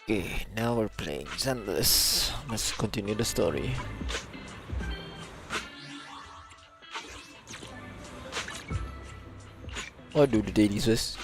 Okay, now we're playing Zenless. Let's continue the story. Or do the dailies first.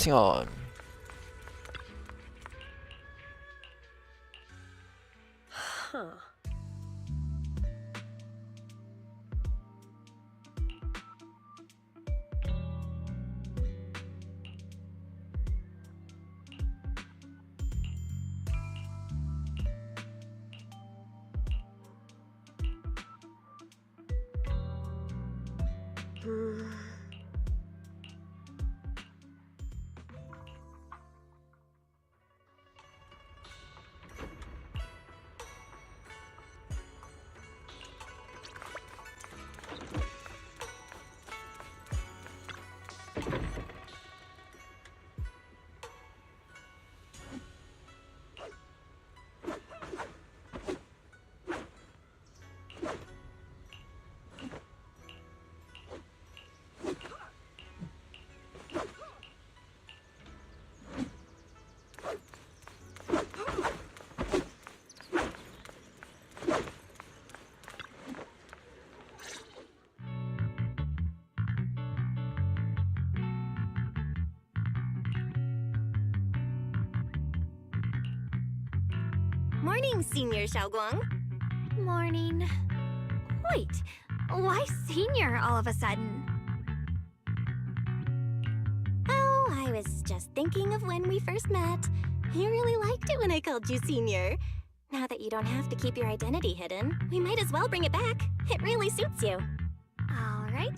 Pressing on. Huh. Morning, Senior Xiaoguang. Morning. Wait, why senior all of a sudden? Oh, I was just thinking of when we first met. You really liked it when I called you Senior. Now that you don't have to keep your identity hidden, we might as well bring it back. It really suits you. All right,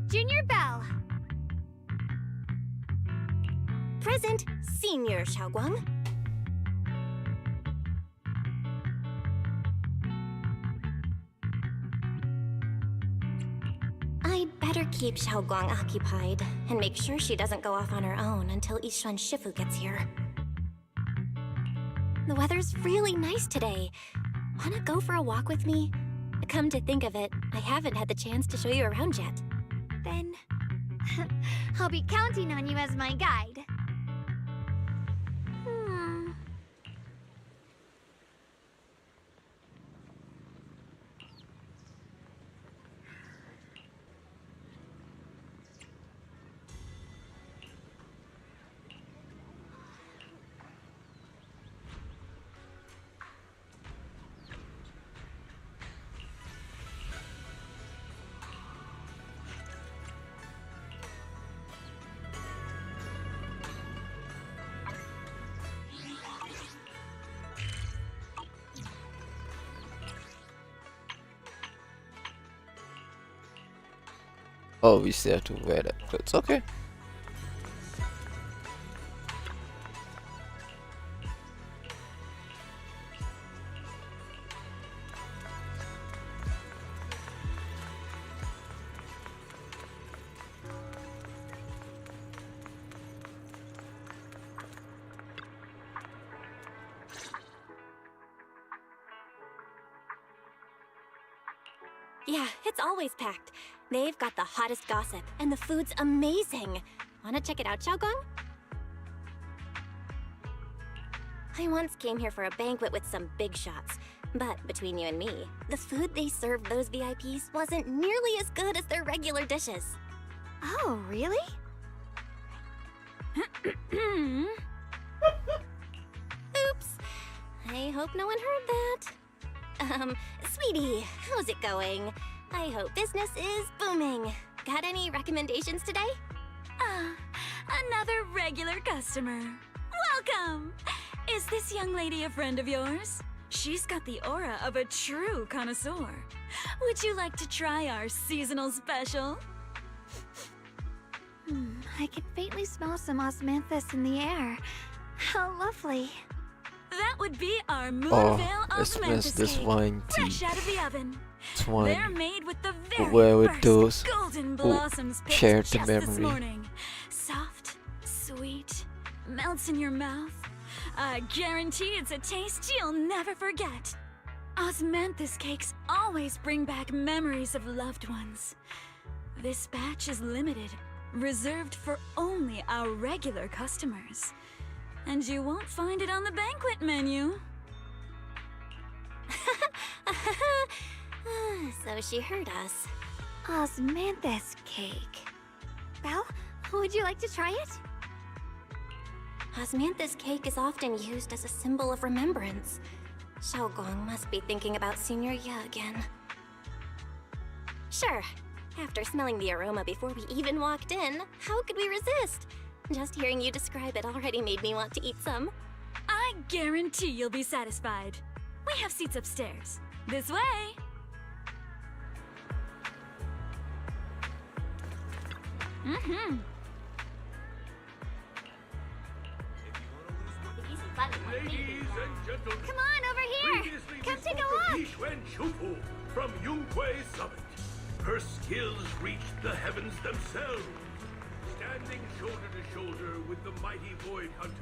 Junior Bell. Present, Senior Xiaoguang. I'd better keep Xiaoguang occupied and make sure she doesn't go off on her own until Yishuan Shifu gets here. The weather's really nice today. Wanna go for a walk with me? Come to think of it, I haven't had the chance to show you around yet. Then I'll be counting on you as my guide. Oh, we still have to wear that clothes. Okay. Yeah, it's always packed. They've got the hottest gossip, and the food's amazing. Wanna check it out, Xiaogong? I once came here for a banquet with some big shots, but between you and me, the food they served those VIPs wasn't nearly as good as their regular dishes. Oh, really? Oops. I hope no one heard that. Sweetie, how's it going? I hope business is booming. Got any recommendations today? Another regular customer. Welcome! Is this young lady a friend of yours? She's got the aura of a true connoisseur. Would you like to try our seasonal special? I can faintly smell some osmanthus in the air. How lovely. That would be our Oh, Moonvale it's osmanthus this cake, wine fresh tea. out of the oven. It's They're wine. made with the very Where with first those golden who blossoms picked shared the just this memory. morning. Soft, sweet, melts in your mouth. I guarantee it's a taste you'll never forget. Osmanthus cakes always bring back memories of loved ones. This batch is limited, reserved for only our regular customers. And you won't find it on the banquet menu. So she heard us. Osmanthus cake. Belle, would you like to try it? Osmanthus cake is often used as a symbol of remembrance. Xiaogong must be thinking about Senior Ye again. Sure. After smelling the aroma before we even walked in, how could we resist? Just hearing you describe it already made me want to eat some. I guarantee you'll be satisfied. We have seats upstairs. This way. Ladies and gentlemen, Come on, over here! previously Come we take a spoke of look! Yixuan Shufu from Yunhui Summit. Her skills reached the heavens themselves, standing shoulder to shoulder with the mighty Void Hunters.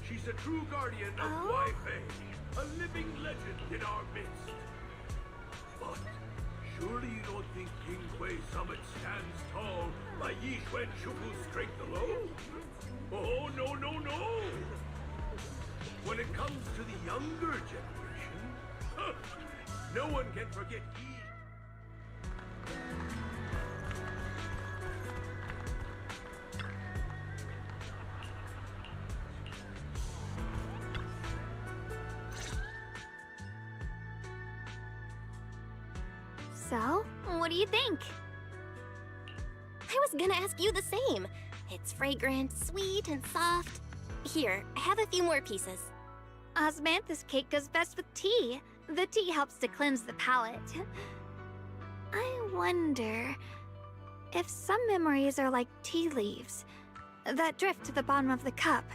She's a true guardian of Wai Fei, a living legend in our midst. But surely you don't think Yunhui Summit stands tall by Yixuan Shufu's strength alone? Oh, no, no, no! When it comes to the younger generation, no one can forget Yi. So, what do you think? I was gonna ask you the same. It's fragrant, sweet, and soft. Here, I have a few more pieces. Osmanthus cake goes best with tea. The tea helps to cleanse the palate. I wonder if some memories are like tea leaves that drift to the bottom of the cup,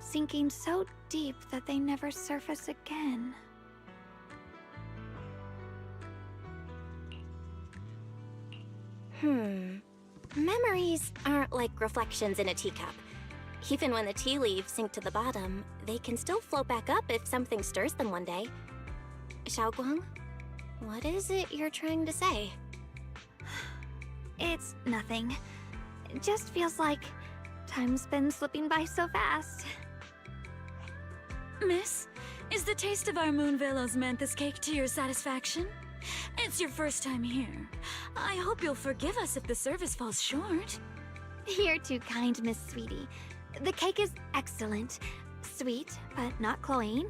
sinking so deep that they never surface again. Memories aren't like reflections in a teacup. Even when the tea leaves sink to the bottom, they can still float back up if something stirs them one day. Xiaoguang, what is it you're trying to say? It's nothing. It just feels like time's been slipping by so fast. Miss, is the taste of our Moonvale Osmanthus cake to your satisfaction? It's your first time here. I hope you'll forgive us if the service falls short. You're too kind, Miss Sweetie. The cake is excellent. Sweet, but not cloying.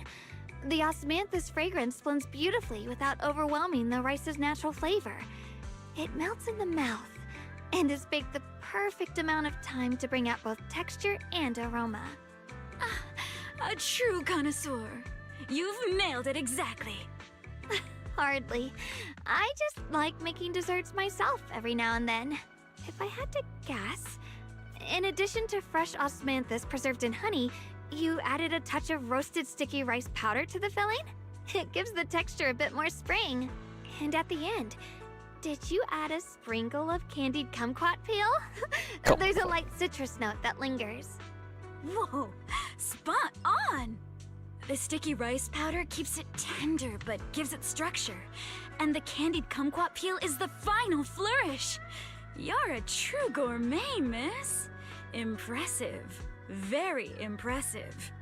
The osmanthus fragrance blends beautifully without overwhelming the rice's natural flavor. It melts in the mouth and is baked the perfect amount of time to bring out both texture and aroma. A true connoisseur. You've nailed it exactly. Hardly. I just like making desserts myself every now and then. If I had to guess, in addition to fresh osmanthus preserved in honey, you added a touch of roasted sticky rice powder to the filling? It gives the texture a bit more spring. And at the end, did you add a sprinkle of candied kumquat peel? There's a light citrus note that lingers. Whoa, spot on! The sticky rice powder keeps it tender but gives it structure, And the candied kumquat peel is the final flourish. You're a true gourmet, miss. Impressive. Very impressive.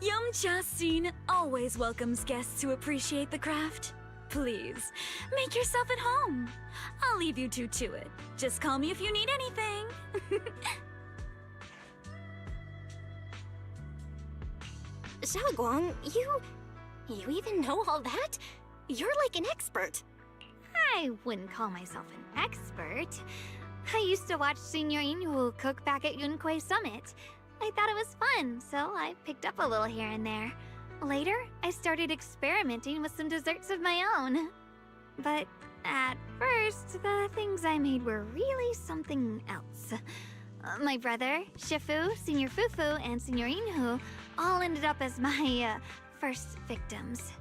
Yumcha Scene always welcomes guests who appreciate the craft. Please, make yourself at home. I'll leave you two to it. Just call me if you need anything. Xiaoguang, you even know all that? You're like an expert. I wouldn't call myself an expert. I used to watch Senior Inhu cook back at Yunquei Summit. I thought it was fun, so I picked up a little here and there. Later, I started experimenting with some desserts of my own. But at first, the things I made were really something else. My brother, Shifu, Senior Fufu, and Senior Inhu all ended up as my first victims.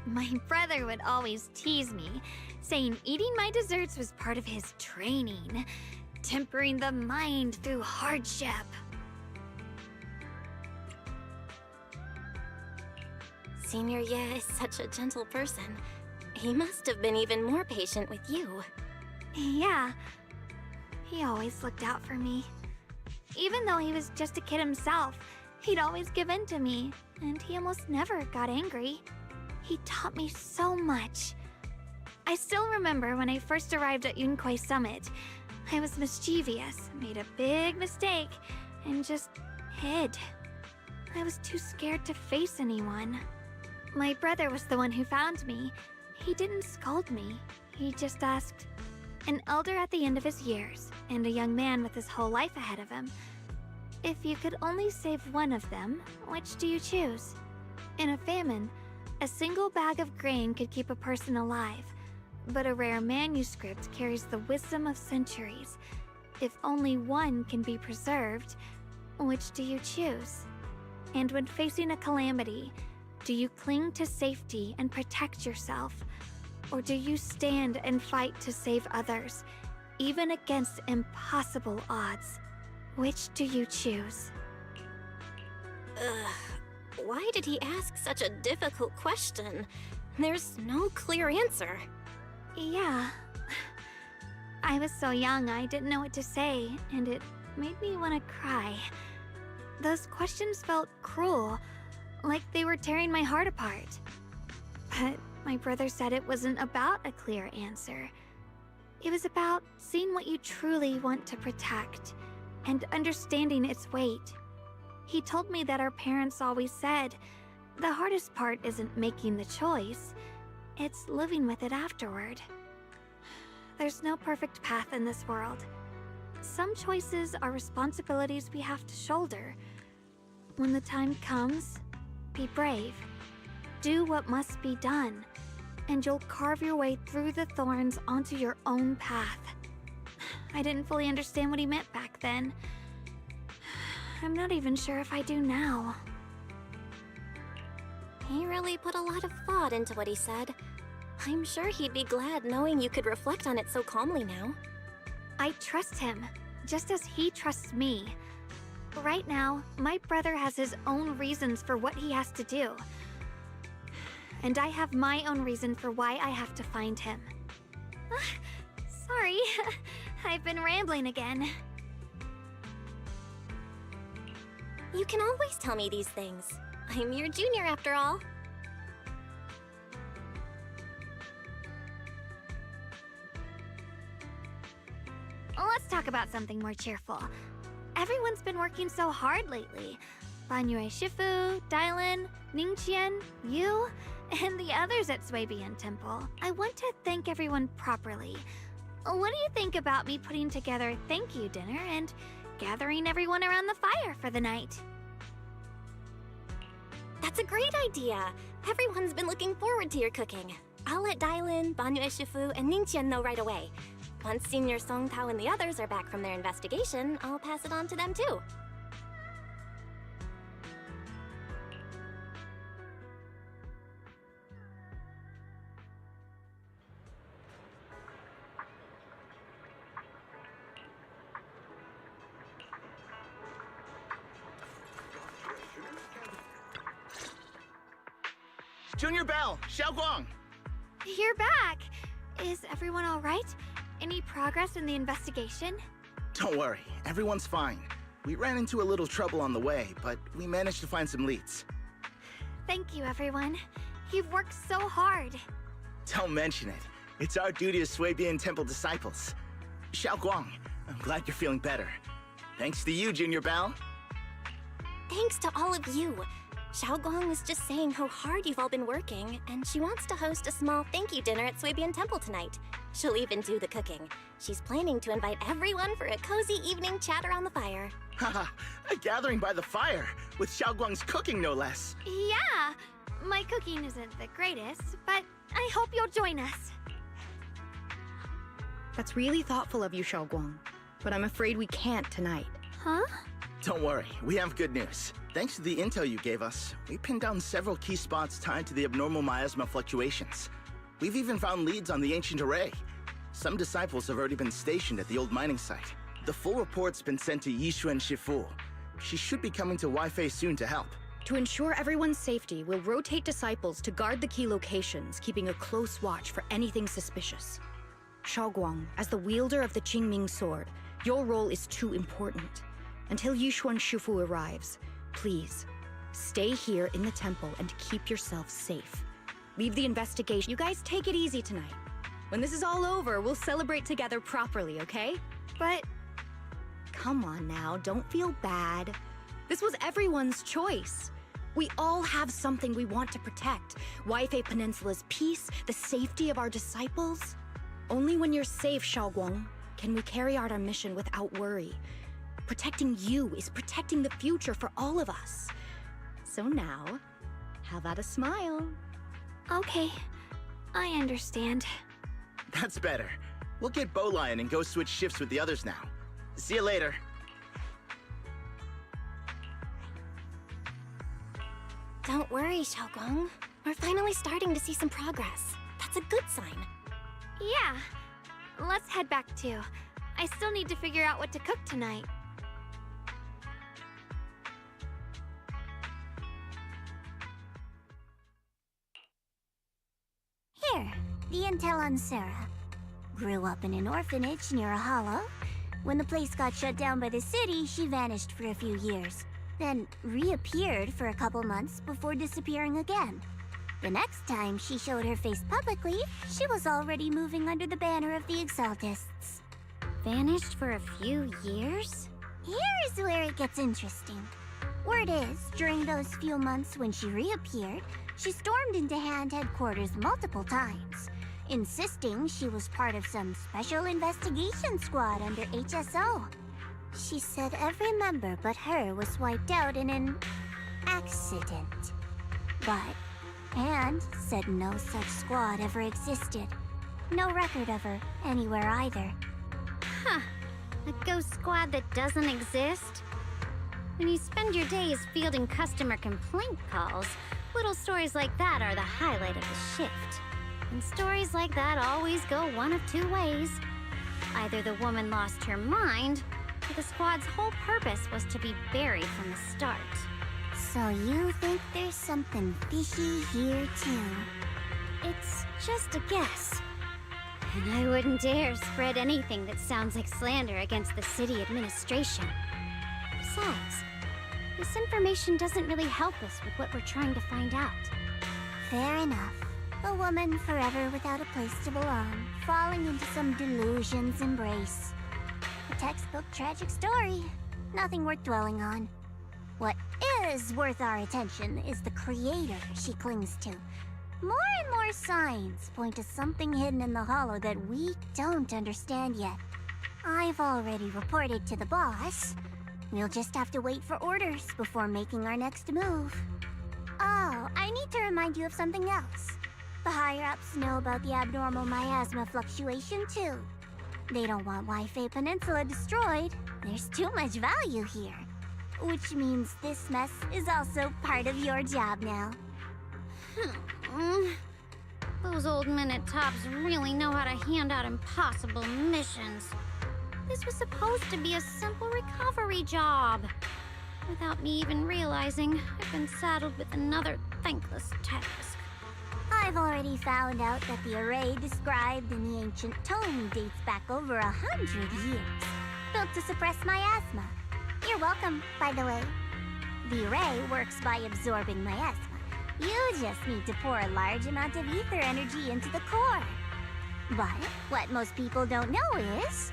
My brother would always tease me, saying eating my desserts was part of his training, tempering the mind through hardship. Senior Ye is such a gentle person. He must have been even more patient with you. Yeah, he always looked out for me. Even though he was just a kid himself, he'd always give in to me, and he almost never got angry. He taught me so much. I still remember when I first arrived at Yunquei Summit. I was mischievous, made a big mistake, and just hid. I was too scared to face anyone. My brother was the one who found me. He didn't scold me. He just asked, an elder at the end of his years, and a young man with his whole life ahead of him, if you could only save one of them, which do you choose? In a famine, a single bag of grain could keep a person alive, but a rare manuscript carries the wisdom of centuries. If only one can be preserved, which do you choose? And when facing a calamity, do you cling to safety and protect yourself? Or do you stand and fight to save others, even against impossible odds? Which do you choose? Why did he ask such a difficult question? There's no clear answer. Yeah. I was so young I didn't know what to say, and it made me want to cry. Those questions felt cruel, like they were tearing my heart apart. But my brother said it wasn't about a clear answer. It was about seeing what you truly want to protect, and understanding its weight. He told me that our parents always said, the hardest part isn't making the choice, it's living with it afterward. There's no perfect path in this world. Some choices are responsibilities we have to shoulder. When the time comes, be brave. Do what must be done, and you'll carve your way through the thorns onto your own path. I didn't fully understand what he meant back then. I'm not even sure if I do now. He really put a lot of thought into what he said. I'm sure he'd be glad knowing you could reflect on it so calmly now. I trust him, just as he trusts me. Right now, my brother has his own reasons for what he has to do. And I have my own reason for why I have to find him. Sorry, I've been rambling again. You can always tell me these things. I'm your junior after all. Let's talk about something more cheerful. Everyone's been working so hard lately. Banyue Shifu, Dylan, Ningqian, you, and the others at Suibian Temple. I want to thank everyone properly. What do you think about me putting together a thank you dinner and gathering everyone around the fire for the night? That's a great idea. Everyone's been looking forward to your cooking. I'll let Dylan, Banyue Shifu, and Ningqian know right away. Once Senior Song Tao and the others are back from their investigation, I'll pass it on to them too. Junior Bell, Xiaoguang. You're back! Is everyone alright? Any progress in the investigation? Don't worry, everyone's fine. We ran into a little trouble on the way, but we managed to find some leads. Thank you, everyone. You've worked so hard. Don't mention it. It's our duty as Swabian Temple disciples. Xiaoguang, I'm glad you're feeling better. Thanks to you, Junior Bao. Thanks to all of you. Xiaoguang was just saying how hard you've all been working, and she wants to host a small thank you dinner at Swabian Temple tonight. She'll even do the cooking. She's planning to invite everyone for a cozy evening chat around the fire. Haha, a gathering by the fire, with Xiaoguang's cooking no less. Yeah, my cooking isn't the greatest, but I hope you'll join us. That's really thoughtful of you, Xiaoguang. But I'm afraid we can't tonight. Huh? Don't worry, we have good news. Thanks to the intel you gave us, we pinned down several key spots tied to the abnormal miasma fluctuations. We've even found leads on the ancient array. Some disciples have already been stationed at the old mining site. The full report's been sent to Yishuan Shifu. She should be coming to Waifei soon to help. To ensure everyone's safety, we'll rotate disciples to guard the key locations, keeping a close watch for anything suspicious. Xiaoguang, as the wielder of the Qingming sword, your role is too important. Until Yishuan Shifu arrives, please, stay here in the temple and keep yourself safe. Leave the investigation. You guys take it easy tonight. When this is all over, we'll celebrate together properly, okay? But Come on now, don't feel bad. This was everyone's choice. We all have something we want to protect. Waifei Peninsula's peace, the safety of our disciples. Only when you're safe, Xiaoguang, can we carry out our mission without worry. Protecting you is protecting the future for all of us. So now, how about a smile? okay, I understand. That's better. We'll get Bowlion and go switch shifts with the others now. See you later. Don't worry, Xiaoguang. We're finally starting to see some progress. That's a good sign. Yeah, let's head back too. I still need to figure out what to cook tonight. Here, the intel on Sarah. Grew up in an orphanage near a hollow. When the place got shut down by the city, she vanished for a few years. Then reappeared for a couple months before disappearing again. The next time she showed her face publicly, she was already moving under the banner of the Exaltists. Vanished for a few years? Here's where it gets interesting. Word is, during those few months when she reappeared, she stormed into Hand headquarters multiple times, insisting she was part of some special investigation squad under HSO. She said every member but her was wiped out in an accident. But Hand said no such squad ever existed. No record of her anywhere either. Huh. A ghost squad that doesn't exist? When you spend your days fielding customer complaint calls, little stories like that are the highlight of the shift. And stories like that always go one of two ways. Either the woman lost her mind, or the squad's whole purpose was to be buried from the start. So you think there's something fishy here too? It's just a guess. And I wouldn't dare spread anything that sounds like slander against the city administration. Besides, this information doesn't really help us with what we're trying to find out. Fair enough. A woman forever without a place to belong, falling into some delusion's embrace. A textbook tragic story. Nothing worth dwelling on. What is worth our attention is the creator she clings to. More and more signs point to something hidden in the hollow that we don't understand yet. I've already reported to the boss. We'll just have to wait for orders before making our next move. Oh, I need to remind you of something else. The higher-ups know about the abnormal miasma fluctuation, too. They don't want Waifei Peninsula destroyed. There's too much value here. Which means this mess is also part of your job now. Those old men at Tops really know how to hand out impossible missions. This was supposed to be a simple recovery job. Without me even realizing, I've been saddled with another thankless task. I I've already found out that the array described in the ancient tome dates back over 100 years, built to suppress miasma. You're welcome, by the way. The array works by absorbing miasma. You just need to pour a large amount of ether energy into the core. But what most people don't know is,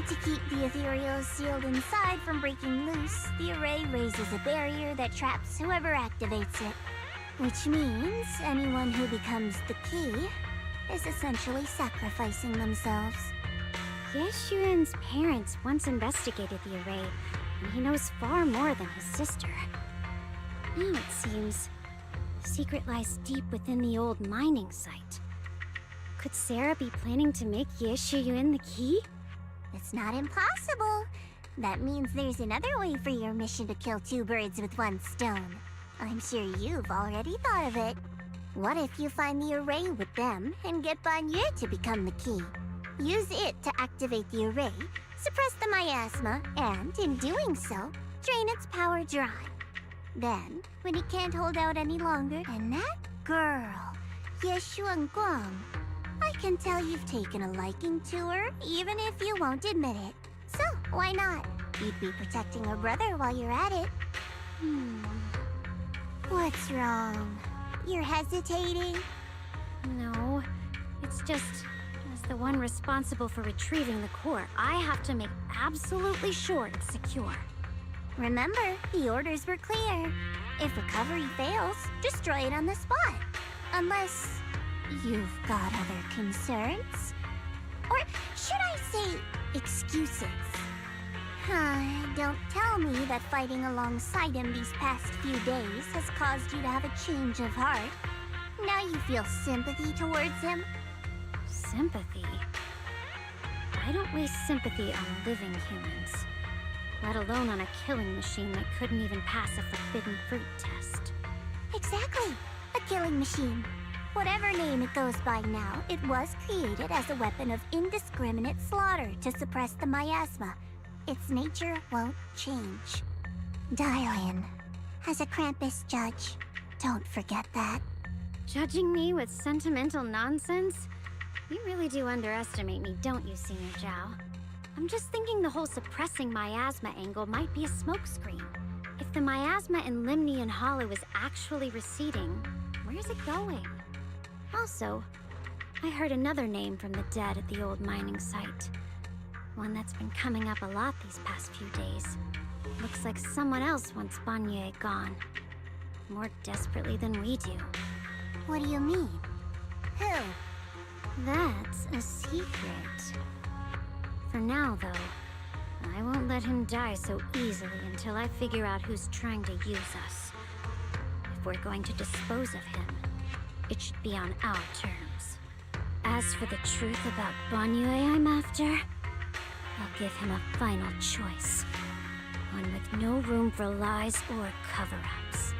to keep the ethereal sealed inside from breaking loose, the array raises a barrier that traps whoever activates it. Which means anyone who becomes the key is essentially sacrificing themselves. Yeshuan's parents once investigated the array, and he knows far more than his sister. Now it seems the secret lies deep within the old mining site. Could Sarah be planning to make Yeshuan the key? It's not impossible. That means there's another way for your mission to kill two birds with one stone. I'm sure you've already thought of it. What if you find the array with them and get Banyu to become the key? Use it to activate the array, suppress the miasma, and in doing so, drain its power dry. Then, when he can't hold out any longer, and that girl, Yeshuan Guang, I can tell you've taken a liking to her, even if you won't admit it. So, why not? You'd be protecting her brother while you're at it. What's wrong? You're hesitating? No, it's just, as the one responsible for retrieving the core, I have to make absolutely sure it's secure. Remember, the orders were clear. If recovery fails, destroy it on the spot. Unless you've got other concerns. Or should I say, excuses? Don't tell me that fighting alongside him these past few days has caused you to have a change of heart. Now you feel sympathy towards him? Sympathy? I don't waste sympathy on living humans, let alone on a killing machine that couldn't even pass a forbidden fruit test. Exactly, a killing machine. Whatever name it goes by now, it was created as a weapon of indiscriminate slaughter to suppress the miasma. Its nature won't change. Dial in. As a Krampus judge, don't forget that. Judging me with sentimental nonsense? You really do underestimate me, don't you, Senior Zhao? I'm just thinking the whole suppressing miasma angle might be a smokescreen. If the miasma in Limnian Hollow is actually receding, where's it going? Also, I heard another name from the dead at the old mining site. One that's been coming up a lot these past few days. Looks like someone else wants Banyu gone. More desperately than we do. What do you mean? Who? That's a secret. For now, though, I won't let him die so easily until I figure out who's trying to use us. If we're going to dispose of him, it should be on our terms. As for the truth about Banyu I'm after, I'll give him a final choice. One with no room for lies or cover-ups.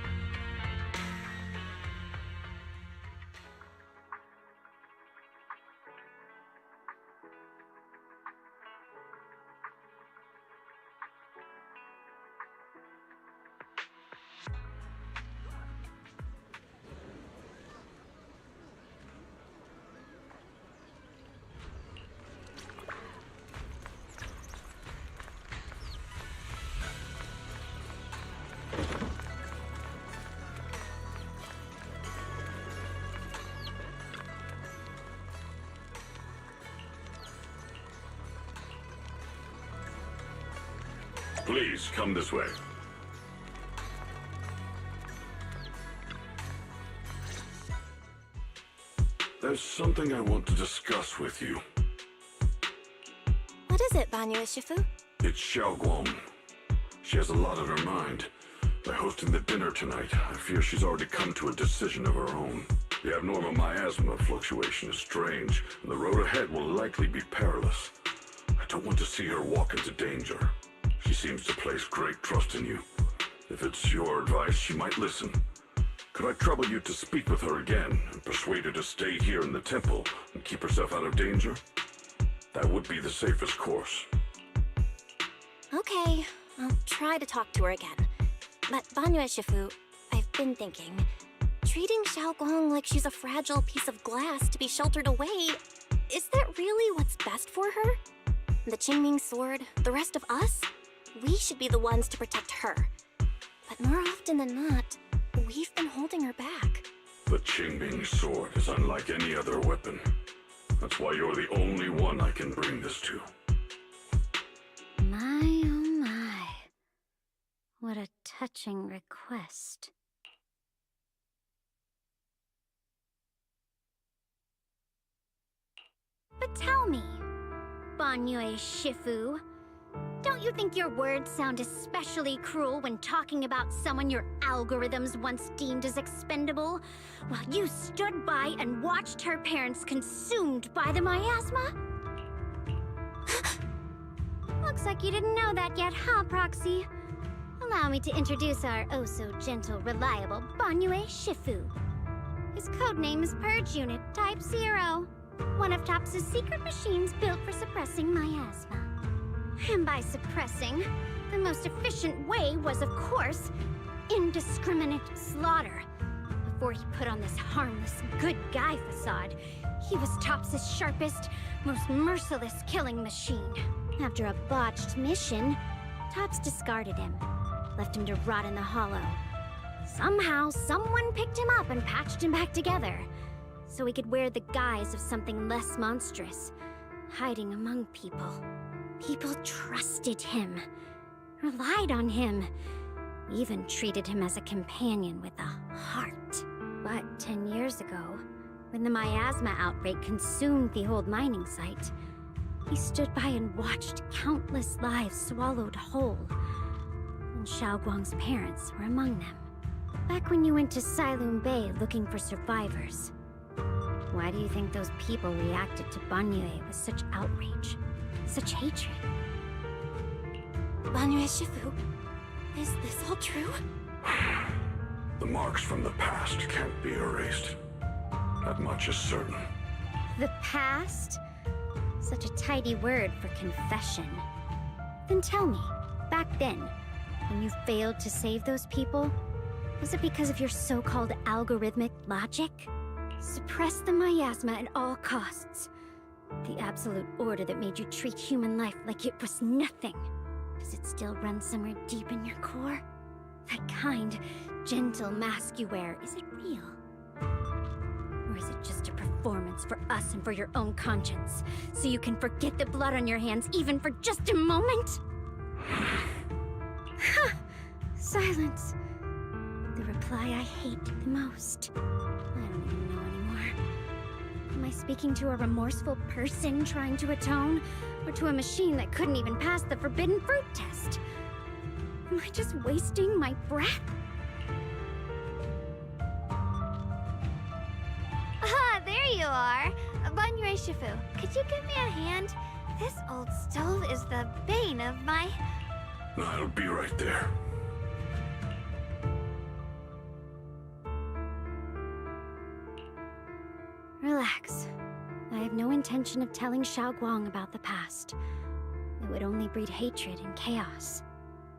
Please, come this way. There's something I want to discuss with you. What is it, Banyu Shifu? It's Xiaoguang. She has a lot on her mind. By hosting the dinner tonight, I fear she's already come to a decision of her own. The abnormal miasma fluctuation is strange, and the road ahead will likely be perilous. I don't want to see her walk into danger. She seems to place great trust in you. If it's your advice, she might listen. Could I trouble you to speak with her again and persuade her to stay here in the temple and keep herself out of danger? That would be the safest course. Okay, I'll try to talk to her again. But Banyu Shifu, I've been thinking, Treating Xiaoguang like she's a fragile piece of glass to be sheltered away, is that really what's best for her? The Qingming sword, the rest of us? We should be the ones to protect her. But more often than not, we've been holding her back. The Qingming sword is unlike any other weapon. That's why you're the only one I can bring this to. My, oh my. What a touching request. But tell me, Banyue Shifu, don't you think your words sound especially cruel when talking about someone your algorithms once deemed as expendable, while you stood by and watched her parents consumed by the miasma? Looks like you didn't know that yet, huh, Proxy? Allow me to introduce our oh-so-gentle, reliable Banyue Shifu. His codename is Purge Unit Type 0, one of TOPS' secret machines built for suppressing miasma. And by suppressing, the most efficient way was, of course, indiscriminate slaughter. Before he put on this harmless, good guy facade, he was TOPS' sharpest, most merciless killing machine. After a botched mission, TOPS discarded him, left him to rot in the hollow. Somehow, someone picked him up and patched him back together, so he could wear the guise of something less monstrous, hiding among people. People trusted him, relied on him, even treated him as a companion with a heart. But 10 years ago, when the miasma outbreak consumed the old mining site, he stood by and watched countless lives swallowed whole. And Xiaoguang's parents were among them. Back when you went to Silum Bay looking for survivors, why do you think those people reacted to Banyue with such outrage? Such hatred? Banyue Shifu, is this all true? The marks from the past can't be erased. That much is certain. The past? Such a tidy word for confession. Then tell me, back then, when you failed to save those people, was it because of your so-called algorithmic logic? Suppress the miasma at all costs. The absolute order that made you treat human life like it was nothing. Does it still run somewhere deep in your core? That kind, gentle mask you wear, is it real? Or is it just a performance for us and for your own conscience, so you can forget the blood on your hands even for just a moment? Ha! Silence. The reply I hate the most. I don't even know anymore. Am I speaking to a remorseful person trying to atone, or to a machine that couldn't even pass the forbidden fruit test? Am I just wasting my breath? Ah, there you are! Banyue Shifu, could you give me a hand? This old stove is the bane of my... I'll be right there. Relax. I have no intention of telling Xiaoguang about the past. It would only breed hatred and chaos.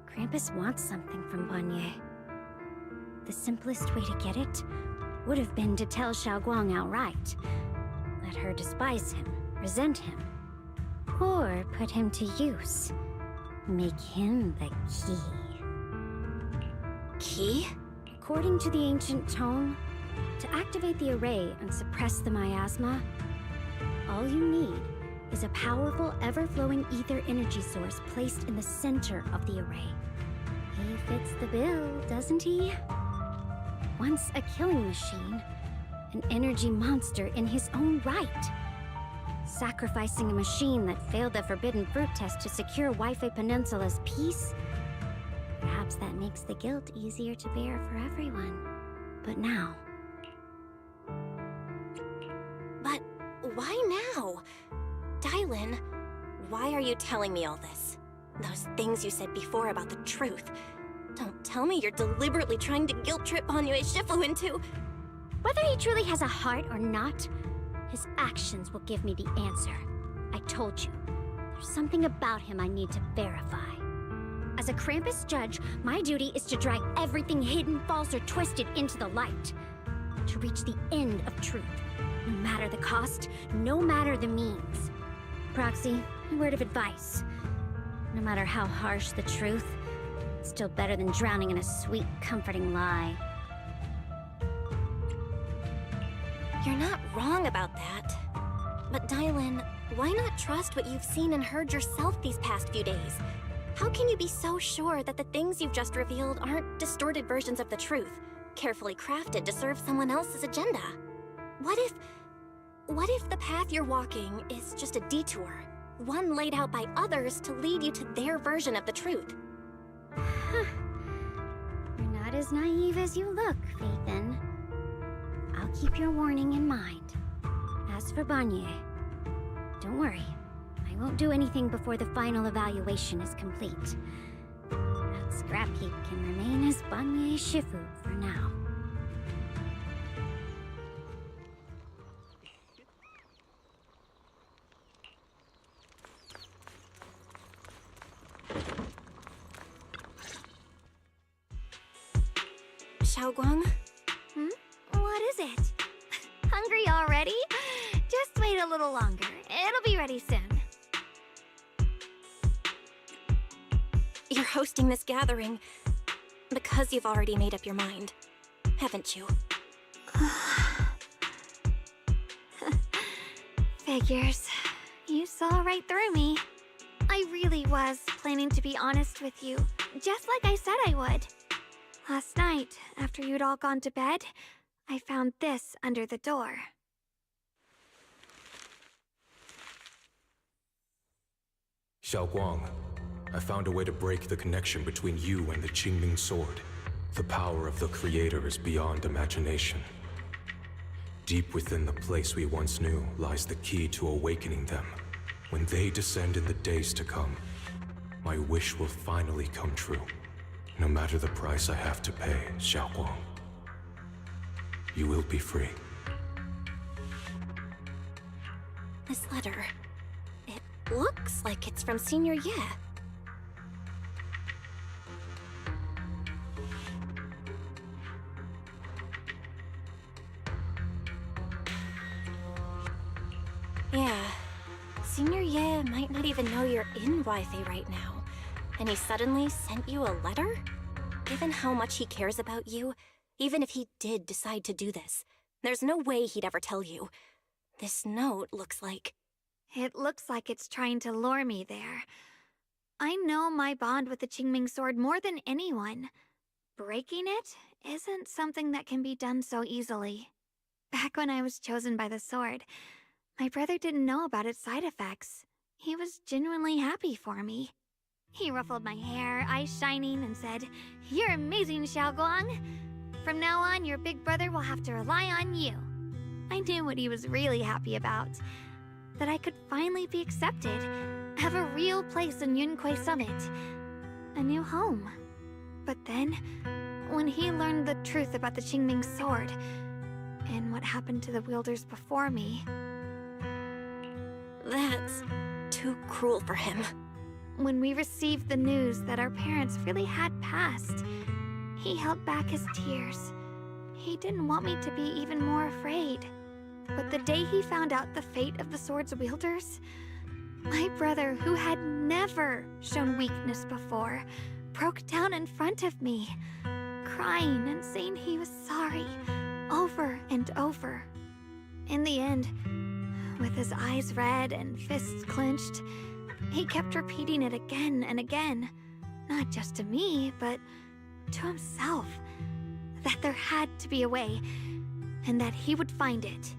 Krampus wants something from Banyue. The simplest way to get it would have been to tell Xiaoguang outright. Let her despise him, resent him, or put him to use. Make him the key. Key? According to the ancient tome, to activate the array and suppress the miasma, all you need is a powerful, ever-flowing ether energy source placed in the center of the array. He fits the bill, doesn't he? Once a killing machine, an energy monster in his own right. Sacrificing a machine that failed the forbidden fruit test to secure Waifei Peninsula's peace? Perhaps that makes the guilt easier to bear for everyone. But now... But why now? Dylan, why are you telling me all this? Those things you said before about the truth. Don't tell me you're deliberately trying to guilt-trip Banyue Shifu into... Whether he truly has a heart or not, his actions will give me the answer. I told you, there's something about him I need to verify. As a Krampus judge, my duty is to drag everything hidden, false, or twisted into the light. to reach the end of truth. No matter the cost, no matter the means. Proxy, a word of advice. No matter how harsh the truth, it's still better than drowning in a sweet, comforting lie. You're not wrong about that. But Dylan, why not trust what you've seen and heard yourself these past few days? How can you be so sure that the things you've just revealed aren't distorted versions of the truth, carefully crafted to serve someone else's agenda? What if the path you're walking is just a detour, one laid out by others to lead you to their version of the truth? You're not as naive as you look, Faithin. I'll keep your warning in mind. As for Banye, don't worry. I won't do anything before the final evaluation is complete. That scrap heap can remain as Banye Shifu for now. Xiaoguang? What is it? Hungry already? Just wait a little longer. It'll be ready soon. You're hosting this gathering because you've already made up your mind, haven't you? Figures. You saw right through me. I really was planning to be honest with you, just like I said I would. Last night, after you'd all gone to bed, I found this under the door. Xiaoguang, I found a way to break the connection between you and the Qingming Sword. The power of the Creator is beyond imagination. Deep within the place we once knew lies the key to awakening them. When they descend in the days to come, my wish will finally come true. No matter the price I have to pay, Xiaoguang. You will be free. This letter, it looks like it's from Senior Ye. Yeah, Senior Ye might not even know you're in Wi-Fi right now, and he suddenly sent you a letter? Given how much he cares about you, even if he did decide to do this, there's no way he'd ever tell you. This note looks like... It looks like it's trying to lure me there. I know my bond with the Qingming Sword more than anyone. Breaking it isn't something that can be done so easily. Back when I was chosen by the sword, my brother didn't know about its side effects. He was genuinely happy for me. He ruffled my hair, eyes shining, and said, "You're amazing, Xiaoguang. From now on, your big brother will have to rely on you." I knew what he was really happy about. That I could finally be accepted, have a real place in Yunquei Summit. A new home. But then, when he learned the truth about the Qingming Sword, and what happened to the wielders before me... That's too cruel for him. When we received the news that our parents really had passed, he held back his tears. He didn't want me to be even more afraid. But the day he found out the fate of the sword's wielders, my brother, who had never shown weakness before, broke down in front of me, crying and saying he was sorry, over and over. In the end, with his eyes red and fists clenched, he kept repeating it again and again, not just to me, but to himself, that there had to be a way, and that he would find it.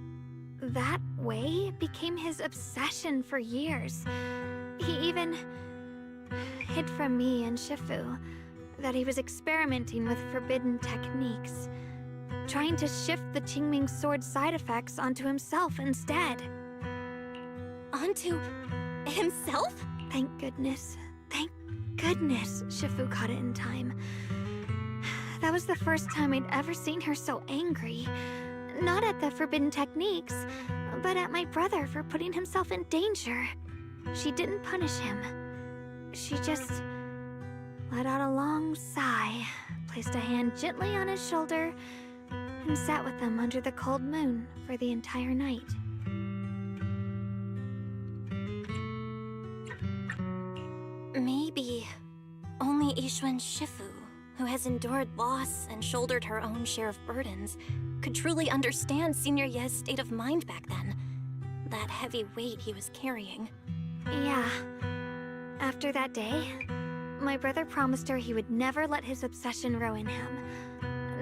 That way became his obsession for years. He even hid from me and Shifu that he was experimenting with forbidden techniques, trying to shift the Qingming Sword side effects onto himself instead. Onto himself? Thank goodness. Thank goodness Shifu caught it in time. That was the first time I'd ever seen her so angry. Not at the forbidden techniques, but at my brother for putting himself in danger. She didn't punish him. She just let out a long sigh, placed a hand gently on his shoulder, and sat with them under the cold moon for the entire night. Maybe only Yixuan Shifu, who has endured loss and shouldered her own share of burdens, could truly understand Senior Ye's state of mind back then. That heavy weight he was carrying. Yeah. After that day, my brother promised her he would never let his obsession ruin him.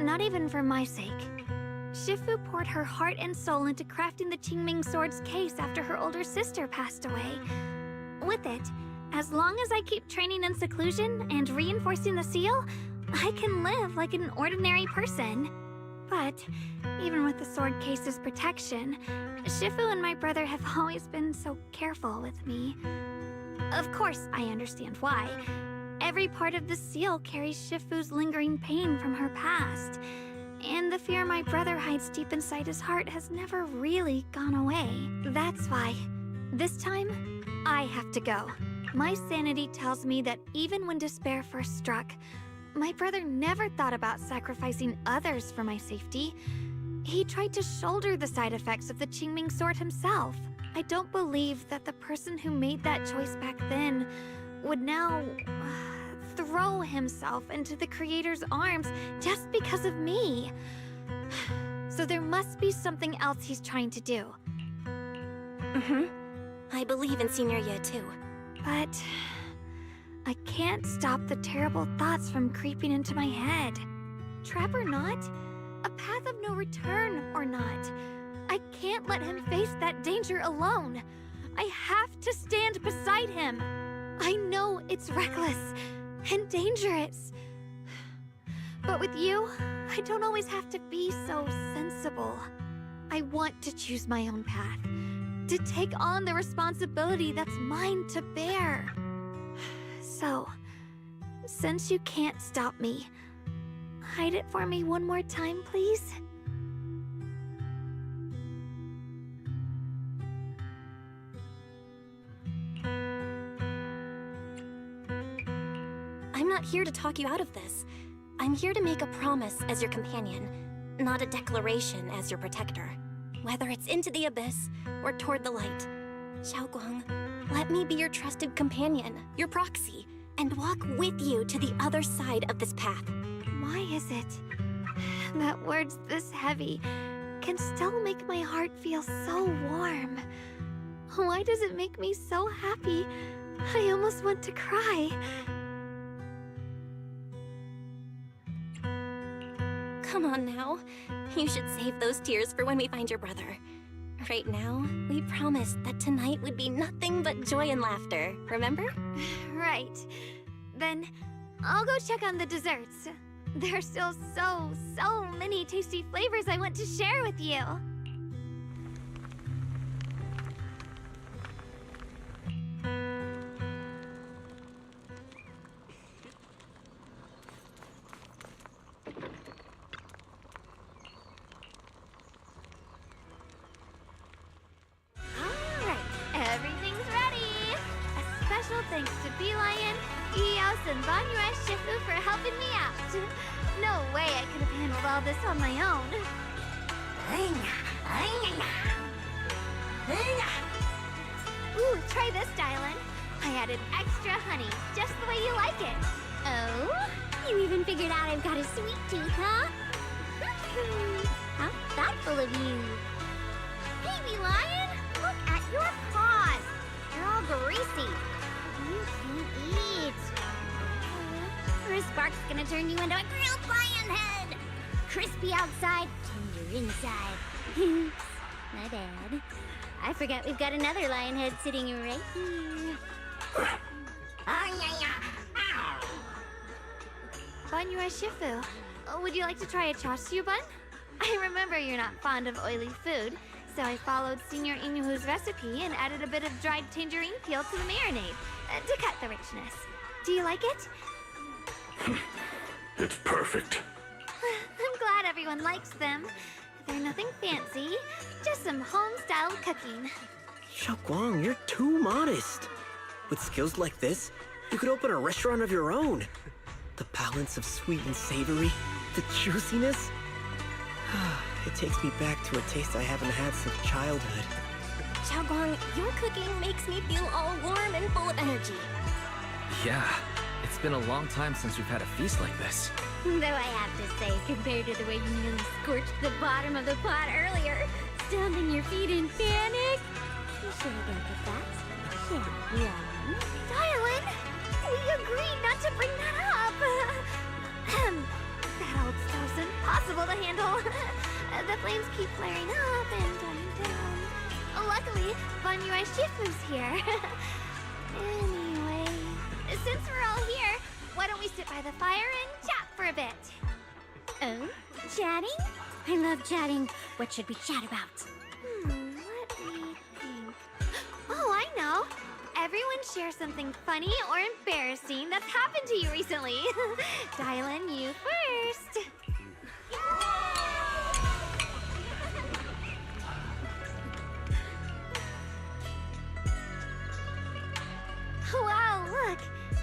Not even for my sake. Shifu poured her heart and soul into crafting the Qingming Sword's case after her older sister passed away. With it, as long as I keep training in seclusion and reinforcing the seal, I can live like an ordinary person. But even with the sword case's protection, Shifu and my brother have always been so careful with me. Of course, I understand why. Every part of the seal carries Shifu's lingering pain from her past. And the fear my brother hides deep inside his heart has never really gone away. That's why, this time, I have to go. My sanity tells me that even when despair first struck, my brother never thought about sacrificing others for my safety. He tried to shoulder the side effects of the Qingming Sword himself. I don't believe that the person who made that choice back then would now throw himself into the Creator's arms just because of me. So there must be something else he's trying to do. I believe in Senior Ye too. But I can't stop the terrible thoughts from creeping into my head. Trap or not, a path of no return or not, I can't let him face that danger alone. I have to stand beside him. I know it's reckless and dangerous. But with you, I don't always have to be so sensible. I want to choose my own path, to take on the responsibility that's mine to bear. So, since you can't stop me, hide it for me one more time, please? I'm not here to talk you out of this. I'm here to make a promise as your companion, not a declaration as your protector. Whether it's into the abyss or toward the light. Xiaoguang, let me be your trusted companion, your proxy, and walk with you to the other side of this path. Why is it that words this heavy can still make my heart feel so warm? Why does it make me so happy? I almost want to cry. Come on now. You should save those tears for when we find your brother. Right now, we promised that tonight would be nothing but joy and laughter, remember? Right. Then I'll go check on the desserts. There are still so many tasty flavors I want to share with you. Thanks to Bee Lion, Eos, and Banyue Shifu for helping me out. No way I could have handled all this on my own. Ooh, try this, Dylan. I added extra honey, just the way you like it. Oh? You even figured out I've got a sweet tooth, huh? How thoughtful of you. Hey, Bee Lion! Look at your paws! They're all greasy. You can eat. Or is Sparks gonna turn you into a grilled lion head? Crispy outside, tender inside. Oops, my bad. I forgot we've got another lion head sitting right here. Banyue Shifu, would you like to try a chashu bun? I remember you're not fond of oily food, so I followed Senior Inuhu's recipe and added a bit of dried tangerine peel to the marinade to cut the richness. Do you like it? It's perfect. I'm glad everyone likes them. They're nothing fancy, just some home-style cooking. Xiaoguang, you're too modest. With skills like this, you could open a restaurant of your own. The balance of sweet and savory, the juiciness. It takes me back to a taste I haven't had since childhood. Xiaoguang, your cooking makes me feel all warm and full of energy. Yeah, it's been a long time since we've had a feast like this. Though I have to say, compared to the way you nearly scorched the bottom of the pot earlier, stomping your feet in panic, you sure don't get that. Yeah. Darlin, we agreed not to bring that up. That old stove's impossible to handle. The flames keep flaring up and dying down. Luckily, Banyue Shifu's here. Anyway, since we're all here, why don't we sit by the fire and chat for a bit? Oh? Chatting? I love chatting. What should we chat about? Let me think. Oh, I know. Everyone share something funny or embarrassing that's happened to you recently. Dylan, you first. Wow, look.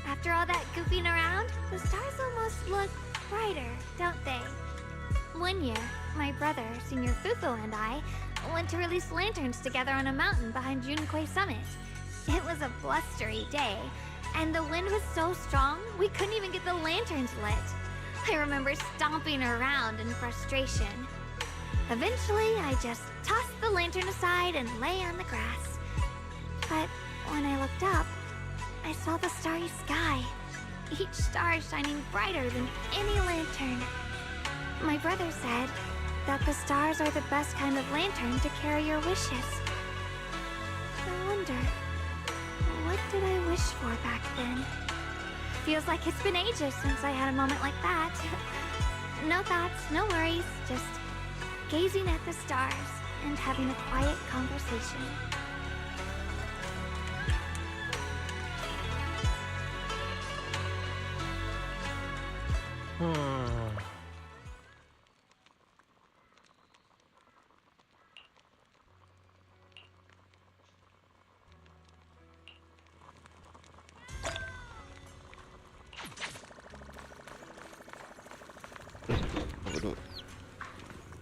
After all that goofing around, the stars almost look brighter, don't they? One year, my brother, Senior Futho, and I went to release lanterns together on a mountain behind Junkui Summit. It was a blustery day, and the wind was so strong, we couldn't even get the lanterns lit. I remember stomping around in frustration. Eventually, I just tossed the lantern aside and lay on the grass. But when I looked up, I saw the starry sky, each star shining brighter than any lantern. My brother said that the stars are the best kind of lantern to carry your wishes. I wonder, what did I wish for back then? Feels like it's been ages since I had a moment like that. No thoughts, no worries, just gazing at the stars and having a quiet conversation.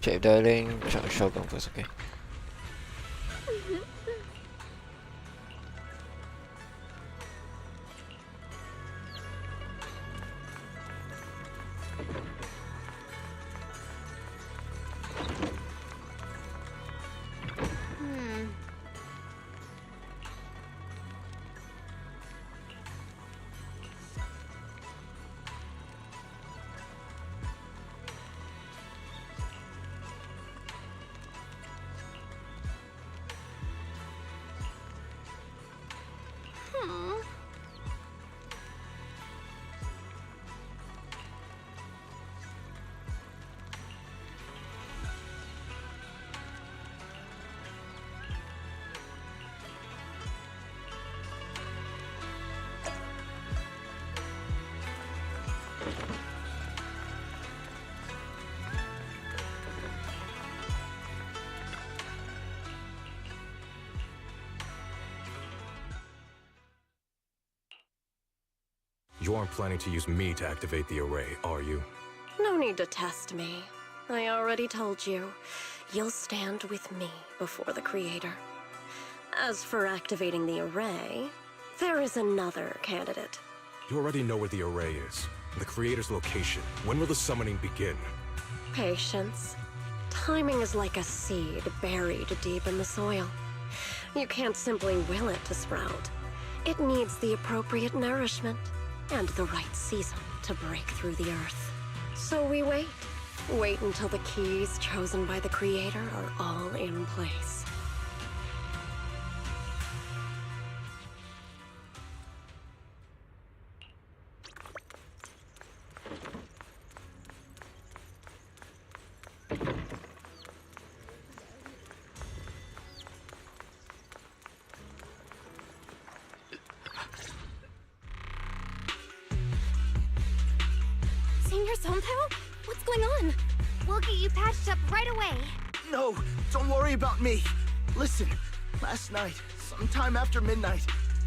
Check darling, check Shogun first, okay? You aren't planning to use me to activate the array, are you? No need to test me. I already told you. You'll stand with me before the Creator. As for activating the array, there is another candidate. You already know where the array is. The Creator's location. When will the summoning begin? Patience. Timing is like a seed buried deep in the soil. You can't simply will it to sprout. It needs the appropriate nourishment and the right season to break through the earth. So we wait. Wait until the keys chosen by the Creator are all in place. Senior Sompao? What's going on? We'll get you patched up right away. No, don't worry about me. Listen, last night, sometime after midnight,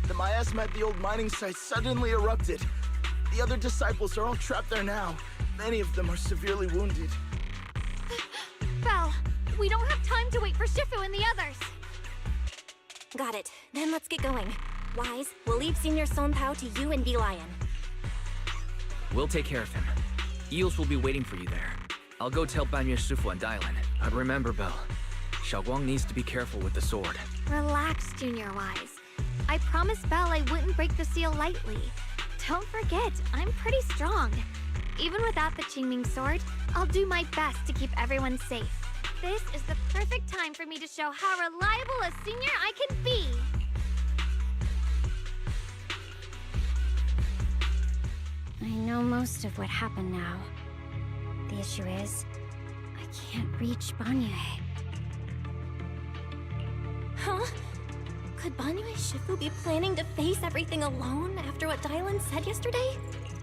the miasma at the old mining site suddenly erupted. The other disciples are all trapped there now. Many of them are severely wounded. We don't have time to wait for Shifu and the others! Got it. Then let's get going. Wise, we'll leave Senior Son Pao to you and V-Lion. We'll take care of him. Eels will be waiting for you there. I'll go tell Banyue Shifu and Dylan. But remember, Belle, Xiaoguang needs to be careful with the sword. Relax, Junior Wise. I promised Belle I wouldn't break the seal lightly. Don't forget, I'm pretty strong. Even without the Qingming sword, I'll do my best to keep everyone safe. This is the perfect time for me to show how reliable a senior I can be! I know most of what happened now. The issue is, I can't reach Banyue. Huh? Could Banyue Shifu be planning to face everything alone after what Dylan said yesterday?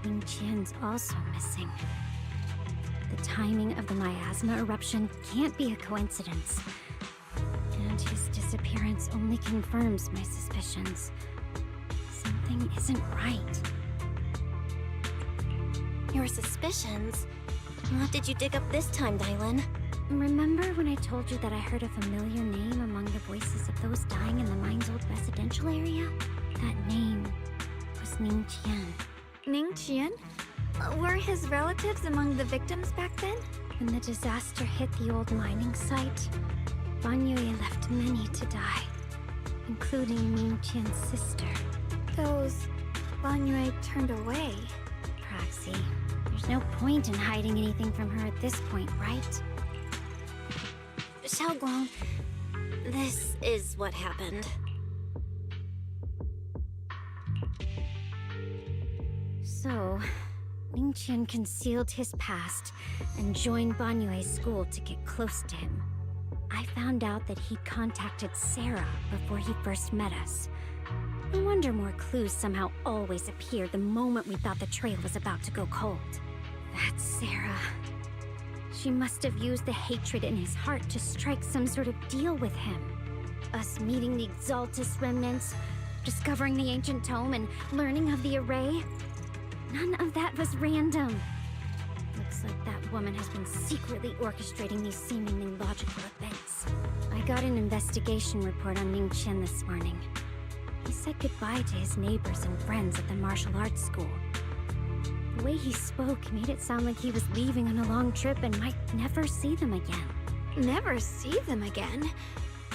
Ning Qian's also missing. The timing of the miasma eruption can't be a coincidence. And his disappearance only confirms my suspicions. Something isn't right. Your suspicions? What did you dig up this time, Dylan? Remember when I told you that I heard a familiar name among the voices of those dying in the mine's old residential area? That name was Ning Qian. Ning Qian? Were his relatives among the victims back then? When the disaster hit the old mining site, Banyue left many to die, including Ning Qian's sister. Those Banyue turned away. Praxi, there's no point in hiding anything from her at this point, right? Xiaoguang, this is what happened. So, Ning Qian concealed his past and joined Banyue's school to get close to him. I found out that he'd contacted Sarah before he first met us. No wonder more clues somehow always appeared the moment we thought the trail was about to go cold. That's Sarah. She must have used the hatred in his heart to strike some sort of deal with him. Us meeting the Exaltus remnants, discovering the ancient tome, and learning of the array. None of that was random. Looks like that woman has been secretly orchestrating these seemingly logical events. I got an investigation report on Ning Qian this morning. He said goodbye to his neighbors and friends at the martial arts school. The way he spoke made it sound like he was leaving on a long trip and might never see them again. Never see them again?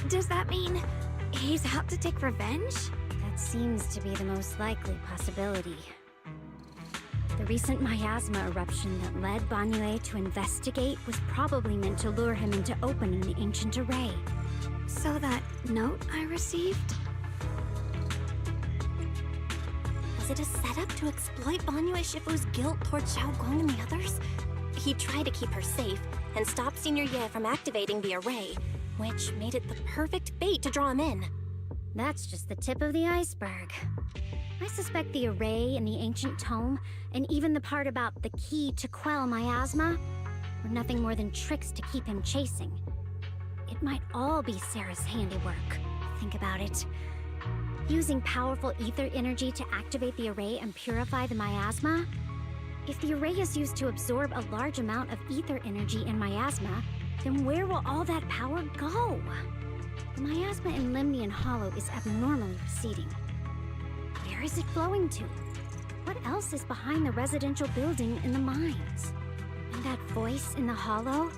Does that mean he's out to take revenge? That seems to be the most likely possibility. The recent miasma eruption that led Banyue to investigate was probably meant to lure him into opening the ancient array. So that note I received? Was it a setup to exploit Banyue Shifu's guilt towards Xiaoguang and the others? He tried to keep her safe and stop Senior Ye from activating the array, which made it the perfect bait to draw him in. That's just the tip of the iceberg. I suspect the array and the ancient tome, and even the part about the key to quell miasma, were nothing more than tricks to keep him chasing. It might all be Sarah's handiwork. Think about it. Using powerful ether energy to activate the array and purify the miasma? If the array is used to absorb a large amount of ether energy in miasma, then where will all that power go? The miasma in Limnian Hollow is abnormally receding. Where is it flowing to? What else is behind the residential building in the mines? And that voice in the hollow?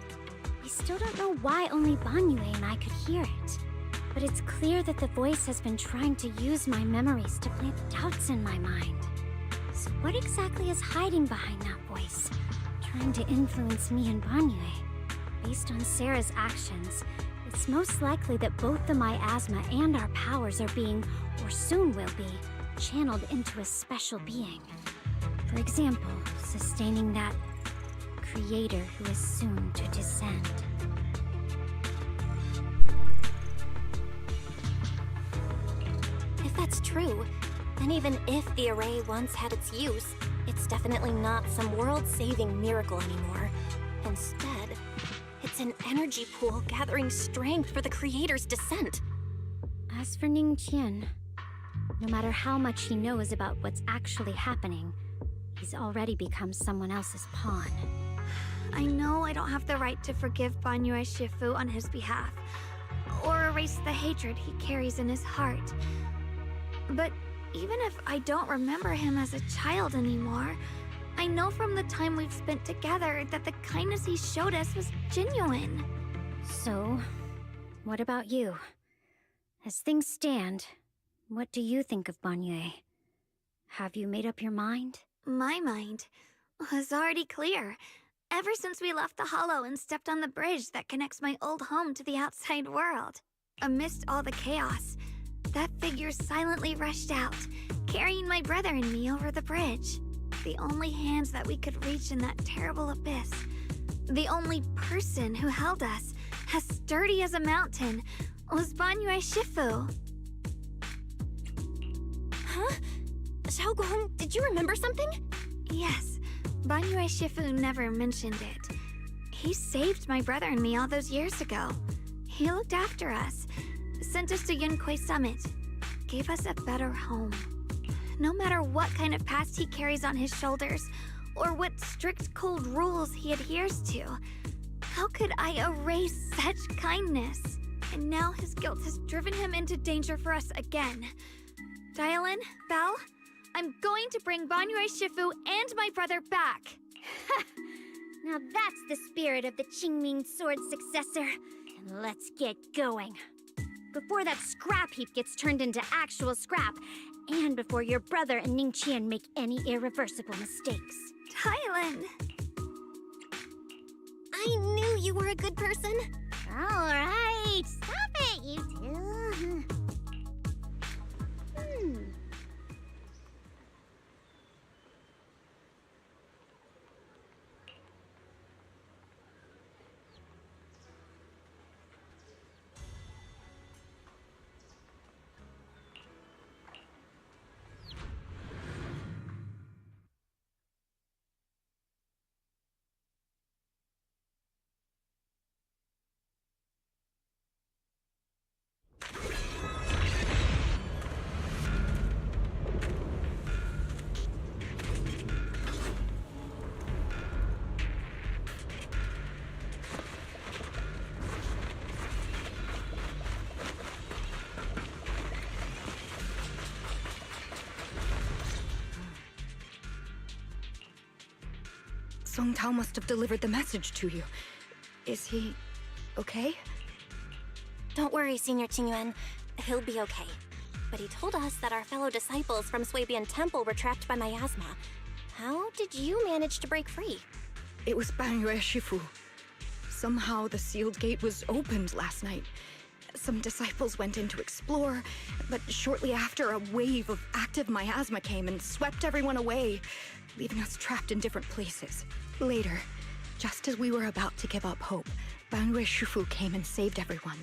We still don't know why only Banyue and I could hear it. But it's clear that the voice has been trying to use my memories to plant doubts in my mind. So what exactly is hiding behind that voice? Trying to influence me and Banyue? Based on Sarah's actions, it's most likely that both the miasma and our powers are being, or soon will be, channeled into a special being. For example, sustaining that creator who is soon to descend. If that's true, then even if the array once had its use, it's definitely not some world-saving miracle anymore. Instead, it's an energy pool gathering strength for the creator's descent. As for Ning Qian, no matter how much he knows about what's actually happening, he's already become someone else's pawn. I know I don't have the right to forgive Banyue Shifu on his behalf, or erase the hatred he carries in his heart. But even if I don't remember him as a child anymore, I know from the time we've spent together that the kindness he showed us was genuine. So, what about you? As things stand, what do you think of Banyue? Have you made up your mind? My mind was already clear. Ever since we left the Hollow and stepped on the bridge that connects my old home to the outside world. Amidst all the chaos, that figure silently rushed out, carrying my brother and me over the bridge. The only hands that we could reach in that terrible abyss. The only person who held us, as sturdy as a mountain, was Banyue Shifu. Huh? Xiaoguang, did you remember something? Yes, Banyue Shifu never mentioned it. He saved my brother and me all those years ago. He looked after us, sent us to Yunquei Summit, gave us a better home. No matter what kind of past he carries on his shoulders, or what strict cold rules he adheres to, how could I erase such kindness? And now his guilt has driven him into danger for us again. Dialin, Belle, I'm going to bring Banyue Shifu and my brother back. Now that's the spirit of the Qingming Sword successor. And let's get going. Before that scrap heap gets turned into actual scrap, and before your brother and Ningqian make any irreversible mistakes. Dialin! I knew you were a good person. All right, stop it, you two. Song Tao must have delivered the message to you. Is he okay? Don't worry, Senior Qingyuan. He'll be okay. But he told us that our fellow disciples from Swabian Temple were trapped by miasma. How did you manage to break free? It was Banyue Shifu. Somehow the sealed gate was opened last night. Some disciples went in to explore, but shortly after, a wave of active miasma came and swept everyone away, leaving us trapped in different places. Later, just as we were about to give up hope, Banyue Shifu came and saved everyone.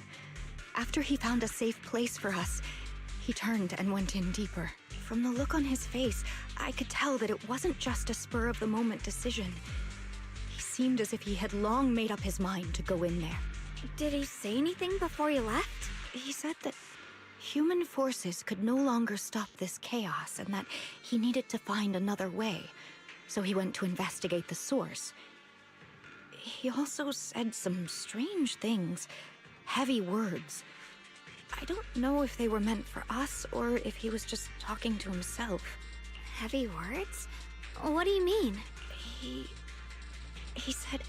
After he found a safe place for us, he turned and went in deeper. From the look on his face, I could tell that it wasn't just a spur-of-the-moment decision. He seemed as if he had long made up his mind to go in there. Did he say anything before he left? He said that human forces could no longer stop this chaos and that he needed to find another way. So he went to investigate the source. He also said some strange things, heavy words. I don't know if they were meant for us or if he was just talking to himself. Heavy words? What do you mean? He said,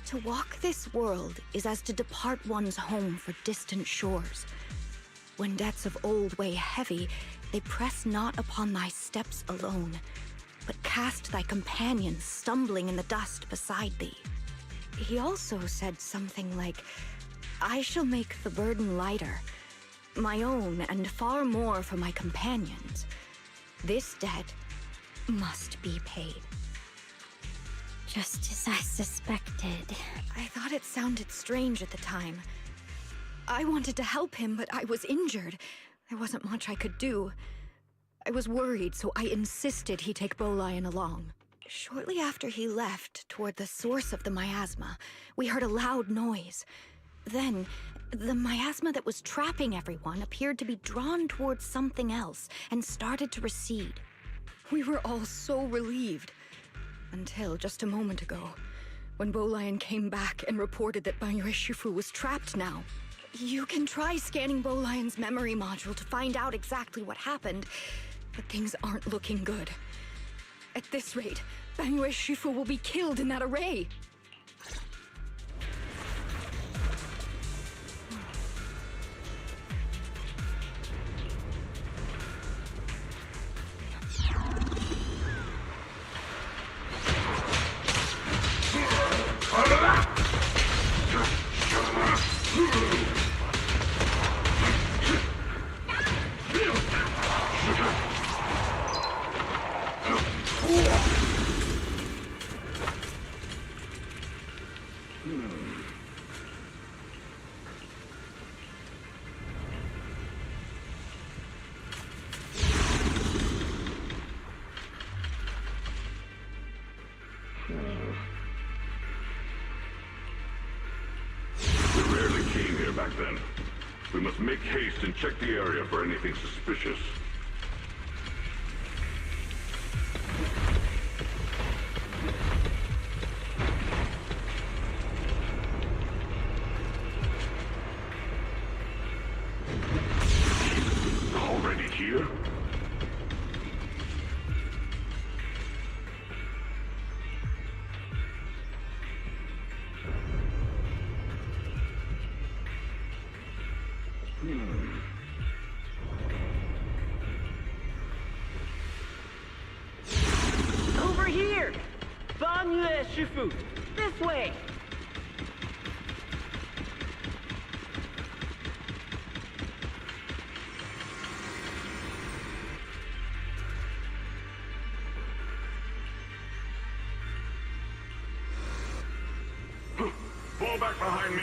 to walk this world is as to depart one's home for distant shores. When debts of old weigh heavy, they press not upon thy steps alone, but cast thy companions stumbling in the dust beside thee. He also said something like, I shall make the burden lighter, my own and far more for my companions. This debt must be paid. Just as I suspected. I thought it sounded strange at the time. I wanted to help him, but I was injured. There wasn't much I could do. I was worried, so I insisted he take Bolion along. Shortly after he left, toward the source of the miasma, we heard a loud noise. Then, the miasma that was trapping everyone appeared to be drawn towards something else and started to recede. We were all so relieved. Until just a moment ago, when Bolian came back and reported that Banyue Shifu was trapped now. You can try scanning Bolian's memory module to find out exactly what happened, but things aren't looking good. At this rate, Banyue Shifu will be killed in that array. Back then. We must make haste and check the area for anything suspicious. Already here? Over here! Banyue Shifu! This way! Fall back behind me!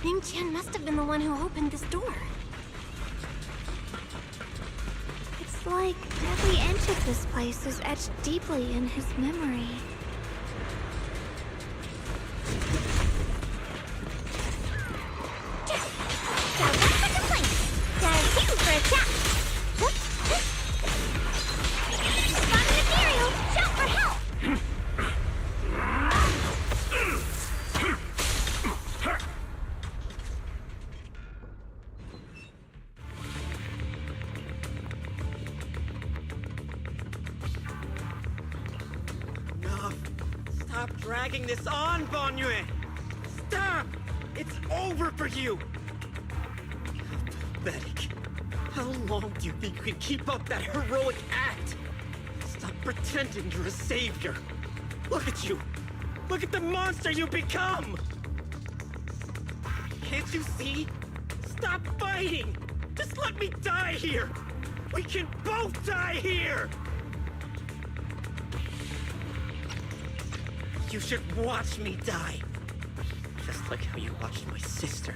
Ning Qian must have been the one who opened this door. It's like every inch of this place is etched deeply in his memory. Stop dragging this on, Banyue! Stop! It's over for you! How pathetic. How long do you think you can keep up that heroic act? Stop pretending you're a savior. Look at you! Look at the monster you become! Can't you see? Stop fighting! Just let me die here! We can both die here! You should watch me die. Just like how you watched my sister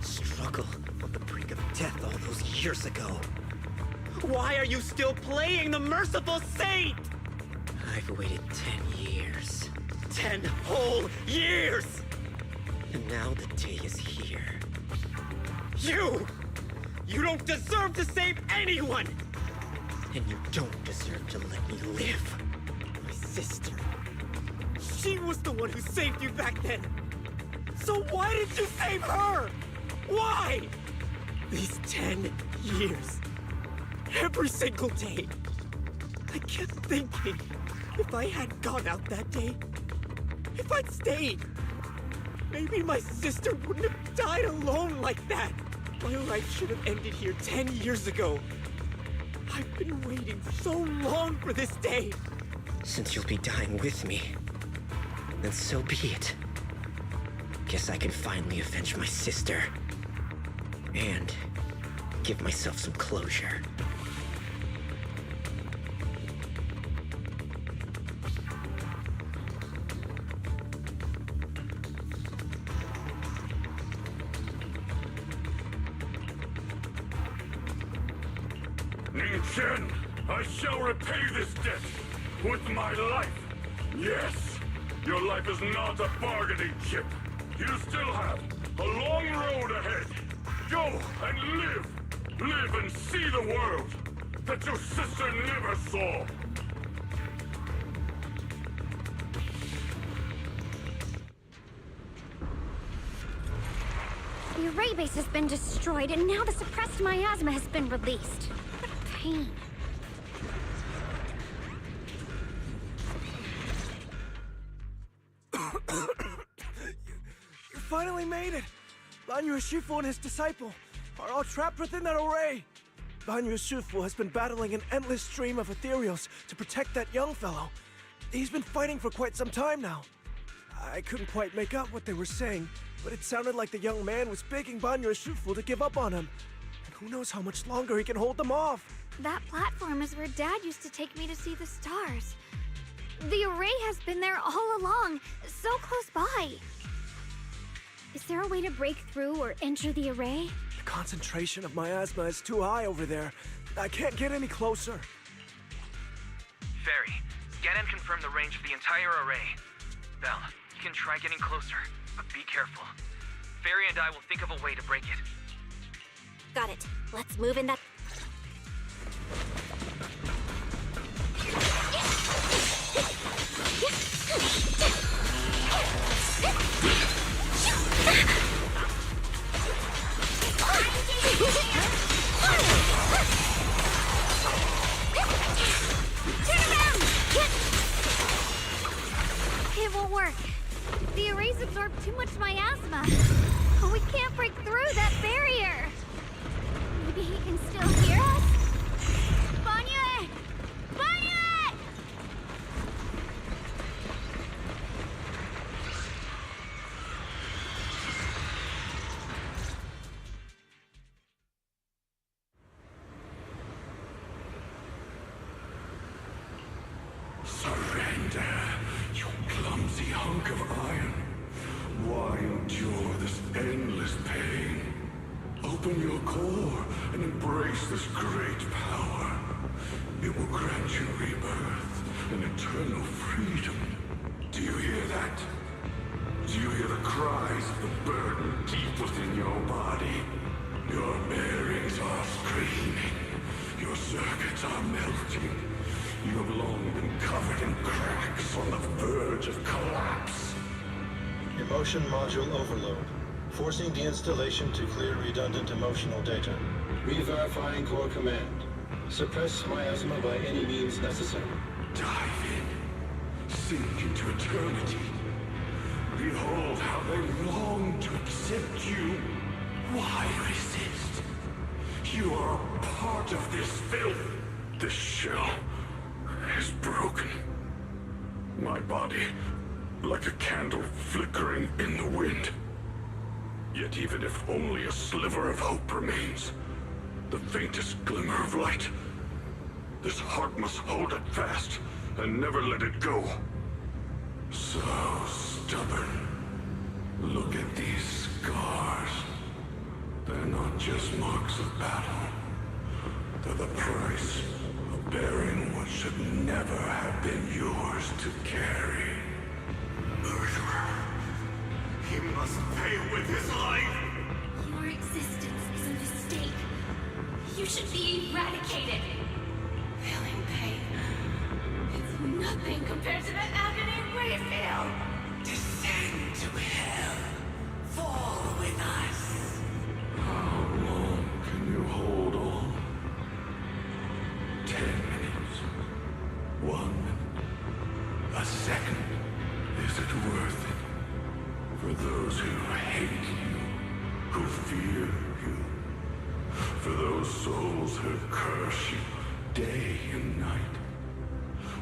struggle on the brink of death all those years ago. Why are you still playing the merciful saint? I've waited 10 years. 10 whole years! And now the day is here. You don't deserve to save anyone! And you don't deserve to let me live. My sister. She was the one who saved you back then! So why did you save her? Why? These 10 years. Every single day. I kept thinking, if I had gone out that day, if I'd stayed, maybe my sister wouldn't have died alone like that. My life should have ended here 10 years ago. I've been waiting so long for this day. Since you'll be dying with me, then so be it. Guess I can finally avenge my sister. And give myself some closure. Ning Chen, I shall repay this debt with my life. Yes, your life is not a bargaining chip. You still have a long road ahead. Go and live. Live and see the world that your sister never saw. The array base has been destroyed, and now the suppressed miasma has been released. What a pain. You finally made it! Banyu Shifu and his disciple are all trapped within that array. Banyu Shifu has been battling an endless stream of ethereals to protect that young fellow. He's been fighting for quite some time now. I couldn't quite make out what they were saying, but it sounded like the young man was begging Banyu Shifu to give up on him. And who knows how much longer he can hold them off. That platform is where Dad used to take me to see the stars. The array has been there all along, so close by. Is there a way to break through or enter the array? The concentration of miasma is too high over there. I can't get any closer. Fairy, scan and confirm the range of the entire array. Belle, you can try getting closer, but be careful. Fairy and I will think of a way to break it. Got it. Let's move in that... It won't work. The arrays absorb too much miasma. Oh, we can't break through that barrier. Maybe he can still hear us? Banyu! Banyu! Surrender, you clumsy hunk of iron. Why endure this endless pain? Open your core and embrace this great power. It will grant you rebirth and eternal freedom. Do you hear that? Do you hear the cries of the burden deep within your body? Your bearings are screaming. Your circuits are melting. You have long been covered in cracks on the verge of collapse. Emotion module overload. Forcing deinstallation to clear redundant emotional data. Re-verifying core command. Suppress miasma by any means necessary. Dive in. Sink into eternity. Behold how they long to accept you. Why resist? You are a part of this filth. This shell is broken. My body, like a candle flickering in the wind. Yet even if only a sliver of hope remains, the faintest glimmer of light, this heart must hold it fast and never let it go. So stubborn. Look at these scars. They're not just marks of battle. They're the price of bearing what should never have been yours to carry. Murderer. He must pay with his life! Your existence is a mistake. You should be eradicated. Feeling pain. It's nothing compared to the agony we feel. Descend to hell. Fall with us. How long can you hold on? 10 minutes. 1 minute. A second. Is it worth it? For those who hate you, who fear you. For those souls who curse you day and night.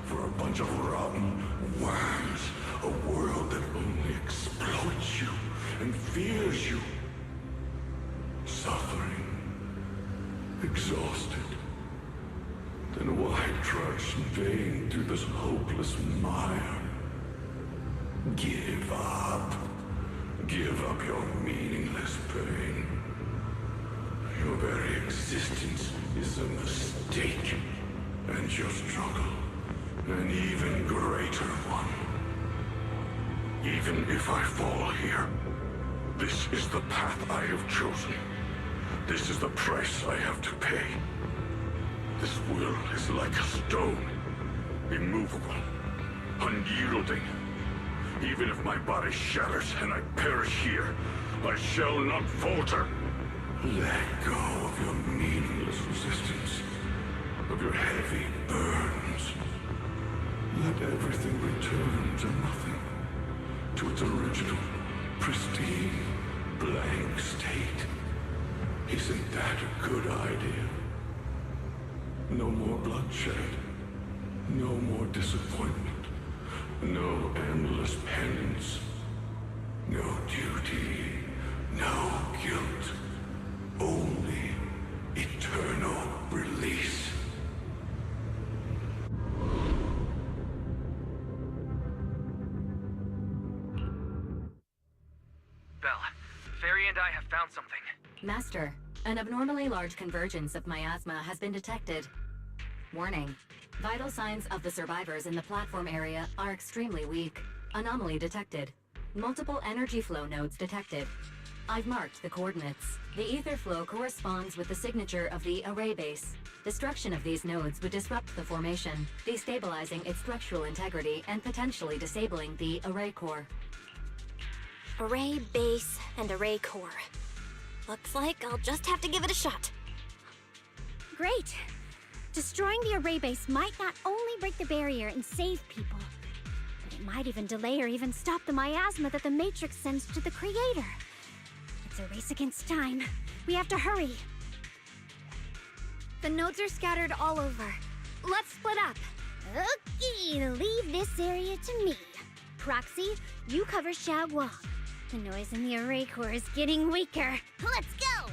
For a bunch of rotten worms. A world that only exploits you and fears you. Suffering. Exhausted. Then why trudge in vain through this hopeless mire? Give up. Give up your meaningless pain. Your very existence is a mistake. And your struggle, an even greater one. Even if I fall here, this is the path I have chosen. This is the price I have to pay. This will is like a stone, immovable, unyielding. Even if my body shatters and I perish here, I shall not falter. Let go of your meaningless resistance, of your heavy burns. Let everything return to nothing, to its original, pristine, blank state. Isn't that a good idea? No more bloodshed, no more disappointment, no endless penance, no duty, no guilt, only eternal release. Belle, Fairy and I have found something. Master, an abnormally large convergence of miasma has been detected. Warning. Vital signs of the survivors in the platform area are extremely weak. Anomaly detected. Multiple energy flow nodes detected. I've marked the coordinates. The ether flow corresponds with the signature of the array base. Destruction of these nodes would disrupt the formation, destabilizing its structural integrity and potentially disabling the array core. Array base and array core. Looks like I'll just have to give it a shot. Great! Destroying the array base might not only break the barrier and save people, but it might even delay or even stop the miasma that the Matrix sends to the Creator. It's a race against time. We have to hurry. The nodes are scattered all over. Let's split up. Okay, leave this area to me. Proxy, you cover Xiaoguang. The noise in the array core is getting weaker. Let's go!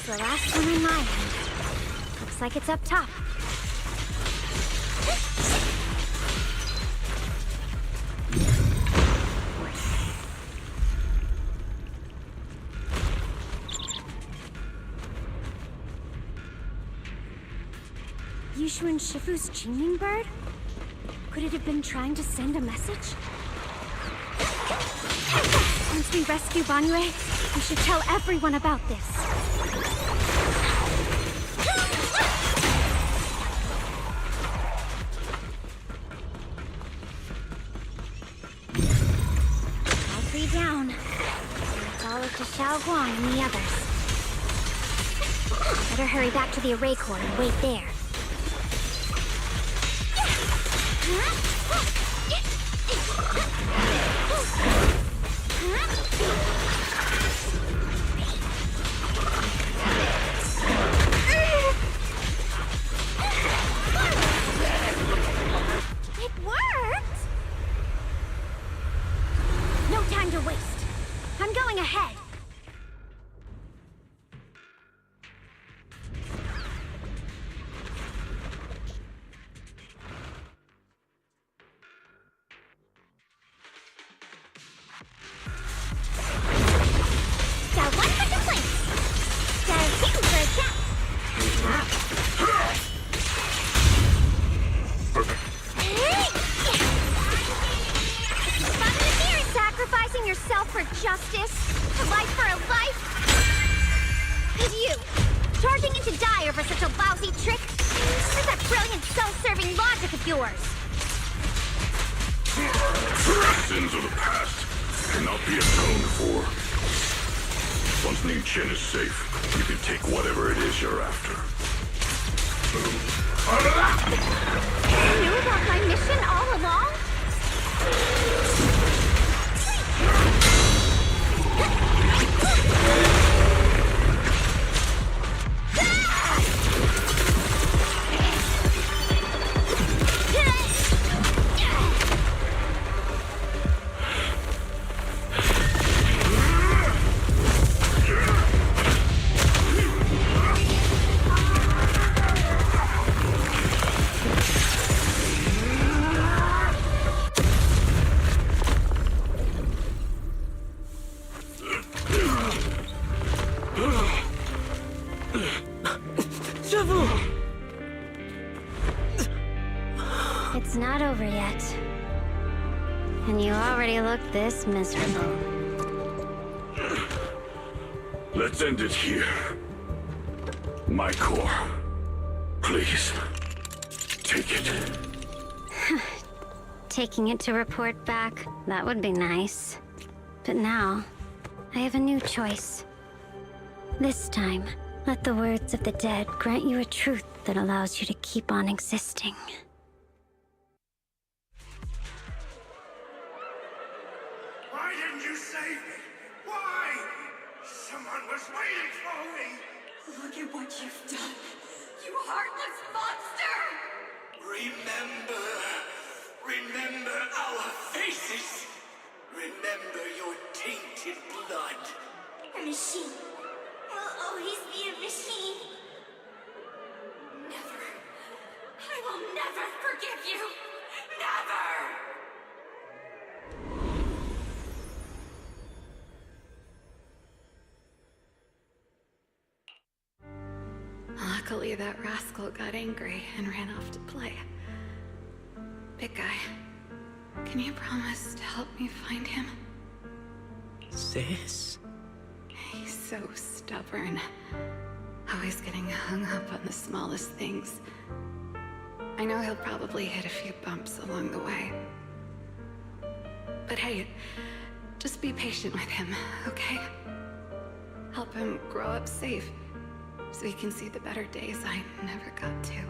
The last one on my end. Looks like it's up top. Yushu and Shifu's Qingming bird? Could it have been trying to send a message? Once we rescue Banyue, we should tell everyone about this. All three down. It's all up to Xiaoguang and the others. Better hurry back to the array core and wait there. It worked! No time to waste. I'm going ahead. Got one for complaint. Got a few for a chat. Fun in the theory, sacrificing yourself for justice, a life for a life. And you, charging into die over such a lousy trick. Where's that brilliant self-serving logic of yours? Sins of the past cannot be atoned for. Once Ning-Chen is safe, you can take whatever it is you're after. It's not over yet. And you already look this miserable. Let's end it here. My core. Please. Take it. Taking it to report back, that would be nice. But now, I have a new choice. This time, let the words of the dead grant you a truth that allows you to keep on existing. Why didn't you save me? Why? Someone was waiting for me. Look at what you've done. You heartless monster! Remember. Remember our faces. Remember your tainted blood. A machine. Will always be a machine. Never. I will never forgive you. Never! Luckily, that rascal got angry and ran off to play. Big guy, can you promise to help me find him? Sis? He's so stubborn. Always getting hung up on the smallest things. I know he'll probably hit a few bumps along the way. But hey, just be patient with him, okay? Help him grow up safe, so he can see the better days I never got to.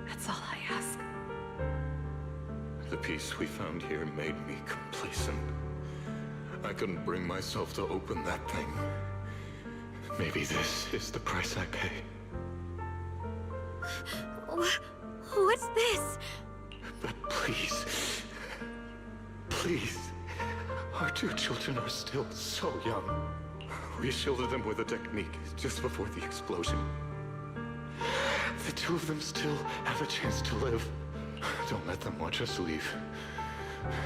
That's all I ask. The peace we found here made me complacent. I couldn't bring myself to open that thing. Maybe this is the price I pay. What's this? But please, please, our two children are still so young. We shielded them with a technique just before the explosion. The two of them still have a chance to live. Don't let them watch us leave.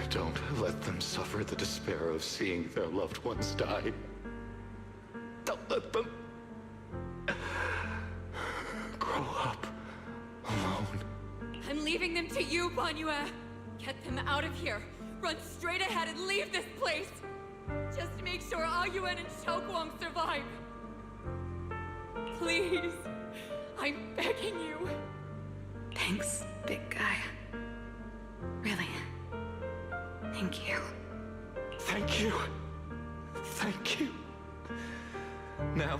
Don't let them suffer the despair of seeing their loved ones die. Don't let them grow up alone. I'm leaving them to you, Banyue. Get them out of here. Run straight ahead and leave this place. Just make sure Ayuen and Xiaoguang survive. Please. I'm begging you. Thanks, big guy. Really. Thank you. Thank you. Thank you. Now,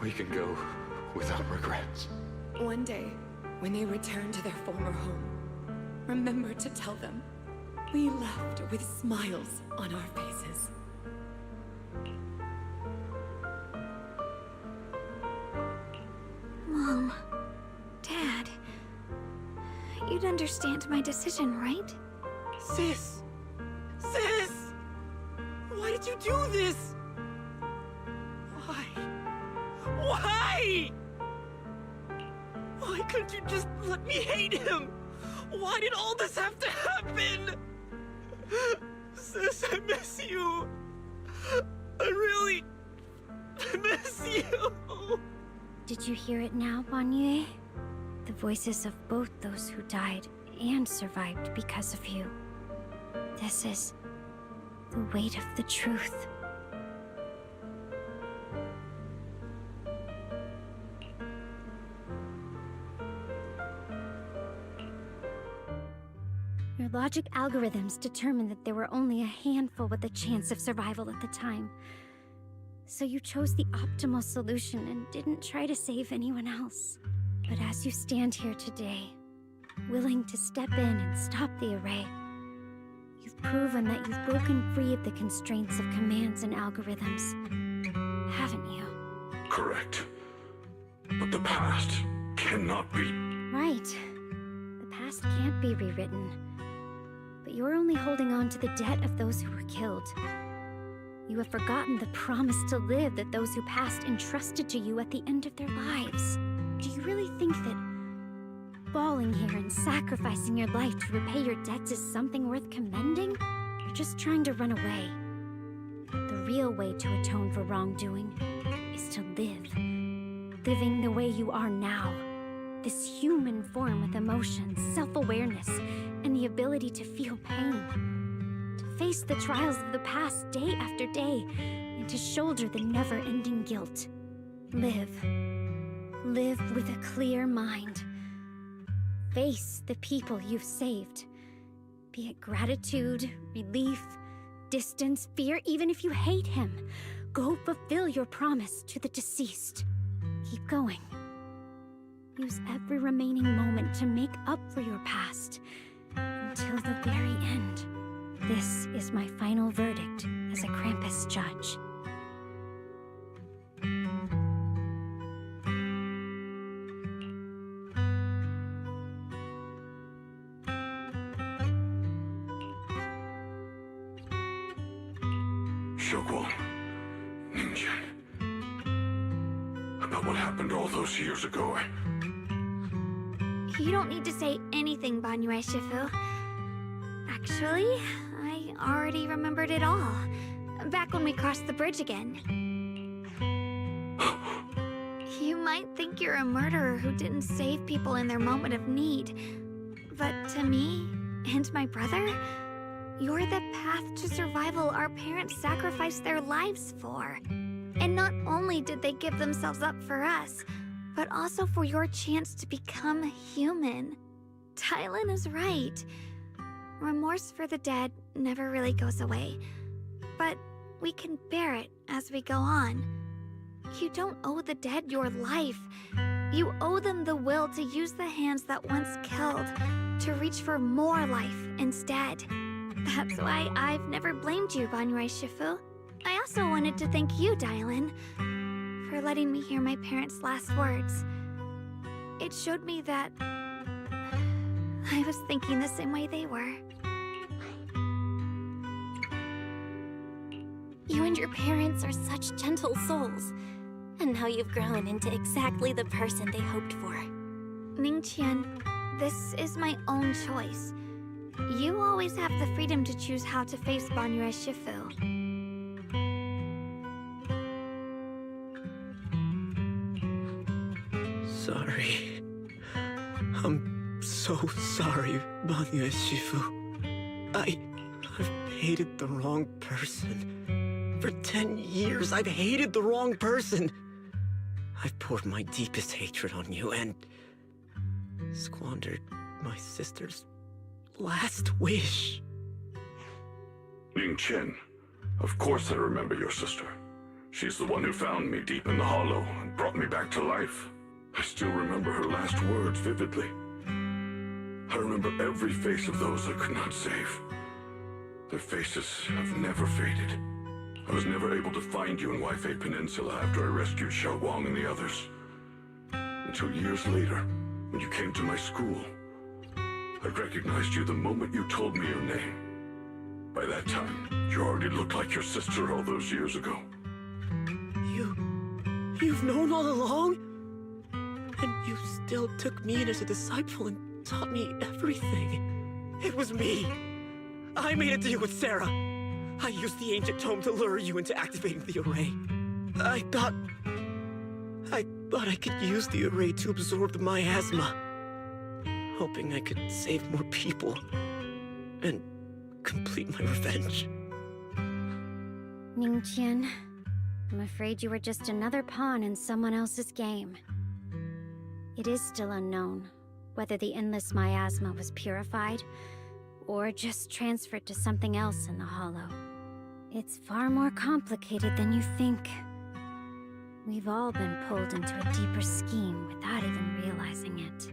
we can go without regrets. One day, when they return to their former home, remember to tell them we left with smiles on our faces. Mom. Dad. You'd understand my decision, right? Sis! Sis! Why did you do this? Why? Why? Why couldn't you just let me hate him? Why did all this have to happen? Sis, I miss you. I really miss you. Did you hear it now, Banyue? The voices of both those who died and survived because of you. This is the weight of the truth. Your logic algorithms determined that there were only a handful with a chance of survival at the time. So you chose the optimal solution and didn't try to save anyone else. But as you stand here today, willing to step in and stop the array, you've proven that you've broken free of the constraints of commands and algorithms, haven't you? Correct. But the past cannot be... Right. The past can't be rewritten. But you're only holding on to the debt of those who were killed. You have forgotten the promise to live that those who passed entrusted to you at the end of their lives. Do you really think that falling here and sacrificing your life to repay your debts is something worth commending? You're just trying to run away. The real way to atone for wrongdoing is to live. Living the way you are now. this human form with emotions, self-awareness, and the ability to feel pain. To face the trials of the past day after day, and to shoulder the never-ending guilt. Live. Live with a clear mind. Face the people you've saved. Be it gratitude, relief, distance, fear, even if you hate him. Go fulfill your promise to the deceased. Keep going. Use every remaining moment to make up for your past. Until the very end. This is my final verdict as a Krampus judge. Xiaoguang, Ningqian. About what happened all those years ago, You don't need to say anything, Banyue Shifu. Actually, I already remembered it all. Back when we crossed the bridge again. You might think you're a murderer who didn't save people in their moment of need. But to me, and my brother, you're the path to survival our parents sacrificed their lives for. And not only did they give themselves up for us, but also for your chance to become human. Tylan is right. Remorse for the dead never really goes away. But we can bear it as we go on. You don't owe the dead your life. You owe them the will to use the hands that once killed, to reach for more life instead. That's why I've never blamed you, Banyue Shifu. I also wanted to thank you, Dylan, for letting me hear my parents' last words. It showed me that I was thinking the same way they were. You and your parents are such gentle souls. And now you've grown into exactly the person they hoped for. Ningqian, this is my own choice. You always have the freedom to choose how to face Banyue Shifu. Sorry. I'm so sorry, Banyue Shifu. I've hated the wrong person. For 10 years, I've hated the wrong person. I've poured my deepest hatred on you and squandered my sister's last wish. Ningqian, of course I remember your sister. She's the one who found me deep in the hollow and brought me back to life. I still remember her last words vividly. I remember every face of those I could not save. Their faces have never faded. I was never able to find you in Waifei Peninsula after I rescued Xiaoguang and the others. Until years later, when you came to my school, I recognized you the moment you told me your name. By that time, you already looked like your sister all those years ago. You've known all along? And you still took me in as a disciple and taught me everything. It was me. I made a deal with Sarah. I used the ancient tome to lure you into activating the array. I thought I could use the array to absorb the miasma, hoping I could save more people and complete my revenge. Ningqian, I'm afraid you were just another pawn in someone else's game. It is still unknown whether the endless miasma was purified or just transferred to something else in the hollow. It's far more complicated than you think. We've all been pulled into a deeper scheme without even realizing it.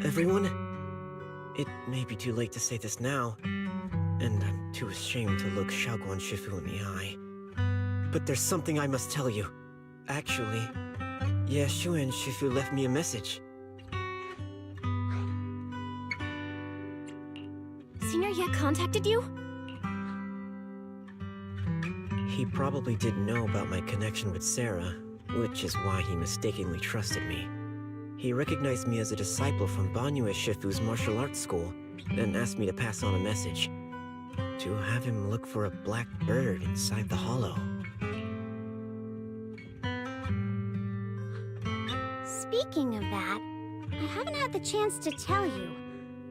Everyone, it may be too late to say this now, and I'm too ashamed to look Xiaoguang Shifu in the eye. But there's something I must tell you. Actually, Yeshu and Shifu left me a message. Senior Ye contacted you? He probably didn't know about my connection with Sarah, which is why he mistakenly trusted me. He recognized me as a disciple from Banyue Shifu's martial arts school, and asked me to pass on a message. To have him look for a black bird inside the hollow. Speaking of that, I haven't had the chance to tell you.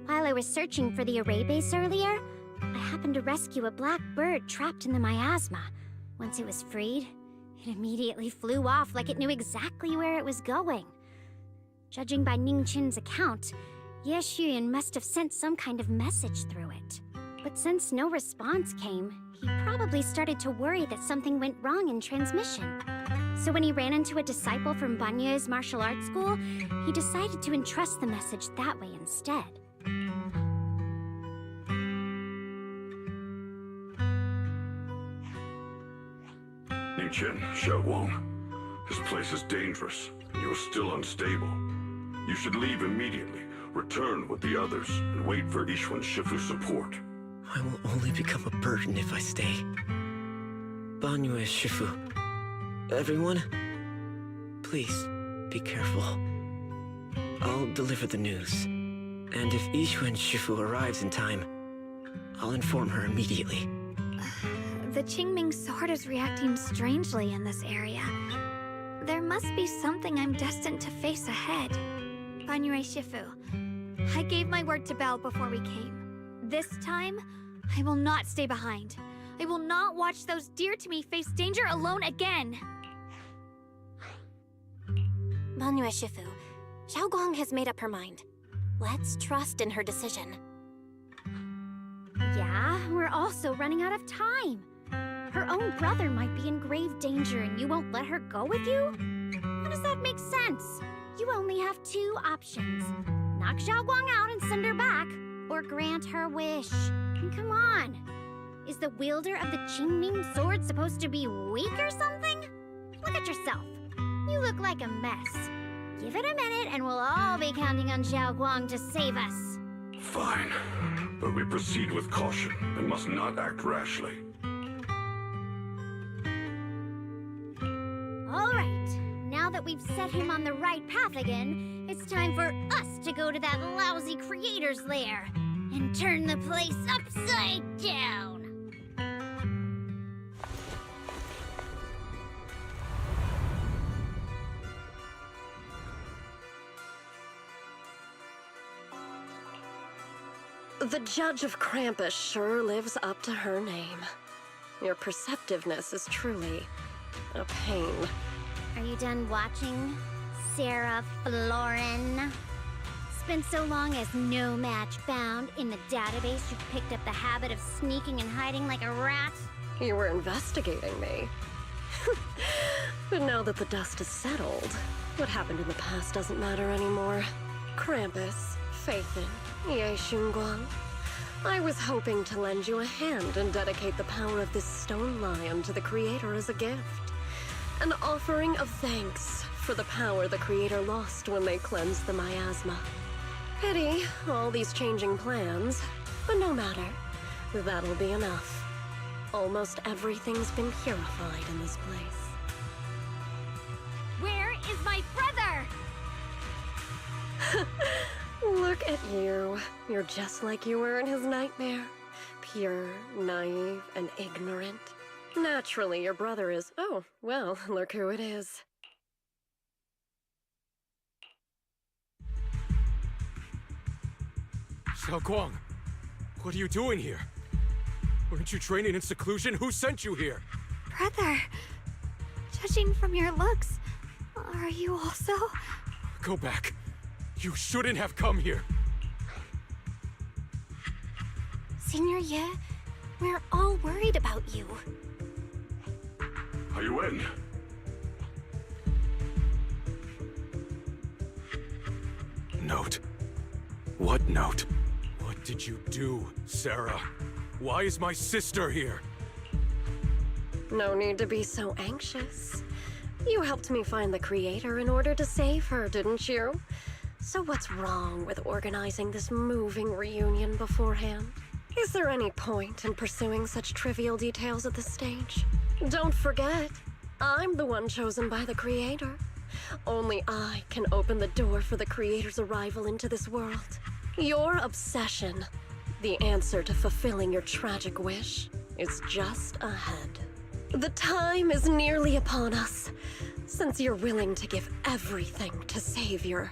While I was searching for the array base earlier, I happened to rescue a black bird trapped in the miasma. Once it was freed, it immediately flew off like it knew exactly where it was going. Judging by Ning Chin's account, Ye Xuyan must have sent some kind of message through it. But since no response came, he probably started to worry that something went wrong in transmission. So when he ran into a disciple from Banyue's martial arts school, he decided to entrust the message that way instead. Ningchen, Xiaoguang, this place is dangerous, and you're still unstable. You should leave immediately, return with the others, and wait for Yixuan Shifu's support. I will only become a burden if I stay. Banyue Shifu, everyone, please be careful. I'll deliver the news. And if Yixuan Shifu arrives in time, I'll inform her immediately. The Qingming sword is reacting strangely in this area. There must be something I'm destined to face ahead. Banyue Shifu, I gave my word to Belle before we came. This time, I will not stay behind. I will not watch those dear to me face danger alone again. Banyue Shifu, Xiaoguang has made up her mind. Let's trust in her decision. Yeah, we're also running out of time. Her own brother might be in grave danger and you won't let her go with you? How does that make sense? You only have two options. Knock Xiaoguang out and send her back, or grant her wish. And come on. Is the wielder of the Qingming sword supposed to be weak or something? Look at yourself. You look like a mess. Give it a minute and we'll all be counting on Xiaoguang to save us. Fine, but we proceed with caution and must not act rashly. All right. Now that we've set him on the right path again, it's time for us to go to that lousy creator's lair and turn the place upside down. The Judge of Krampus sure lives up to her name. Your perceptiveness is truly a pain. Are you done watching, Sarah Florin? Spent so long as no match found in the database, you picked up the habit of sneaking and hiding like a rat? You were investigating me. But now that the dust is settled, what happened in the past doesn't matter anymore. Krampus, Faithin, Ye Xunguang. I was hoping to lend you a hand and dedicate the power of this stone lion to the Creator as a gift. An offering of thanks for the power the Creator lost when they cleansed the miasma. Pity, all these changing plans, but no matter. That'll be enough. Almost everything's been purified in this place. Where is my brother? Look at you. You're just like you were in his nightmare. Pure, naive, and ignorant. Naturally, your brother is... Oh, well, look who it is. Xiaoguang, what are you doing here? Weren't you training in seclusion? Who sent you here? Brother, judging from your looks, are you also... Go back. You shouldn't have come here. Senior Ye, we're all worried about you. Are you in? Note. What note? What did you do, Sarah? Why is my sister here? No need to be so anxious. You helped me find the Creator in order to save her, didn't you? So what's wrong with organizing this moving reunion beforehand? Is there any point in pursuing such trivial details at this stage? Don't forget, I'm the one chosen by the Creator. Only I can open the door for the Creator's arrival into this world. Your obsession, the answer to fulfilling your tragic wish, is just ahead. The time is nearly upon us. Since you're willing to give everything to save your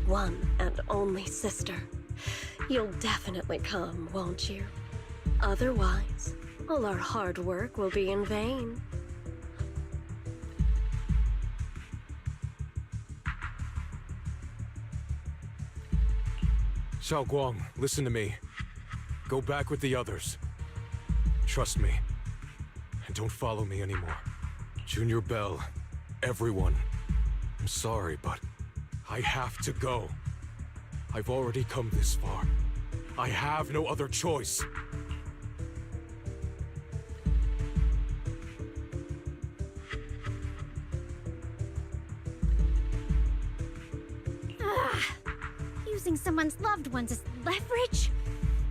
one and only sister. You'll definitely come, won't you? Otherwise, all our hard work will be in vain. Xiaoguang, listen to me. Go back with the others. Trust me. And don't follow me anymore. Junior Bell, everyone. I'm sorry, but I have to go. I've already come this far. I have no other choice. Using someone's loved ones as leverage?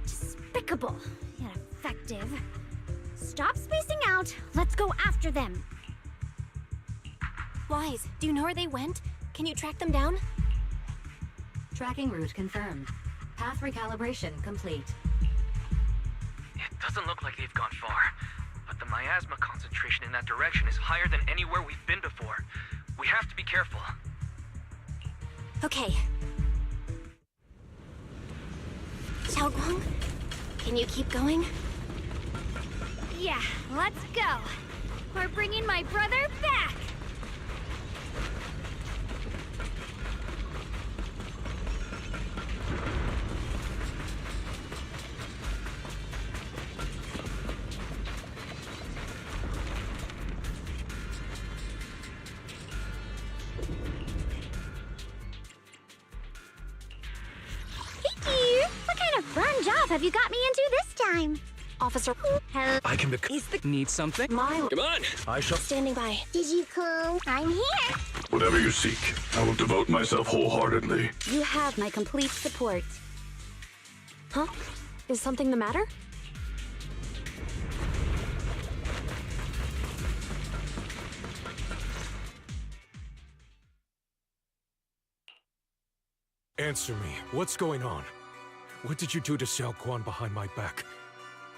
Despicable, yet effective. Stop spacing out. Let's go after them. Wise, do you know where they went? Can you track them down? Tracking route confirmed. Path recalibration complete. It doesn't look like they've gone far, but the miasma concentration in that direction is higher than anywhere we've been before. We have to be careful. Okay. Xiaoguang, can you keep going? Yeah, let's go. We're bringing my brother back. What kind of fun job have you got me into this time? Officer, hello. I can Need something? Mile. Come on! I shall... Standing by. Did you come? I'm here. Whatever you seek, I will devote myself wholeheartedly. You have my complete support. Huh? Is something the matter? Answer me. What's going on? What did you do to Xiaoguang behind my back?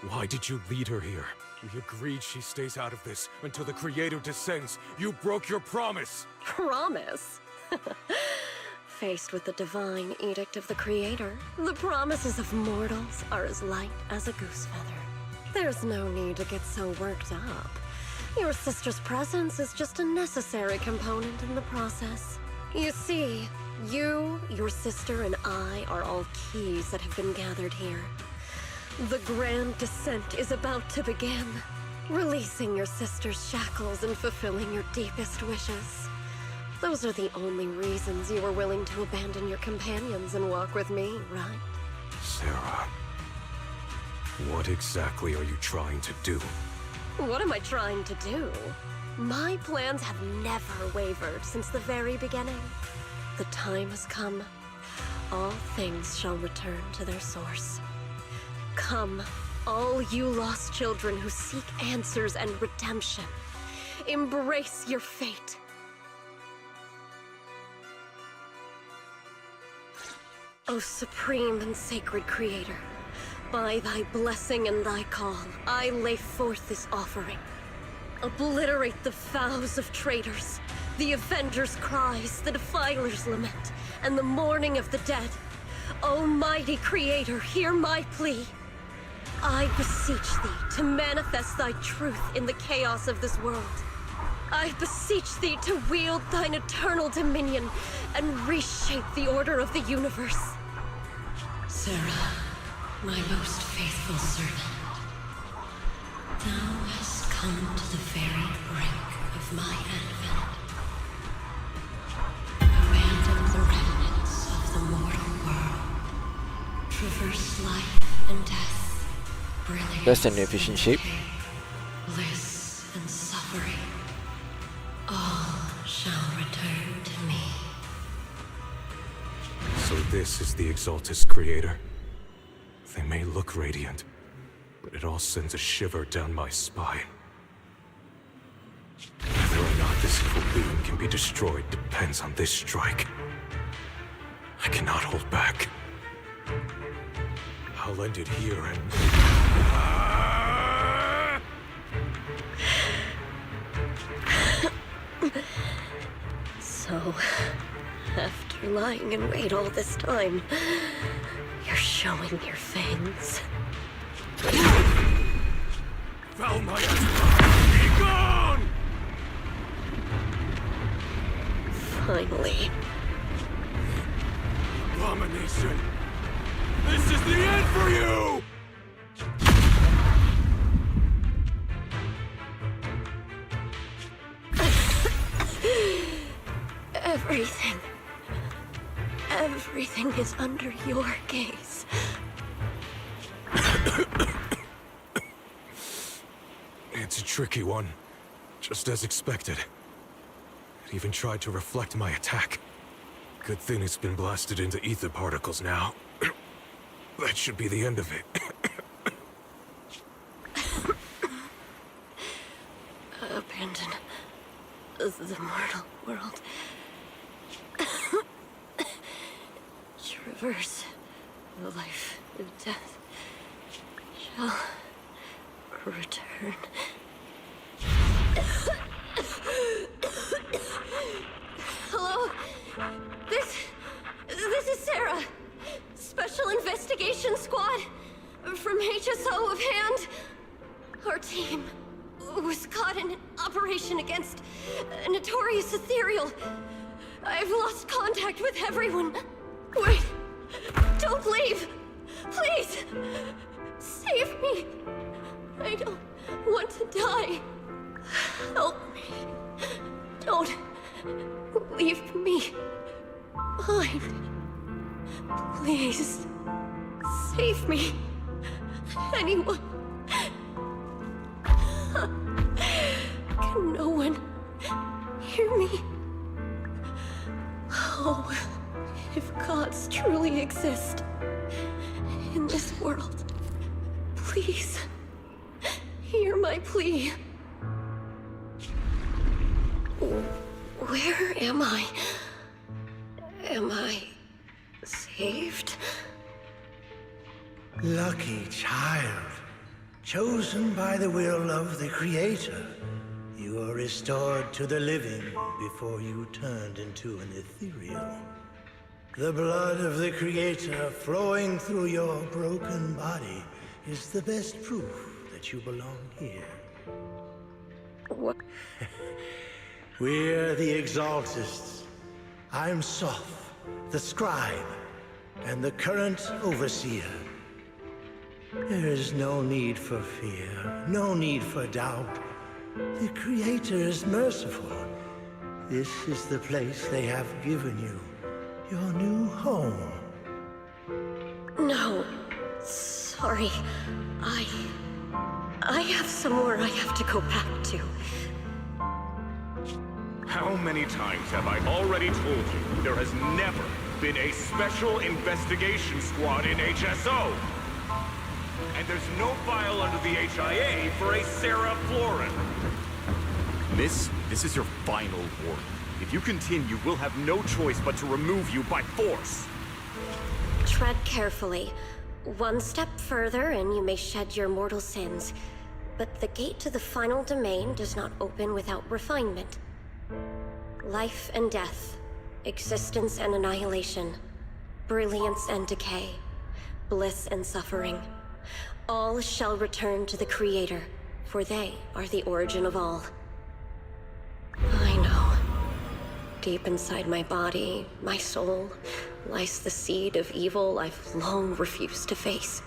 Why did you lead her here? We agreed she stays out of this until the Creator descends. You broke your promise! Promise? Faced with the divine edict of the Creator, the promises of mortals are as light as a goose feather. There's no need to get so worked up. Your sister's presence is just a necessary component in the process. You see, you, your sister, and I are all keys that have been gathered here. The grand descent is about to begin, releasing your sister's shackles and fulfilling your deepest wishes. Those are the only reasons you were willing to abandon your companions and walk with me, right? Sarah, what exactly are you trying to do? What am I trying to do? My plans have never wavered since the very beginning. The time has come. All things shall return to their source. Come, all you lost children who seek answers and redemption. Embrace your fate. O supreme and sacred Creator, by thy blessing and thy call, I lay forth this offering. Obliterate the vows of traitors, the Avengers' cries, the Defiler's lament, and the mourning of the dead. Almighty Creator, hear my plea. I beseech thee to manifest thy truth in the chaos of this world. I beseech thee to wield thine eternal dominion and reshape the order of the universe. Sarah, my most faithful servant, thou hast come to the very brink of my advent. Abandon the remnants of the mortal world. Traverse life and death, brilliance That's the new efficient shape. bliss and suffering. All shall return to me. So this is the Exaltus Creator. They may look radiant, but it all sends a shiver down my spine. Whether or not this evil being can be destroyed depends on this strike. I cannot hold back. I'll end it here and... So, after After lying in wait all this time, you're showing your fangs. Foul my be gone! Finally. Abomination! This is the end for you! Everything is under your gaze. It's a tricky one. Just as expected. It even tried to reflect my attack. Good thing it's been blasted into ether particles now. That should be the end of it. Abandon the mortal world. Traverse the life and death shall return. Hello? This is Sarah. Special Investigation Squad from HSO of Hand. Our team was caught in an operation against a notorious ethereal. I've lost contact with everyone. Wait! Don't leave! Please! Save me! I don't want to die. Help me. Don't leave me behind. Please. Save me. Anyone. Can no one hear me? Oh, if gods truly exist in this world, please hear my plea. Where am I? Am I saved? Lucky child, chosen by the will of the Creator. You are restored to the living before you turned into an ethereal. The blood of the Creator flowing through your broken body is the best proof that you belong here. What? We're the Exaltists. I'm Soph, the Scribe, and the current Overseer. There is no need for fear, no need for doubt. The Creator is merciful. This is the place they have given you, your new home. No. Sorry. I have somewhere I have to go back to. How many times have I already told you there has never been a special investigation squad in HSO? And there's no file under the HIA for a Sarah Florin. This is your final warning. If you continue, we'll have no choice but to remove you by force. Tread carefully. One step further and you may shed your mortal sins. But the gate to the final domain does not open without refinement. Life and death, existence and annihilation, brilliance and decay, bliss and suffering. All shall return to the Creator, for they are the origin of all. I know. Deep inside my body, my soul, lies the seed of evil I've long refused to face.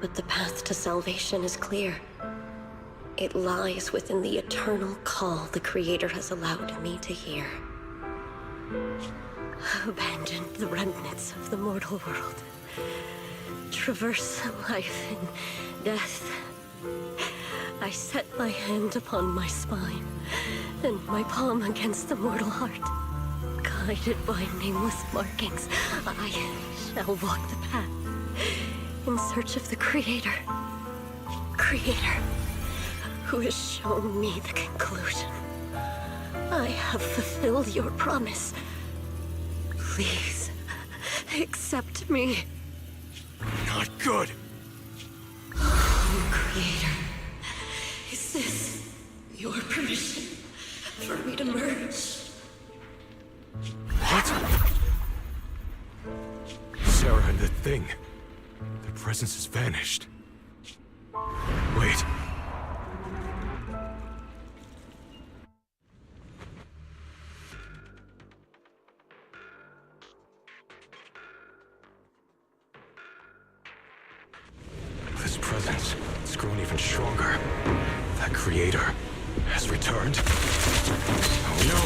But the path to salvation is clear. It lies within the eternal call the Creator has allowed me to hear. Abandon the remnants of the mortal world. Traverse life and death. I set my hand upon my spine, and my palm against the mortal heart. Guided by nameless markings, I shall walk the path in search of the Creator. Creator, who has shown me the conclusion. I have fulfilled your promise. Please, accept me. Not good. Oh, Creator. Is this your permission for me to merge? What? thing. Their presence has vanished. Wait. This presence, it's grown even stronger. That creator has returned. Oh no!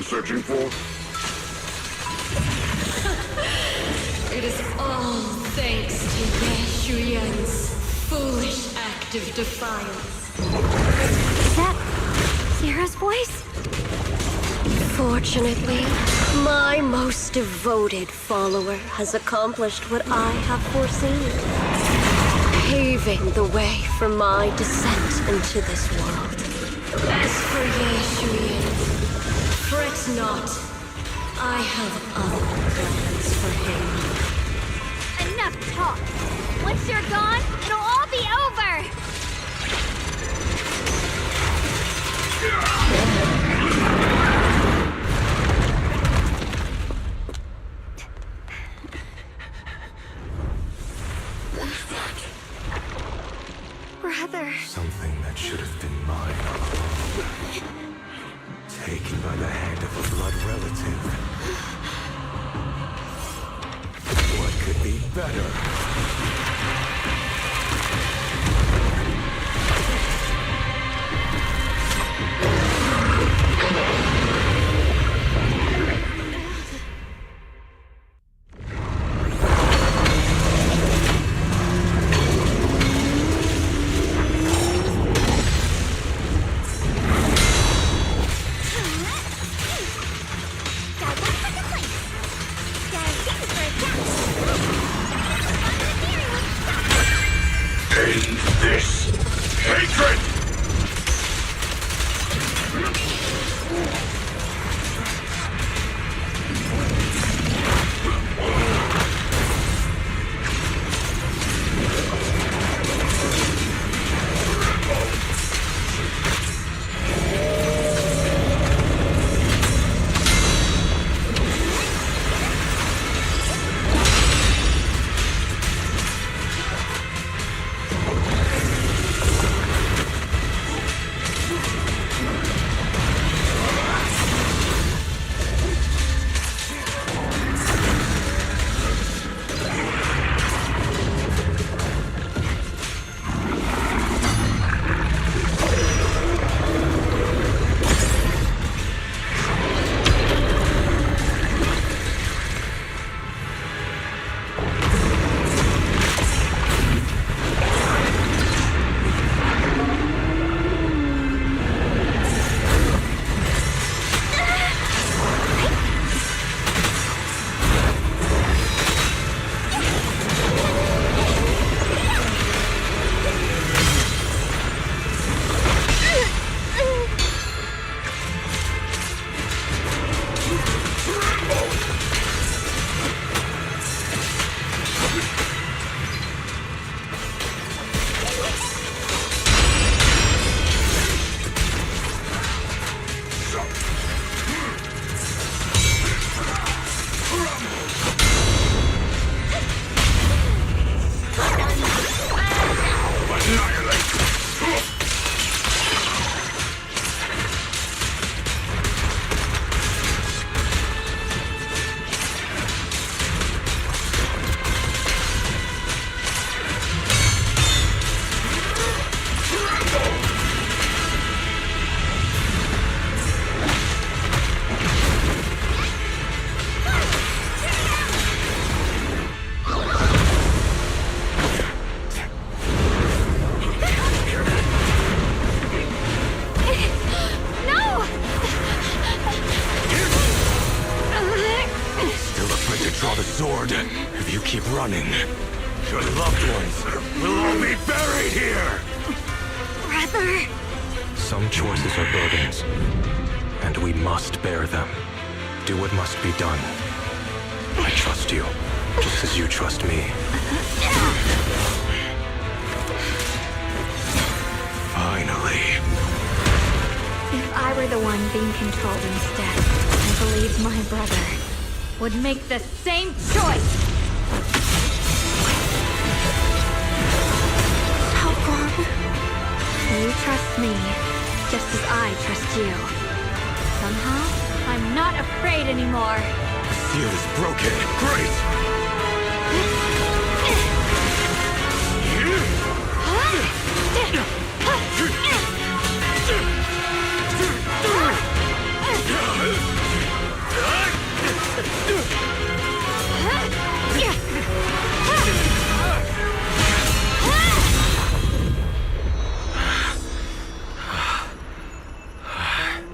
Searching for? It is all thanks to Ye Shuyan's foolish act of defiance. Is that Sarah's voice? Fortunately, my most devoted follower has accomplished what I have foreseen, paving the way for my descent into this world. As for Ye Shuyan, fret not. I have other plans for him. Enough talk. Once you're gone, it'll all be over. Brother. Something that should have been mine all along. Taken by the hand of a blood relative. What could be better? End this hatred! sword. If you keep running, your loved ones will all be buried here! Brother! Some choices are burdens, and we must bear them. Do what must be done. I trust you, just as you trust me. Finally. If I were the one being controlled instead, I believe my brother would make the same choice! Xiaoguang, you trust me, just as I trust you. Somehow, I'm not afraid anymore. The seal is broken. Great!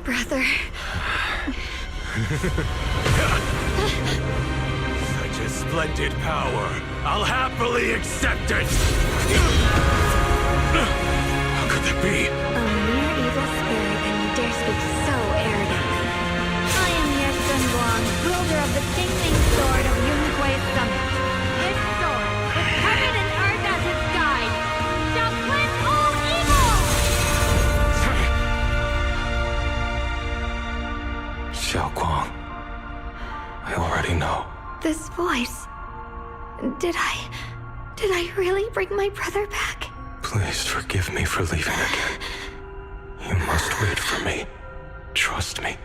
Brother. Such a splendid power. I'll happily accept it! How could that be? A mere evil spirit, and you dare speak so arrogantly. I am Ye Guang, wielder of the Qingming Sword of Yunhui Summit. This sword, with heaven and earth as its guide, shall cleanse all evil! Xiaoguang, I already know. This voice... Did I really bring my brother back? Please forgive me for leaving again. You must wait for me. Trust me.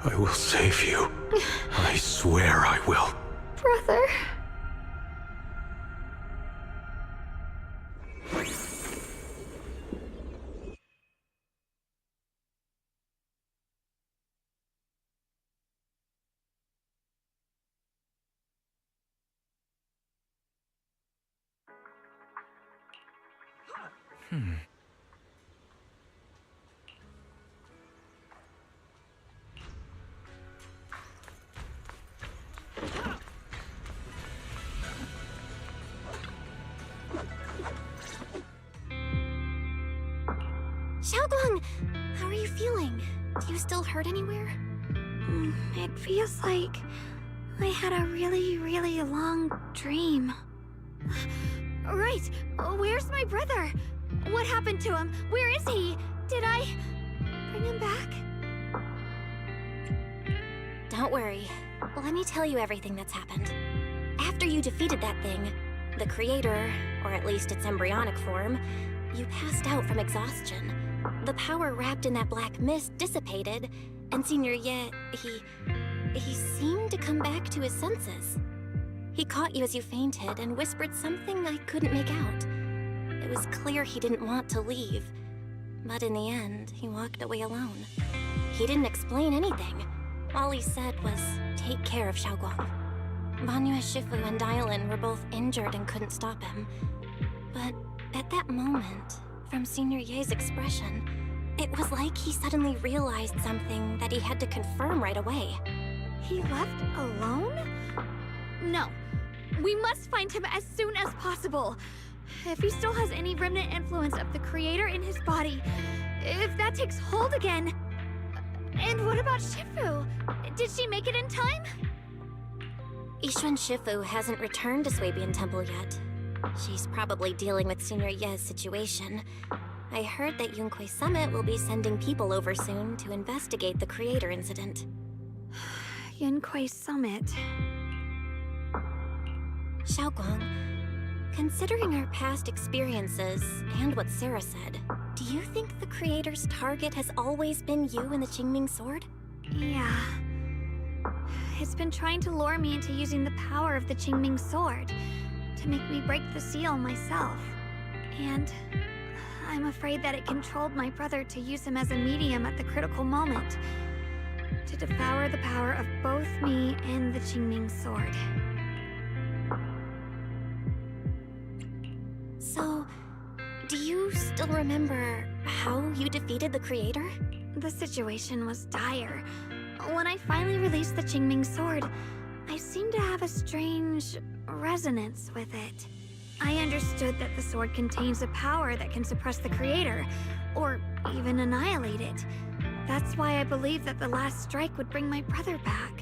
I will save you. I swear I will. Brother... Xiaoguang, how are you feeling? Do you still hurt anywhere? It feels like I had a really, really long dream. Right! Where's my brother? What happened to him? Where is he? Did I bring him back? Don't worry. Let me tell you everything that's happened. After you defeated that thing, the creator, or at least its embryonic form, you passed out from exhaustion. The power wrapped in that black mist dissipated, and Senior Ye, he seemed to come back to his senses. He caught you as you fainted and whispered something I couldn't make out. It was clear he didn't want to leave, but in the end, he walked away alone. He didn't explain anything. All he said was, take care of Xiaoguang. Banyue Shifu and Dylan were both injured and couldn't stop him. But at that moment, from Senior Ye's expression, it was like he suddenly realized something that he had to confirm right away. He left alone? No. We must find him as soon as possible. If he still has any remnant influence of the creator in his body, if that takes hold again... And what about Shifu? Did she make it in time? Yixuan Shifu hasn't returned to Swabian Temple yet. She's probably dealing with Senior Ye's situation. I heard that Yunhui Summit will be sending people over soon to investigate the creator incident. Yunhui Summit... Xiaoguang, considering our past experiences and what Sarah said, do you think the creator's target has always been you and the Qingming Sword? Yeah. It's been trying to lure me into using the power of the Qingming Sword to make me break the seal myself. And I'm afraid that it controlled my brother to use him as a medium at the critical moment, to devour the power of both me and the Qingming Sword. So, do you still remember how you defeated the creator? The situation was dire. When I finally released the Qingming Sword, I I seem to have a strange resonance with it. I understood that the sword contains a power that can suppress the creator, or even annihilate it. That's why I believe that the last strike would bring my brother back.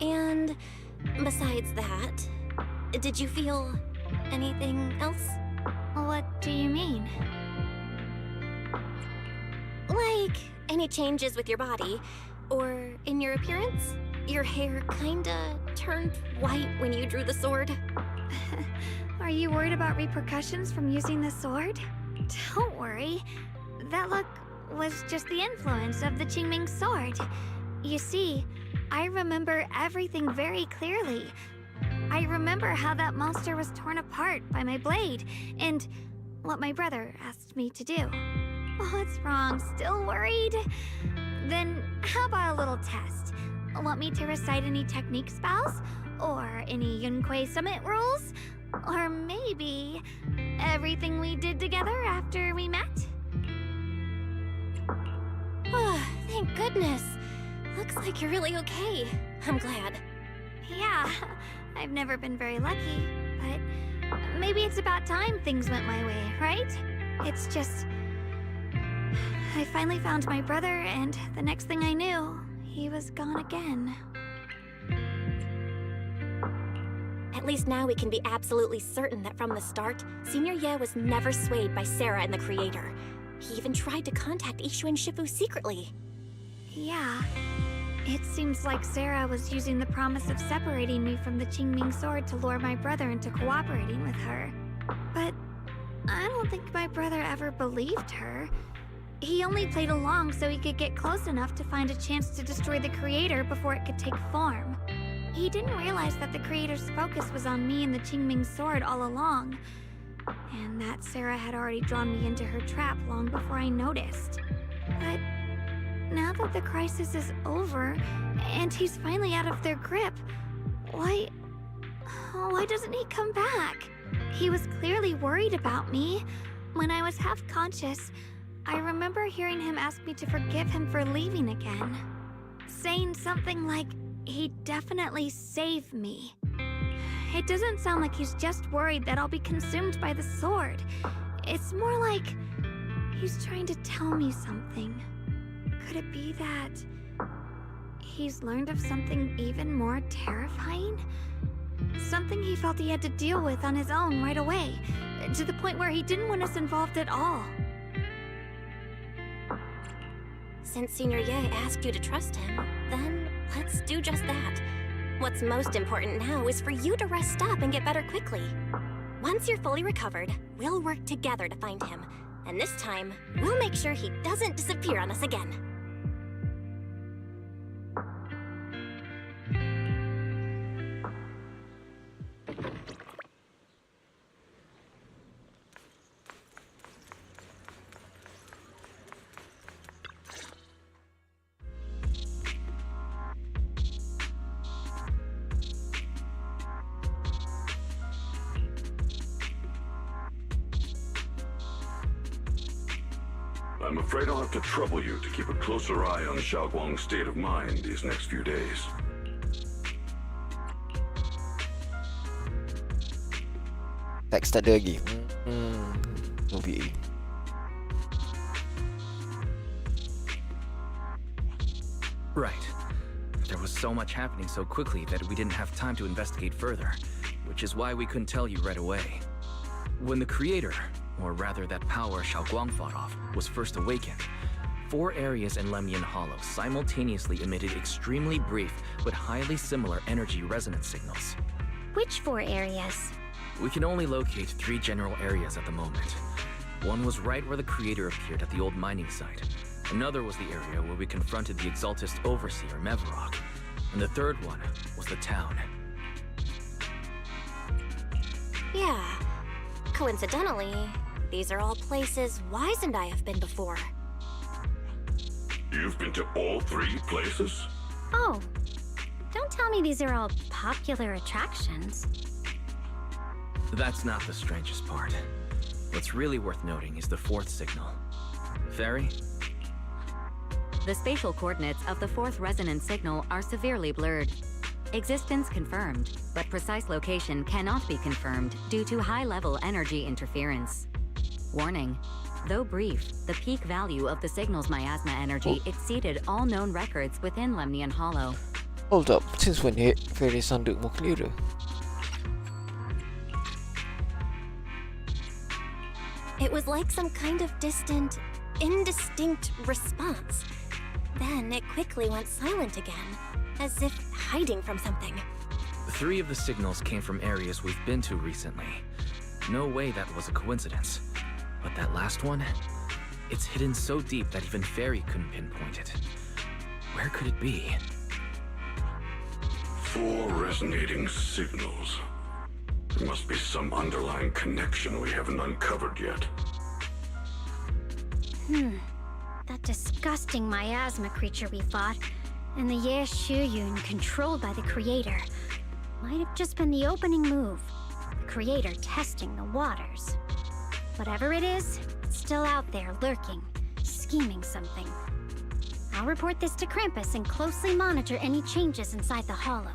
And besides that, did you feel anything else? What do you mean? Like, any changes with your body, or in your appearance? Your hair kinda turned white when you drew the sword. Are you worried about repercussions from using the sword? Don't worry. That look was just the influence of the Qingming sword. You see, I remember everything very clearly. I remember how that monster was torn apart by my blade, and what my brother asked me to do. What's wrong? Still worried? Then how about a little test? Want me to recite any technique spells? Or any Yunquei Summit rules? Or maybe everything we did together after we met? Oh, thank goodness. Looks like you're really okay. I'm glad. Yeah, I've never been very lucky, but maybe it's about time things went my way, right? It's just... I finally found my brother, and the next thing I knew, he was gone again. At least now we can be absolutely certain that from the start, Senior Ye was never swayed by Sarah and the Creator. He even tried to contact Ishu and Shifu secretly. Yeah. It seems like Sarah was using the promise of separating me from the Qingming sword to lure my brother into cooperating with her. But I don't think my brother ever believed her. He only played along so he could get close enough to find a chance to destroy the Creator before it could take form. He didn't realize that the Creator's focus was on me and the Qingming sword all along, and that Sarah had already drawn me into her trap long before I noticed. But now that the crisis is over, and he's finally out of their grip, why doesn't he come back? He was clearly worried about me. When I was half conscious, I remember hearing him ask me to forgive him for leaving again, saying something like, he'd definitely save me. It doesn't sound like he's just worried that I'll be consumed by the sword. It's more like he's trying to tell me something. Could it be that he's learned of something even more terrifying? Something he felt he had to deal with on his own right away, to the point where he didn't want us involved at all. Since Senior Ye asked you to trust him, then let's do just that. What's most important now is for you to rest up and get better quickly. Once you're fully recovered, we'll work together to find him. And this time, we'll make sure he doesn't disappear on us again. I'm afraid I'll have to trouble you to keep a closer eye on Xiaoguang's state of mind these next few days. Teks tak ada lagi. Movie. Right. There was so much happening so quickly that we didn't have time to investigate further, which is why we couldn't tell you right away. When the Creator, or rather that power Xiaoguang fought off, was first awakened, 4 areas in Lemyan Hollow simultaneously emitted extremely brief but highly similar energy resonance signals. Which 4 areas? We can only locate 3 general areas at the moment. One was right where the Creator appeared at the old mining site. Another was the area where we confronted the Exaltist Overseer, Mevarok. And the third one was the town. Yeah. Coincidentally, these are all places Wise and I have been before. You've been to all 3 places? Oh, don't tell me these are all popular attractions. That's not the strangest part. What's really worth noting is the 4th signal. Fairy? The spatial coordinates of the 4th resonance signal are severely blurred. Existence confirmed, but precise location cannot be confirmed due to high-level energy interference. Warning. Though brief, the peak value of the signal's miasma energy exceeded all known records within Lemnian Hollow. Hold up, since when hit Fairy Sanduk mo clear? It was like some kind of distant, indistinct response. Then it quickly went silent again, as if hiding from something. 3 of the signals came from areas we've been to recently. No way that was a coincidence. But that last one? It's hidden so deep that even Fairy couldn't pinpoint it. Where could it be? 4 resonating signals. There must be some underlying connection we haven't uncovered yet. That disgusting miasma creature we fought, and the Ye Shuyun controlled by the Creator, might have just been the opening move. The Creator testing the waters. Whatever it is, it's still out there lurking, scheming something. I'll report this to Krampus and closely monitor any changes inside the Hollow.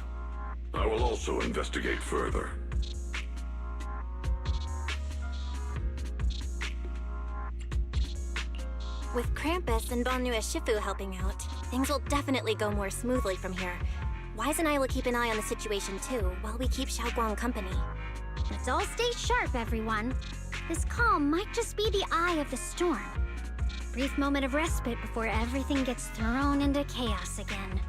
I will also investigate further. With Krampus and Bonu Shifu helping out, things will definitely go more smoothly from here. Wise and I will keep an eye on the situation too, while we keep Xiaoguang company. Let's all stay sharp, everyone. This calm might just be the eye of the storm. Brief moment of respite before everything gets thrown into chaos again.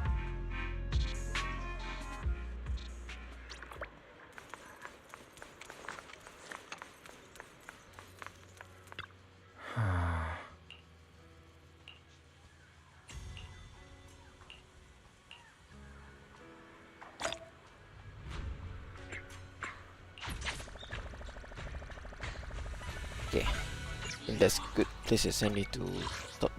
Okay, and that's good places I need to stop.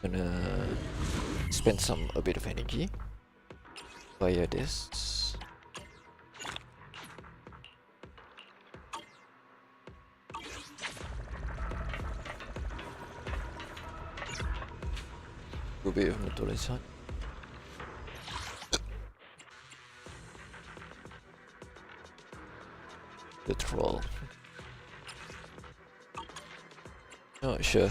Gonna spend a bit of energy via this. A bit of naturalization. The troll. Not sure.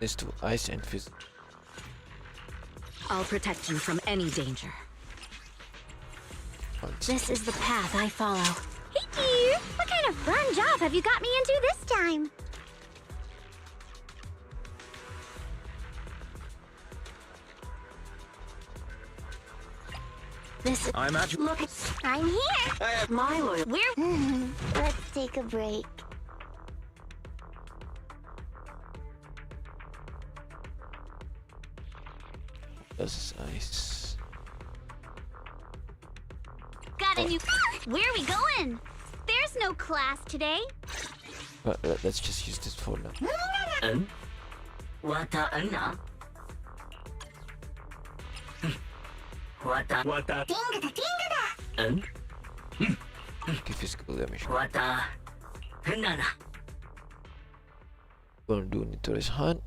Let's do ice and fizz. I'll protect you from any danger. This is the path I follow. Hey dear! What kind of fun job have you got me into this time? This is... Look, I'm here! I have my loyal... Let's take a break. This is ice. Got a new... Where are we going? There's no class today. But let's just use this for now. Wata anna? Wata. Okay, physical damage. Wata. Nana. Gonna do Nitori's hunt.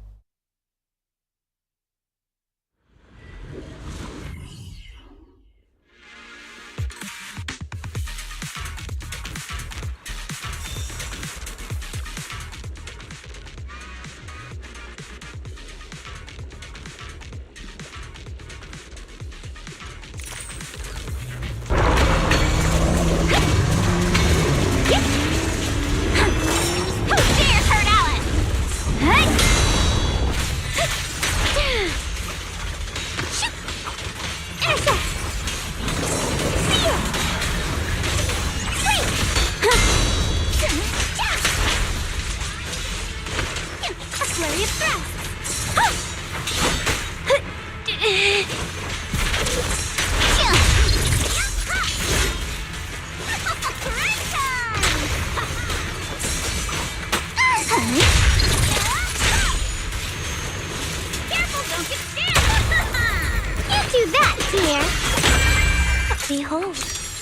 Behold,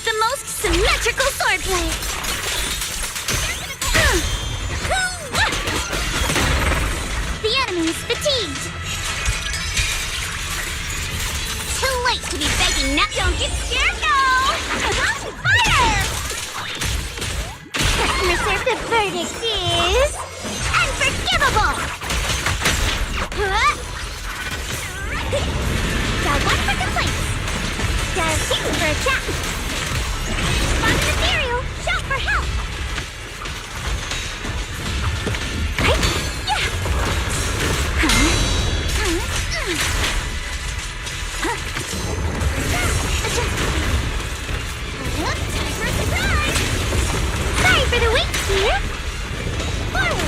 the most symmetrical swordplay! The enemy is fatigued! Too late to be begging now! Don't get scared, no! Fire! Customer service verdict is... unforgivable! Dial 1 for complaints! Dial 2 for attack! Spot an ethereal! Shout for help! Sorry for the wait, dear! Forward!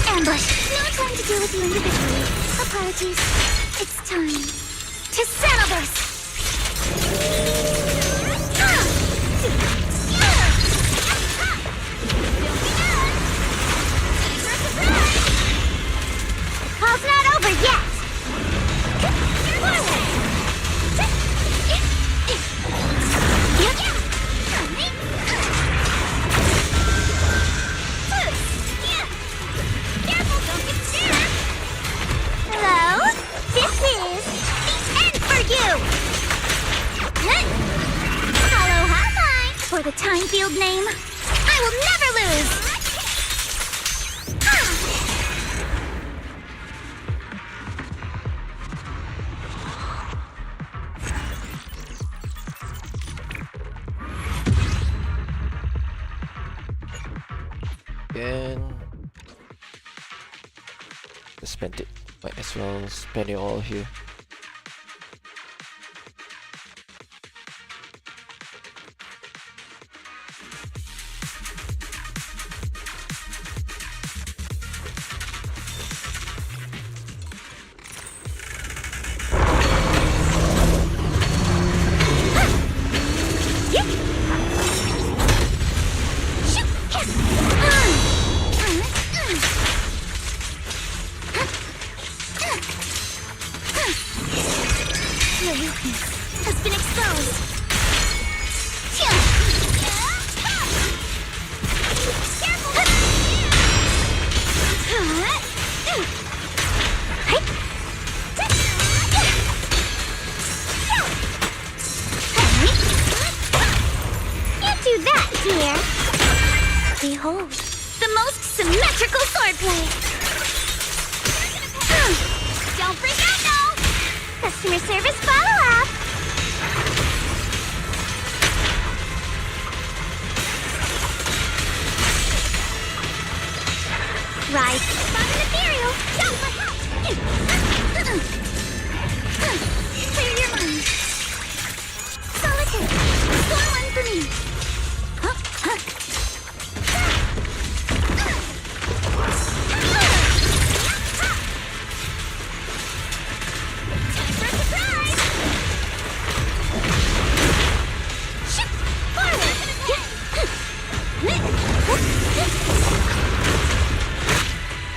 Ambush! No time to deal with you individually. Apologies. It's time to settle this! Call's not over yet! Hello? This is the end for you! Hollow Hotline! For the time field name, I will never lose! Again. Spend it. Might as well spend it all here. Your weakness has been exposed. Can't do that, dear. Behold, the most symmetrical swordplay. Don't freak out, no! Customer service follow-up! Right. Spot an ethereal! Shout for help! Clear your mind. Solitaire. Score one for me.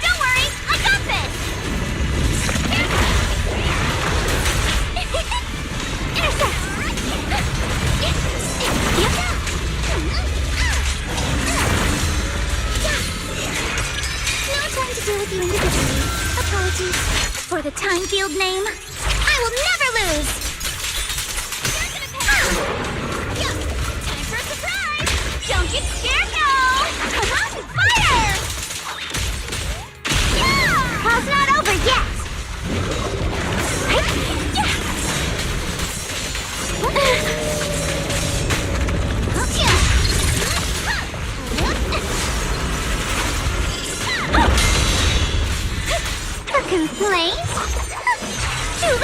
Don't worry, I got this! No time to deal with you individually. Apologies. For the time field name, I will never lose! Time for a surprise! Don't get scared, no! Fire! Call's not over yet!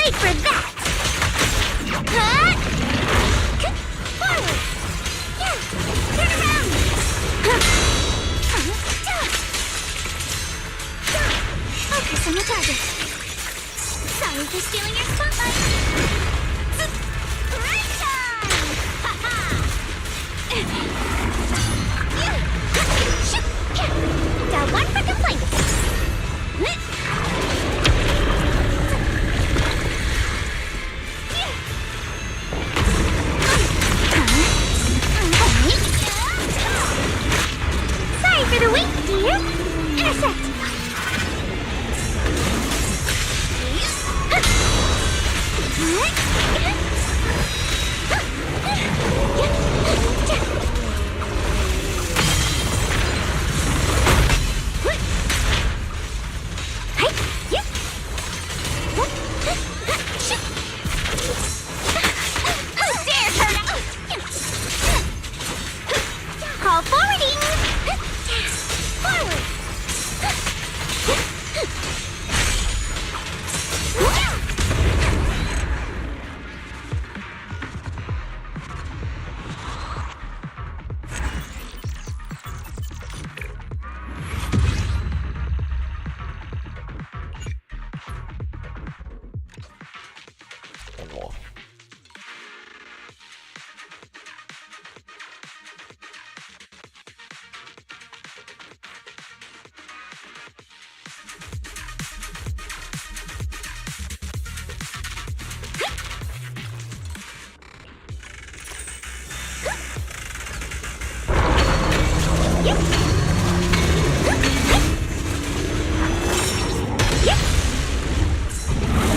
late for that! Forward! Yeah! Turn around! Focus on the target. Sorry for stealing your spotlight. Great time! Ha-ha! Down one for complaints. Sorry for the wait, dear. Intercept. Call forwarding! Forward! One more.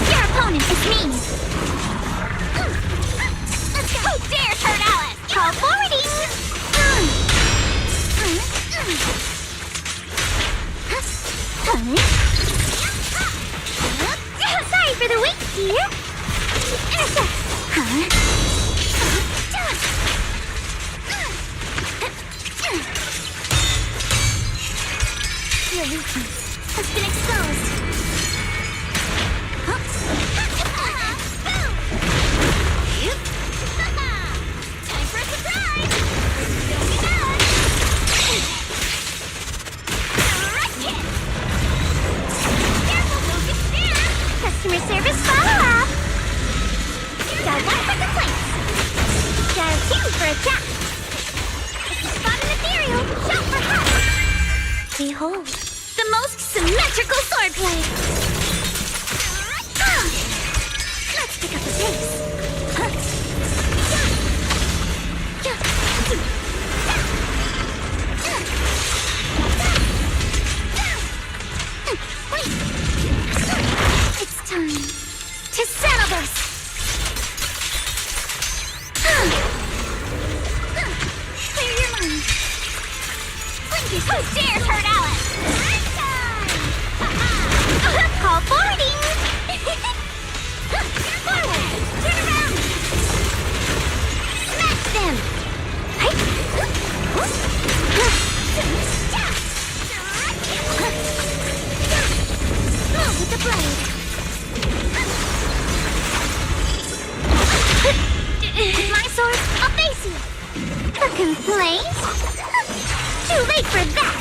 Your opponent is me! Let's go! Who dares hurt Alice? Call forwarding! Sorry for the wait, dear! Intercept! Your weakness has been exposed! Time for a surprise! Don't be bad! Rocket! Careful, don't get scared! Customer service follow-up! Got one for complaints! Got two for attack! If you spot an ethereal, shout for help! Behold, the most symmetrical swordplay! Let's pick up the pace! It's time to settle this! Clear your mind! Blinky, who dares hurt Alice? Call forwarding! Forward! Turn around! Smash them! Move with the blade! With my sword, I'll face you! A complaint? Too late for that!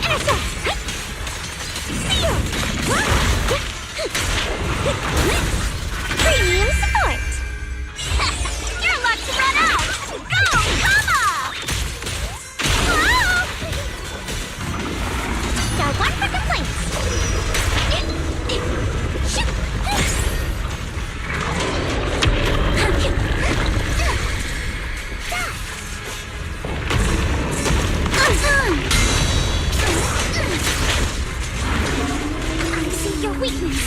Intercept! Seal! Premium support! Your luck's run out! Go, Kama! Whoa! Got one for complaints! I see your weakness!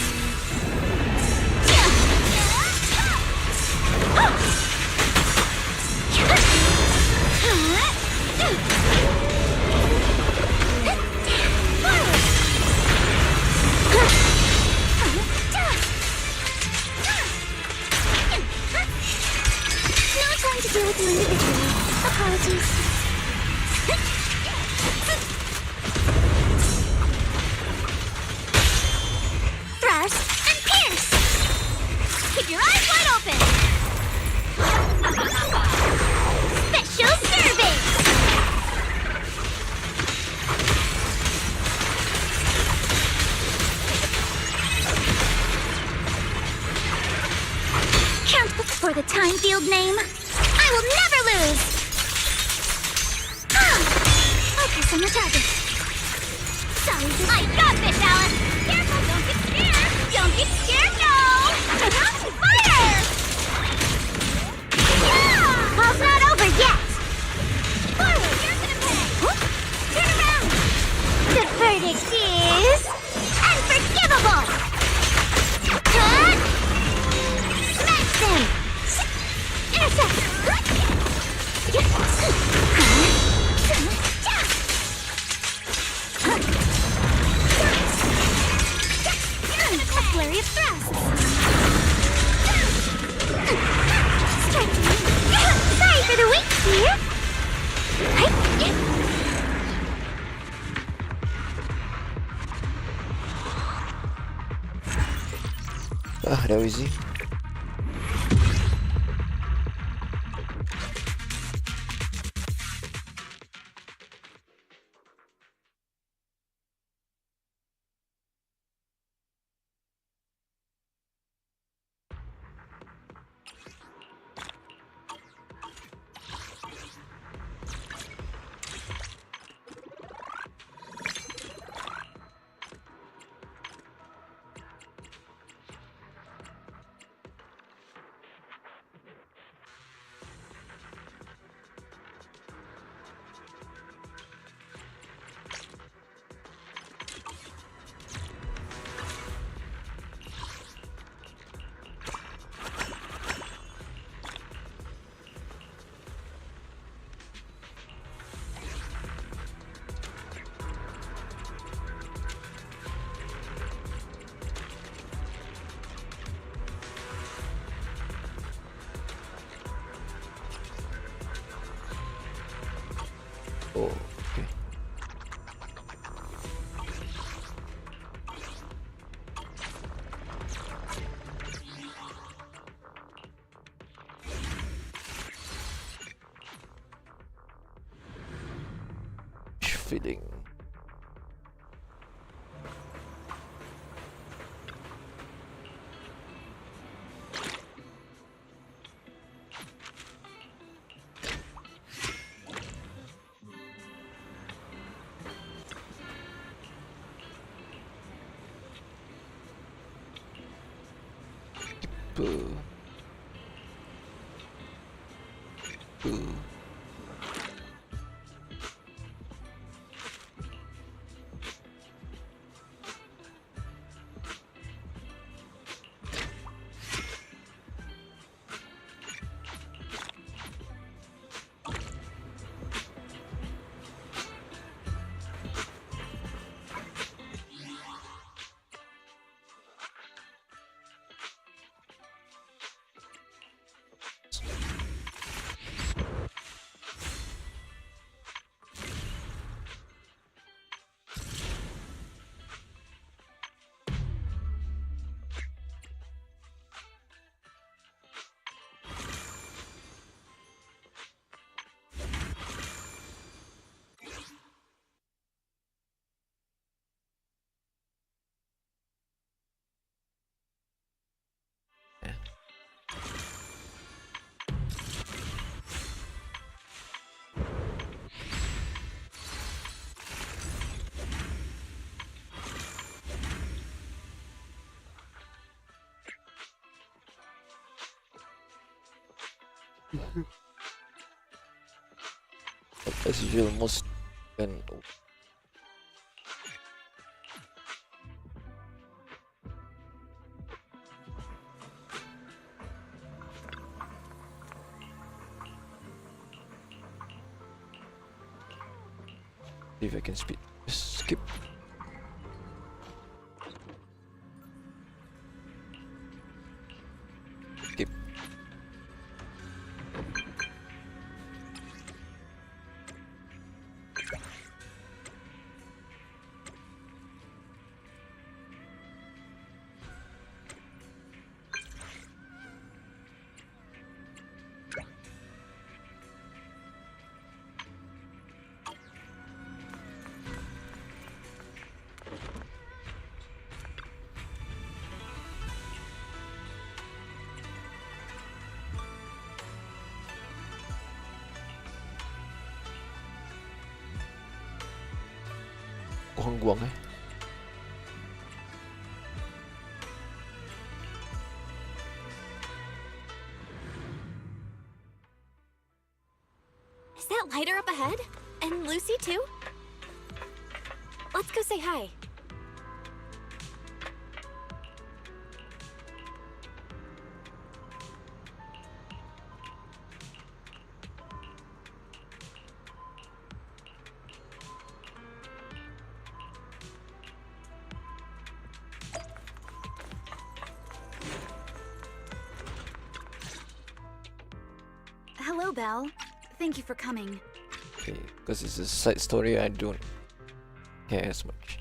No time to deal with you individually. Apologies. Thrust! burst and pierce! Keep your eyes wide open! Special service! Can't look for the time field name. I will never lose! Focus on the target. Sorry, I got this, Alice! Careful, don't get scared! Don't get scared, no! Fire! Yeah! All's not over yet! Forward! Here's an impact! Turn around! The verdict is... unforgivable! Cut! Smash them! Intercept! Flurry of thrusts! Strike me! Sorry for the wait, dear! Ah, that was easy. Oh, okay. Feeling. Boo. Boo. As usual, most can see if I can skip. Skip. buông ấy. Is that lighter up ahead? And Lucy too? Let's go say hi. Hello, Belle. Thank you for coming. Okay, because it's a side story, I don't care as much.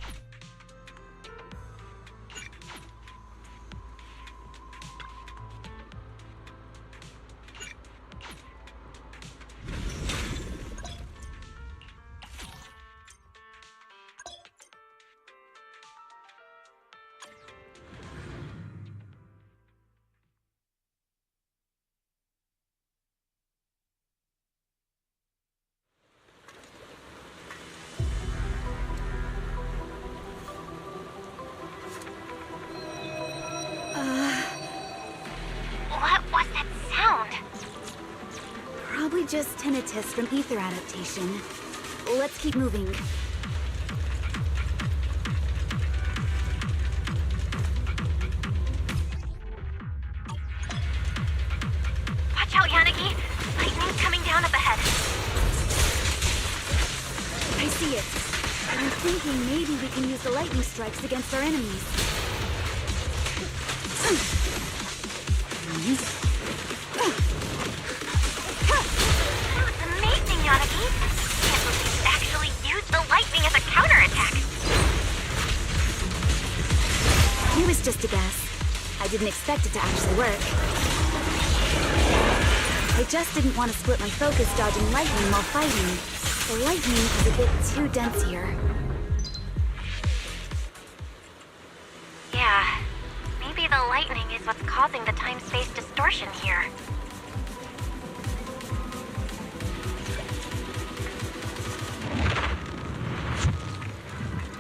What was that sound? Probably just tinnitus from ether adaptation. Let's keep moving. Watch out, Yanagi! Lightning's coming down up ahead. I see it. I'm thinking maybe we can use the lightning strikes against our enemies. That was amazing, Yanagi! Can't believe you actually used the lightning as a counterattack! It was just a guess. I didn't expect it to actually work. I just didn't want to split my focus dodging lightning while fighting. The lightning is a bit too dense here. Yeah, maybe the lightning is what's causing the time-space distortion here.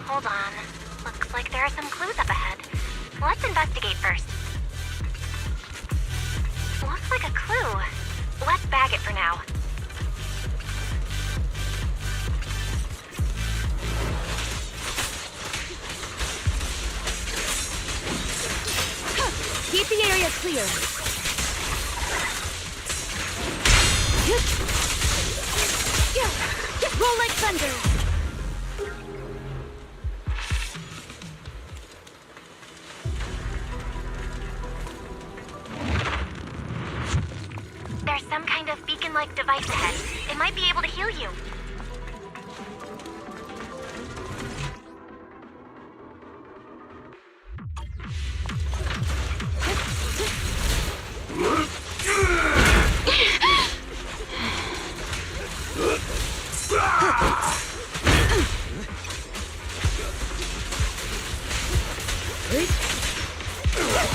Hold on. Looks like there are some clues up ahead. Let's investigate first. Looks like a clue. Let's bag it for now. Keep the area clear. Roll like thunder. There's some kind of beacon-like device ahead. It might be able to heal you.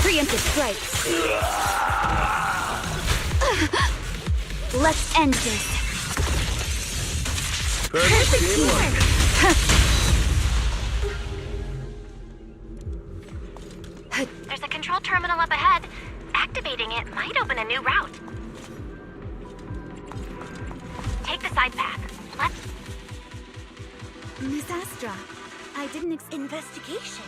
Preemptive strikes. Let's end this. Perfect teamwork. There's a control terminal up ahead. Activating it might open a new route. Take the side path. Let's... Miss Astra, I didn't Investigation.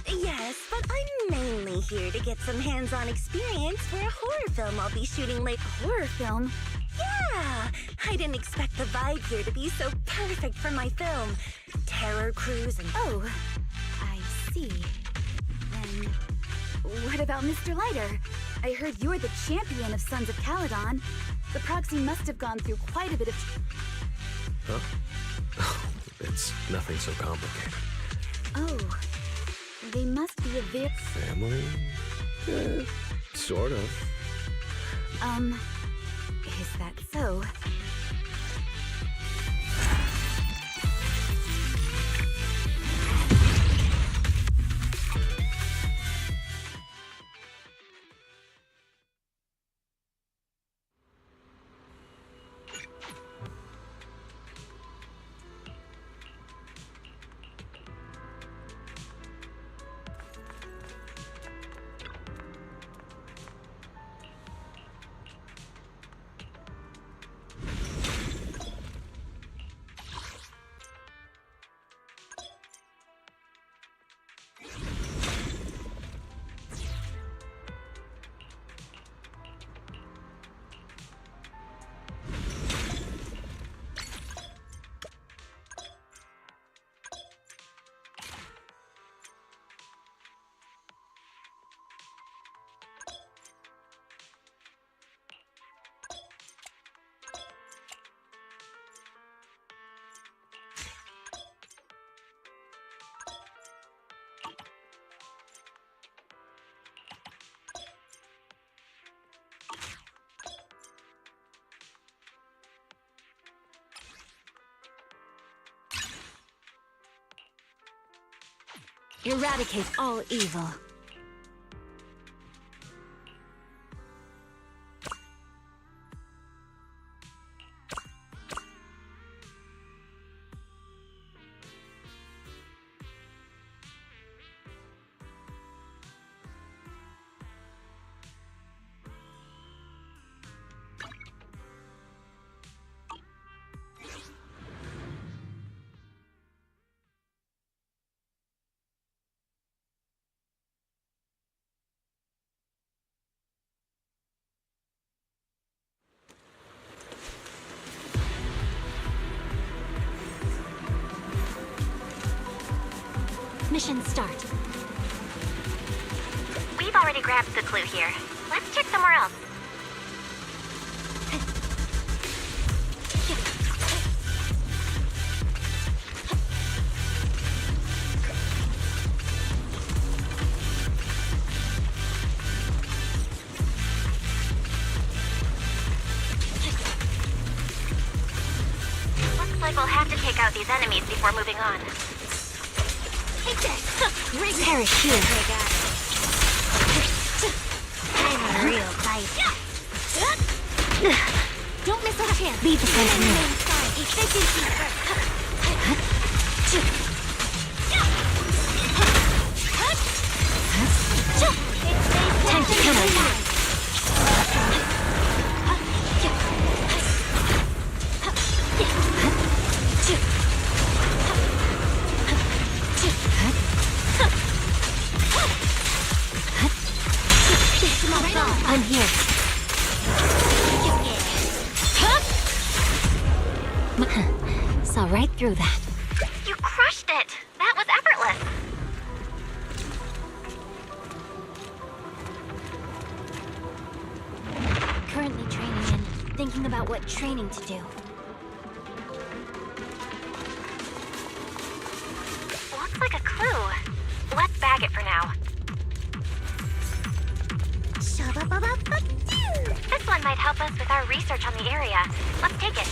Yes, but I'm mainly here to get some hands-on experience for a horror film I'll be shooting later. Horror film? Yeah! I didn't expect the vibe here to be so perfect for my film. Terror cruise and... Oh, I see. Then, what about Mr. Lighter? I heard you're the champion of Sons of Caledon. The proxy must have gone through quite a bit of... Huh? It's nothing so complicated. Oh, they must be a very... Family? Sort of. Is that so? Eradicate all evil. Mission start. We've already grabbed the clue here. Let's check somewhere else. Looks like we'll have to take out these enemies before moving on. Take this! Perish here. I'm a real fighter. Don't miss our chance. Leave the fence here. Time to counterattack. I'm here. Saw right through that. You crushed it! That was effortless! Currently training in, thinking about what training to do. Looks like a clue. Let's bag it for now. This one might help us with our research on the area. Let's take it.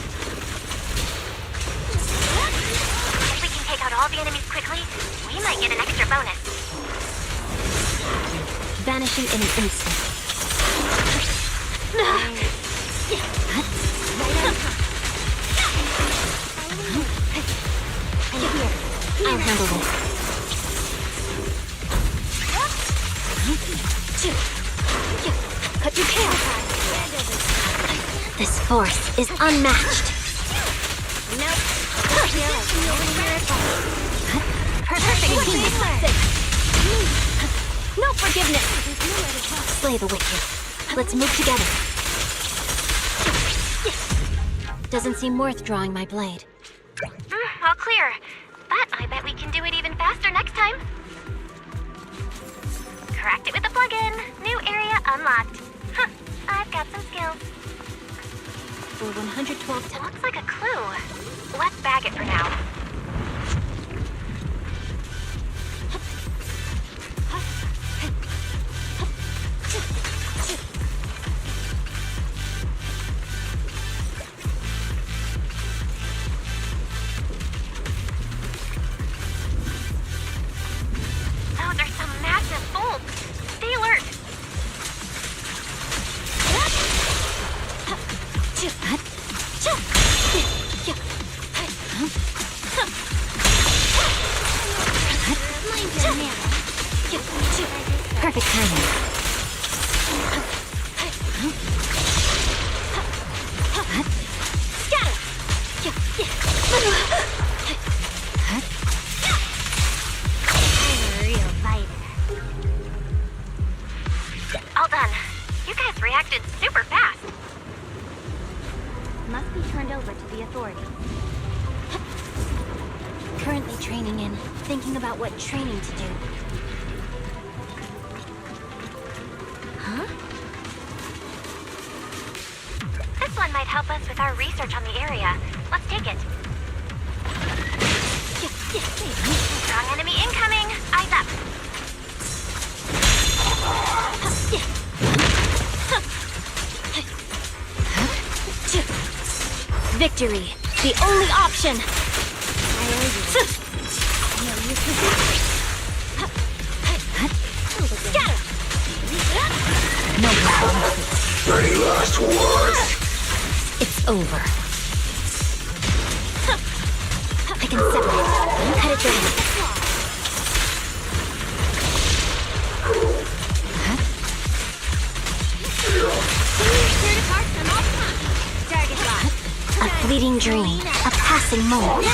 If we can take out all the enemies quickly, we might get an extra bonus. Vanishing in an instant. I'll handle this. Cut your tail. This force is unmatched. Nope. Perfect teamwork. No forgiveness. Slay the wicked. Let's move together. Doesn't seem worth drawing my blade. All clear. But I bet we can do it even faster next time. Cracked it with a plug-in. New area unlocked. Huh, I've got some skills. For 112 times. Looks like a clue. Let's bag it for now. Those are some massive bolts. Stay alert. Perfect timing. Scatter! I'm a real fighter. All done. You guys reacted super fast. Must be turned over to the authorities. Currently training in, thinking about what training to do. Huh? This one might help us with our research on the area. Let's take it. Strong enemy incoming. Eyes up. Victory, the only option. It's over. I can separate. Cut it down. A fleeting dream, a passing moment.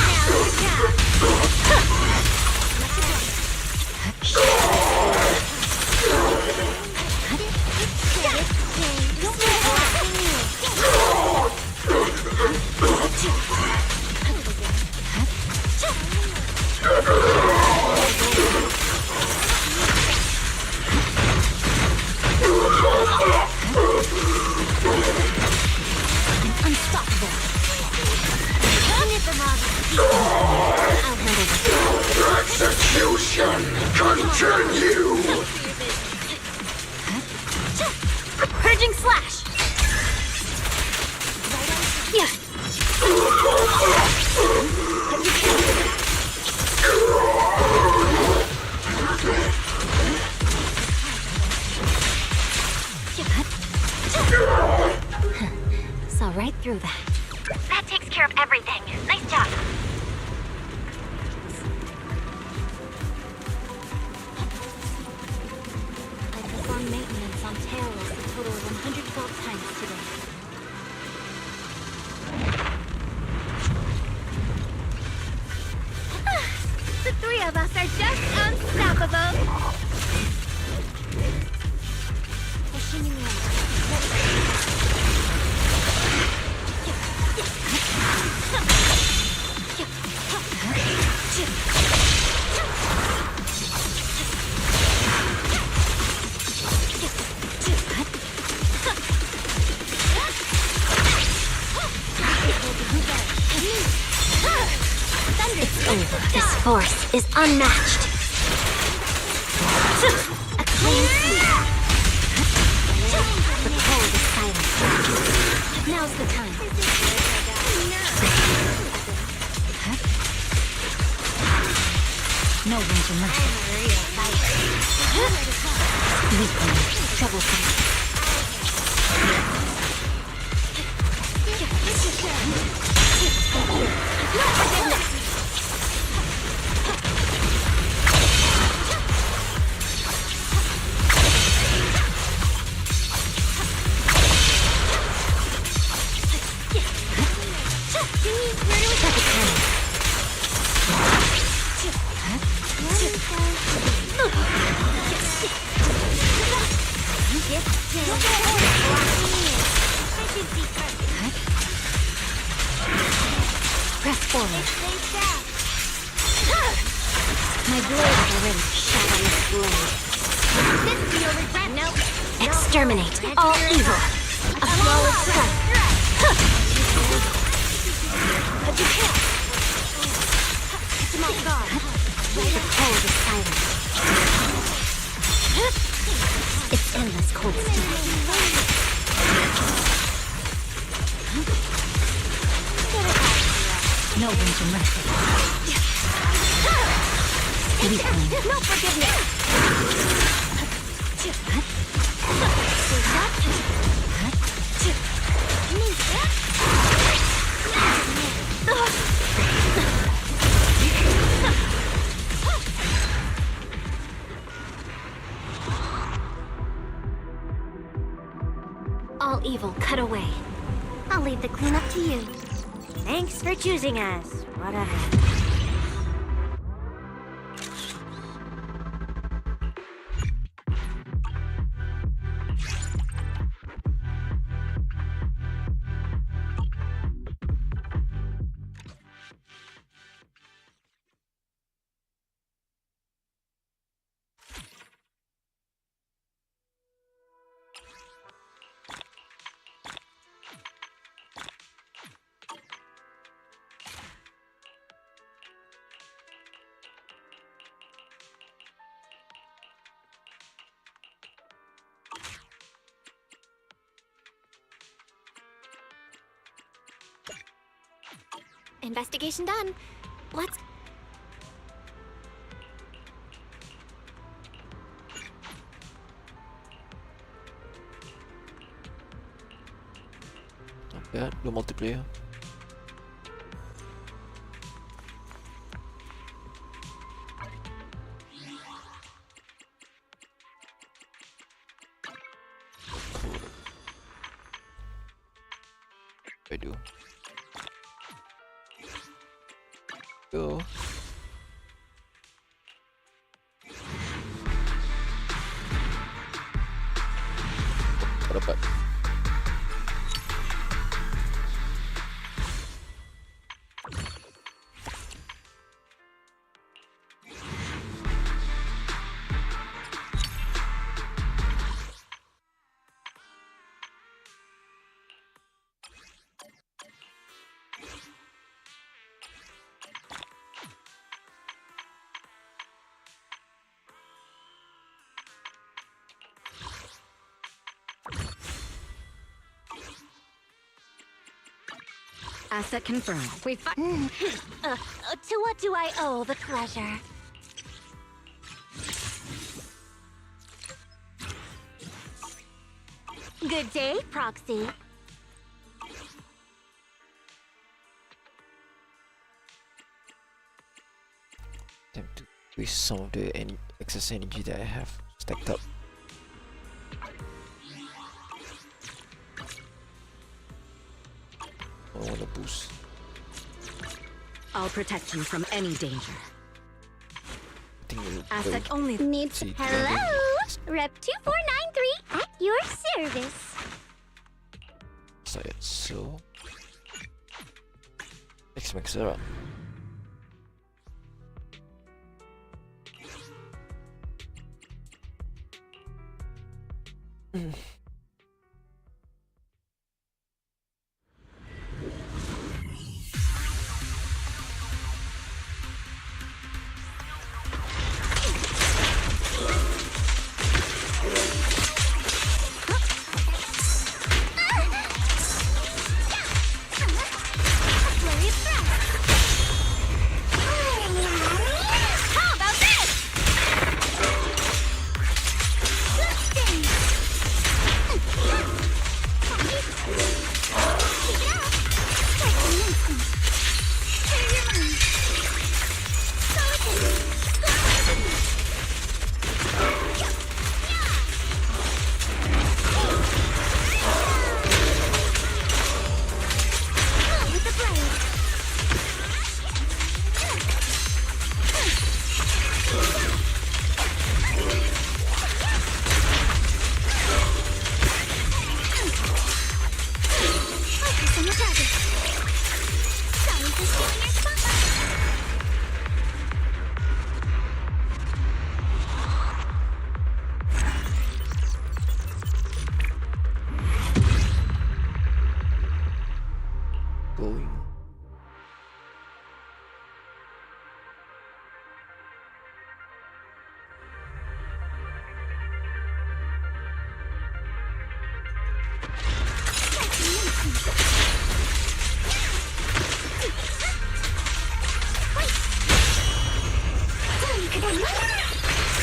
Execution continue. Purging slash. Yeah. Saw right through that. That takes care of everything. Nice job. I performed maintenance on Tailless a total of 112 times today. The three of us are just unstoppable. Pushing me It's over. This force is unmatched. A clean sweep. The cold is silent. Now's the time. No room for mercy. Weakling, troublesome. Press forward. My blade is already shot on this blade. This you'll regret. Nope. Exterminate all evil. A flawless strike. But you can't. To my guard. The cold is silent. It's endless cold steel. No room to mercy. Weakling. No forgiveness. All evil cut away. I'll leave the cleanup to you. Thanks for choosing us. What a heck. Investigation done. Let's... Yeah, no multiplayer. I do. Go. What about? Asset confirmed. To what do I owe the pleasure? Good day, Proxy. Time to waste some of the excess energy that I have stacked up. I want to boost. I'll protect you from any danger. I think we'll Asset go only Need see hello, dragon. Rep 2493 at your service. So let's mix it up. How about this? Going.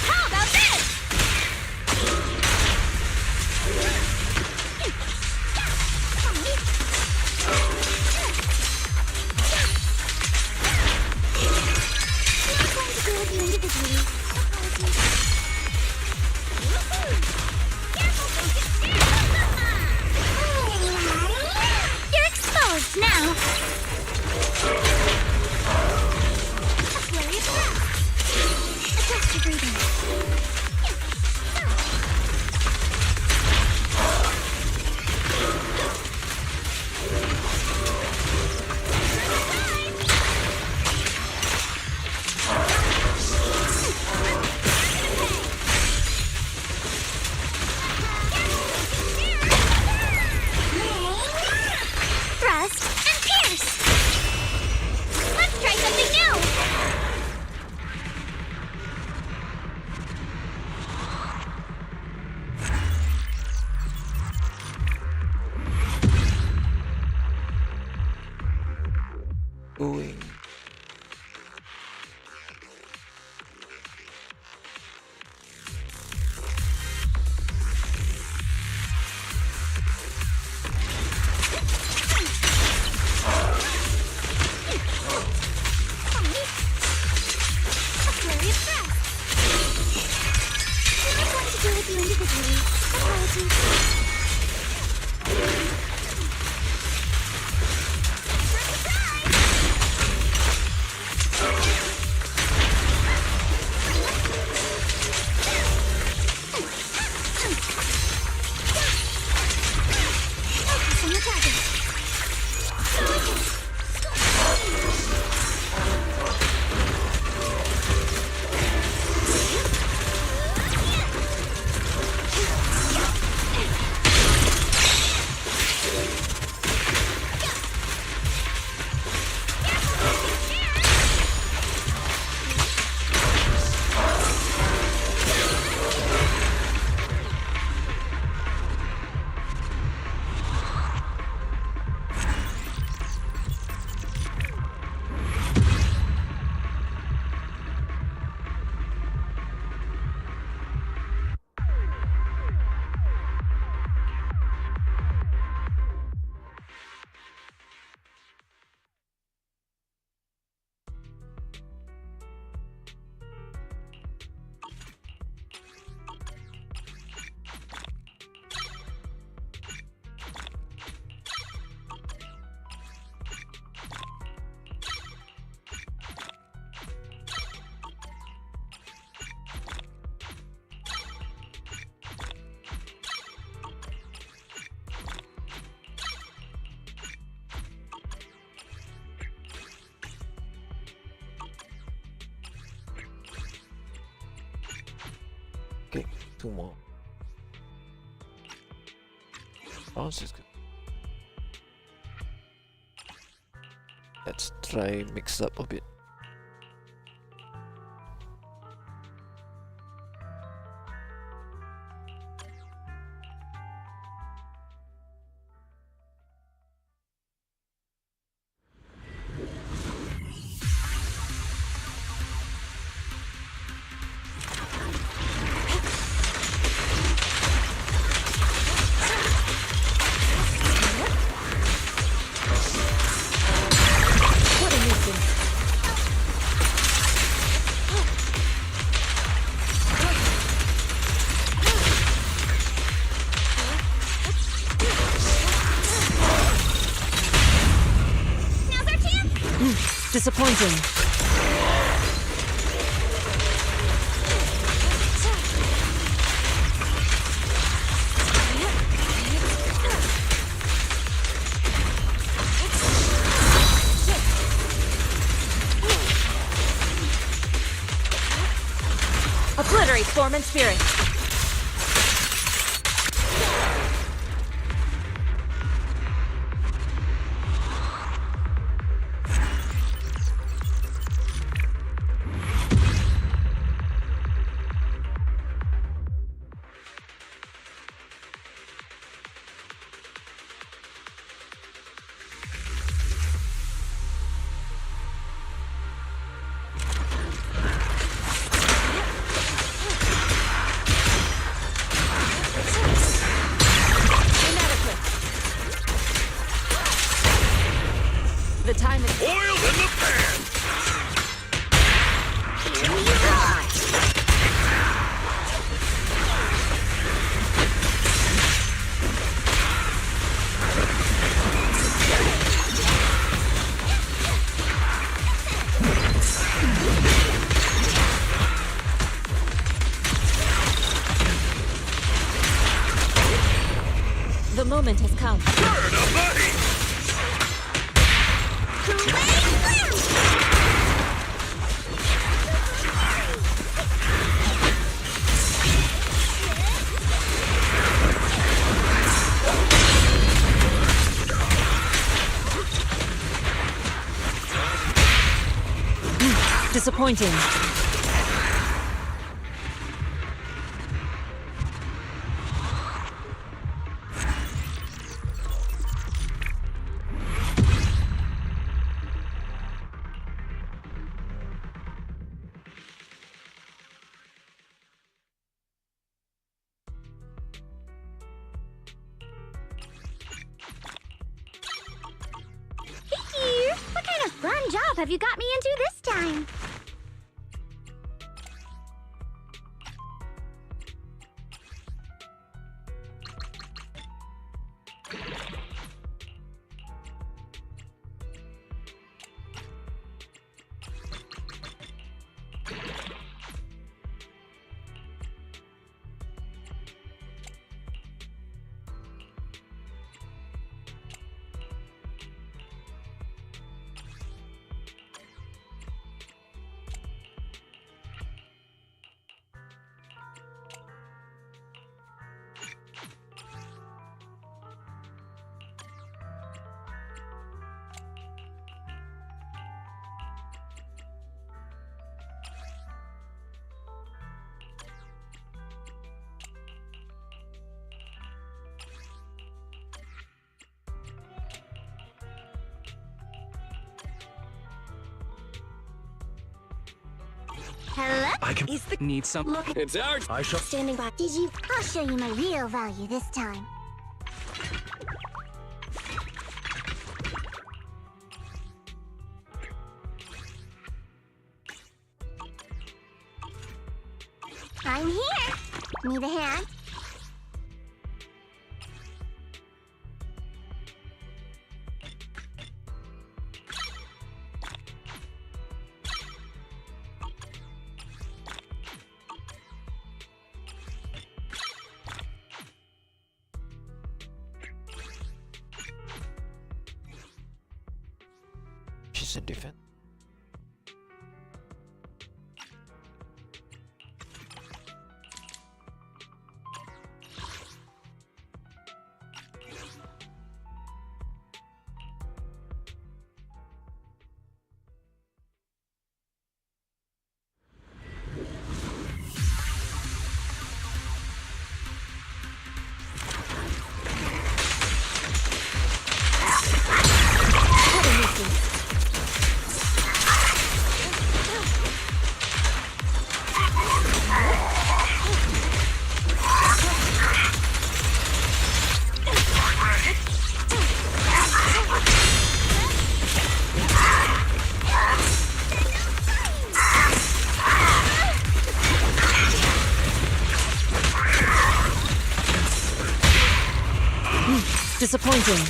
How about this? You're exposed now. Adjust your breathing. Thrust and pierce. Let's try something new. Going. Okay, 2 more. Bounce is good. Let's try mix up a bit. Disappointing. Obliterate form and spirit. The time is oiled in the pan. The moment has come. Burn a buddy. Disappointing. Hickey! What kind of fun job have you got me into this time? Hello? I can need some. Look, It's ours. I shall standing by. Did you? I'll show you my real value this time. I'm here. Need a hand? She's in defense. Disappointing.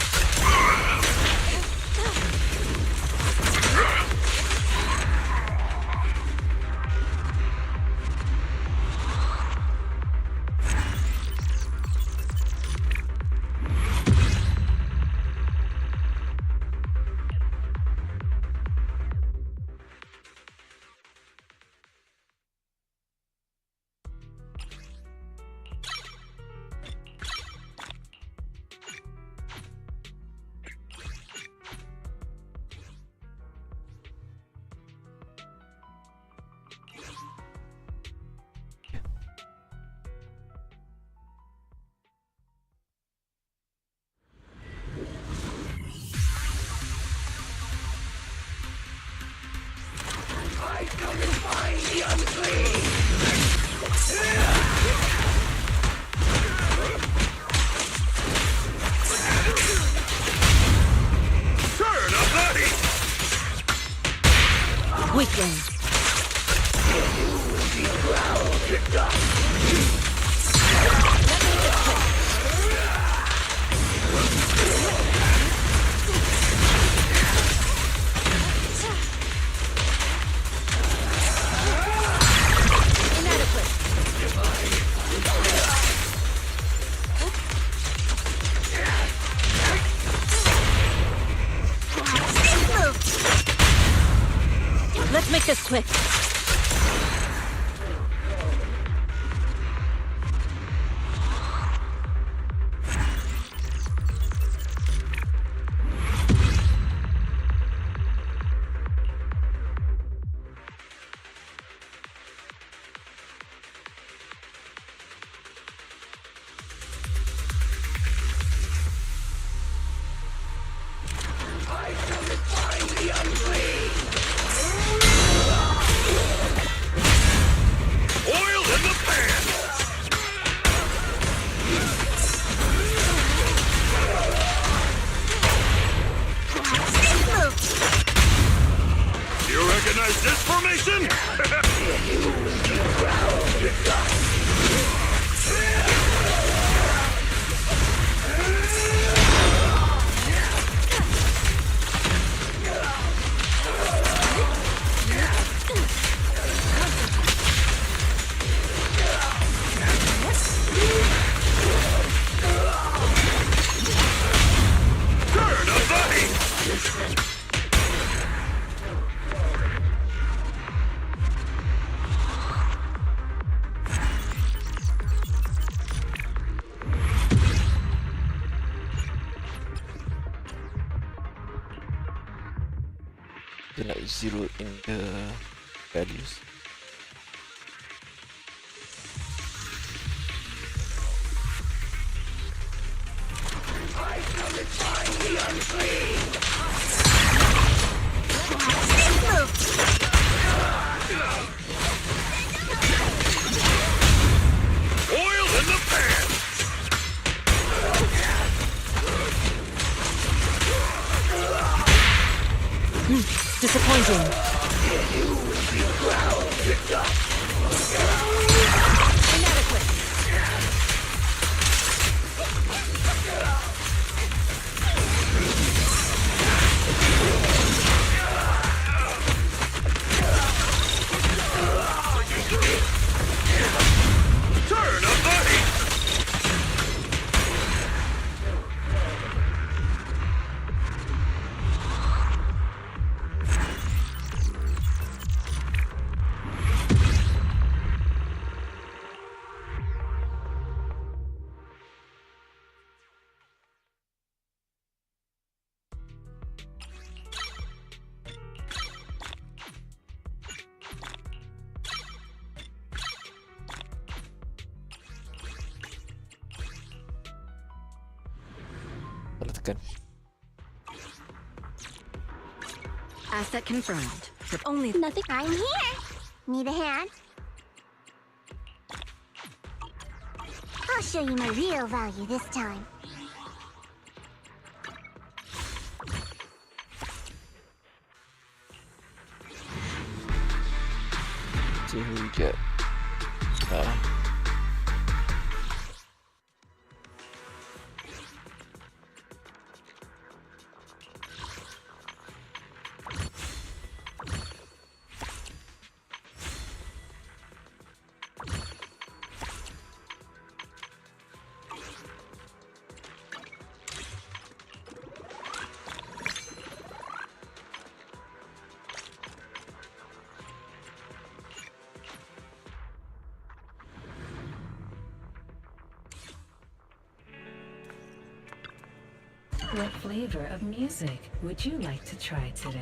Weakling. Let's make this quick. Recognize this formation? Turn of body! Then like zero in the values. I come and find the unclean! Oil in the pan! Disappointing. Inadequate. Turn of body! Kalau tekan. Asset confirmed. Only nothing. I'm here. Need a hand? I'll show you my real value this time. See who we get. What flavor of music would you like to try today?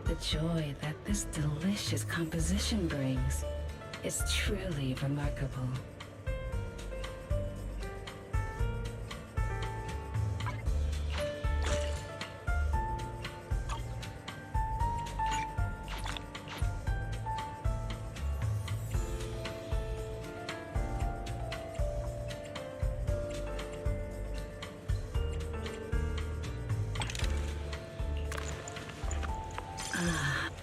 The joy that this delicious composition brings is truly remarkable.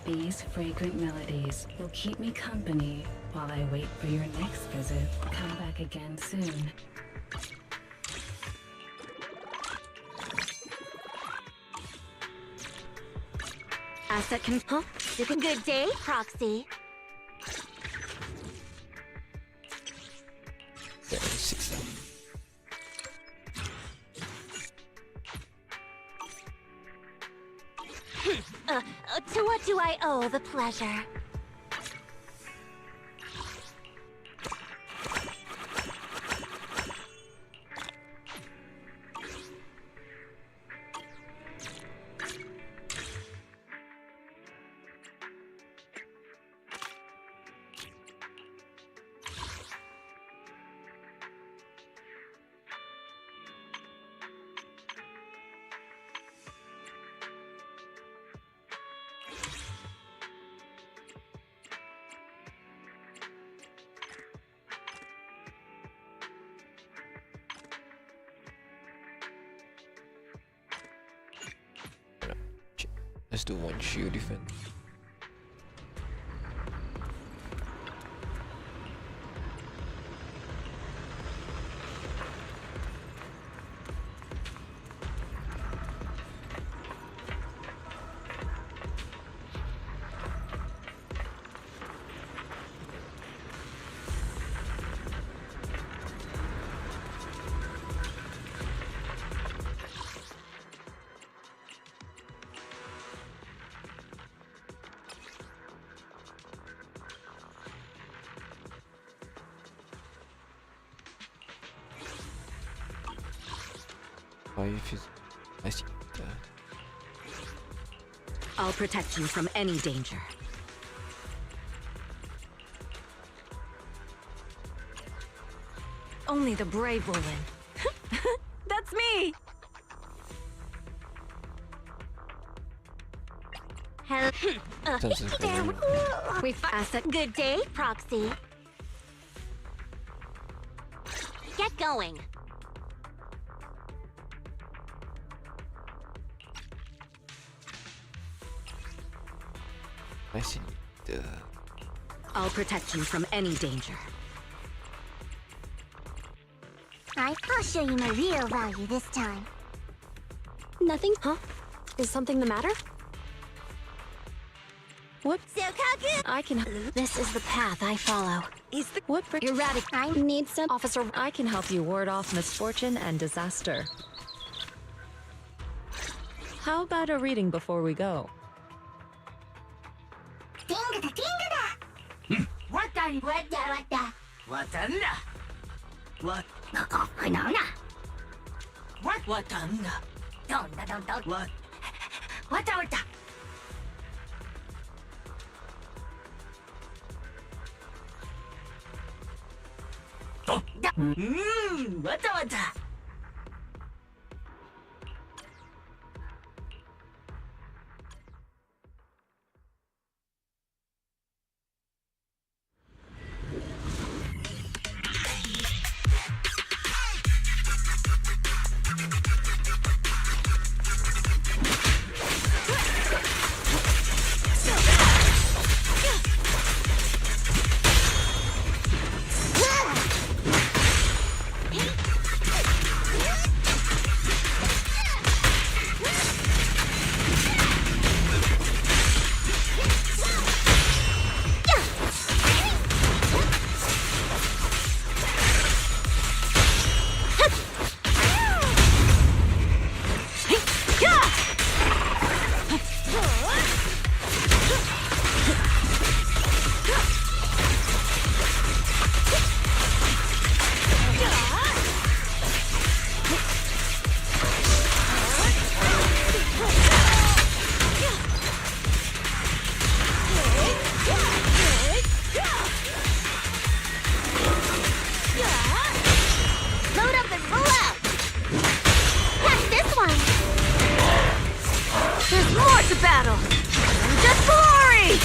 These fragrant melodies will keep me company while I wait for your next visit. Come back again soon. Asset can. Huh? Good day, Proxy. Yeah, 6 now. To what do I owe the pleasure? Let's do one shield defense. I see that. I'll protect you from any danger. Only the brave will win. That's me! We asset. Good day, Proxy. Get going. I see the. I'll protect you from any danger. I'll show you my real value this time. Nothing? Huh? Is something the matter? What? Sukaku! I can. This is the path I follow. Is the what? Erratic. I need some. Officer, I can help you ward off misfortune and disaster. How about a reading before we go? What the? What the? What? What? What the? Don't. What? What the? What the? Load up and roll out! Catch this one! There's more to battle! Just glory!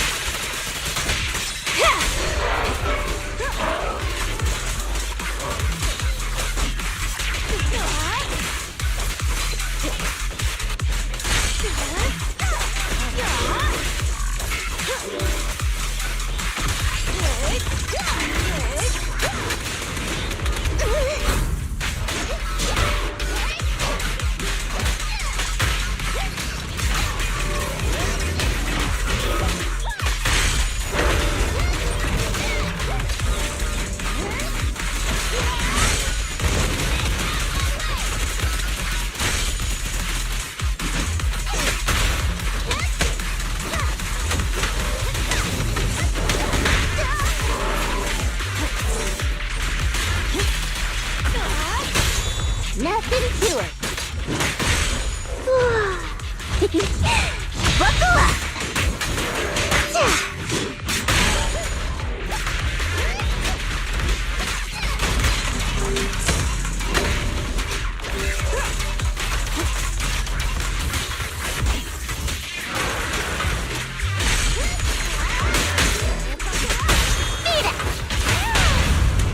Nothing to it. Buckle up!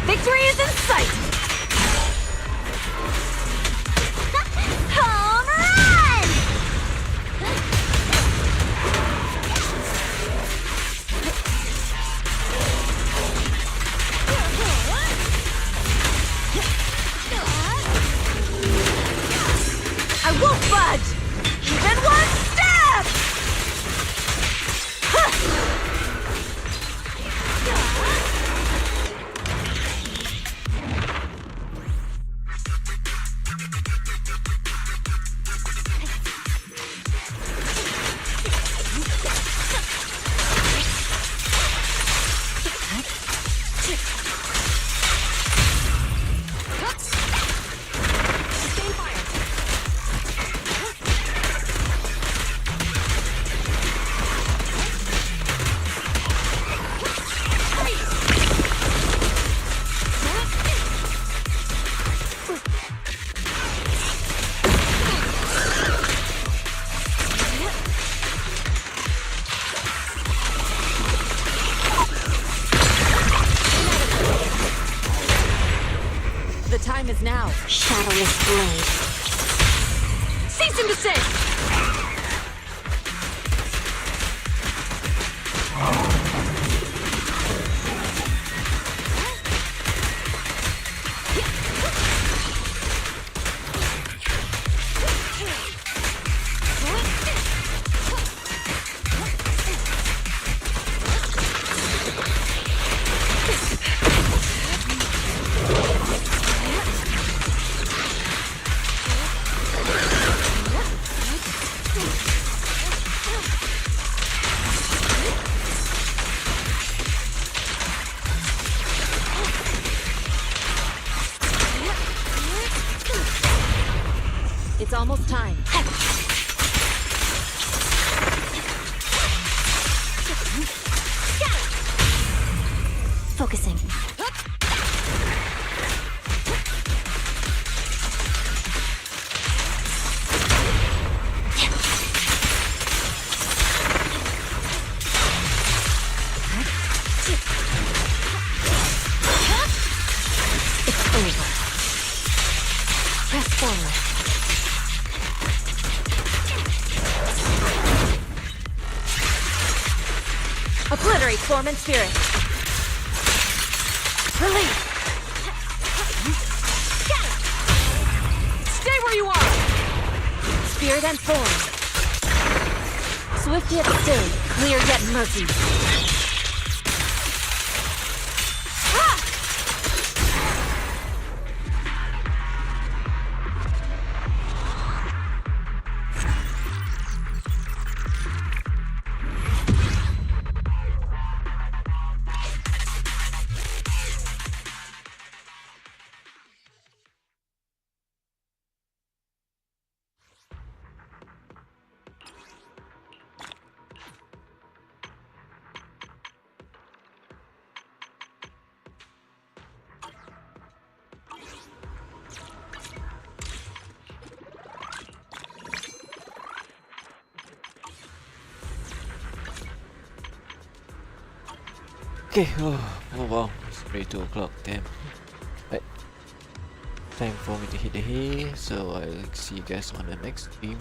Victory is in sight! Home run! I won't budge! Even one step! The time is now. Shadowless blade. Cease and desist! It's almost time. Focusing. It's over. Press forward. Obliterate form and spirit. Release. Stay where you are. Spirit and form. Swift yet still, clear yet murky. Okay, oh wow, it's already 2 o'clock, damn. Right, time for me to hit the hay, so I'll see you guys on the next stream.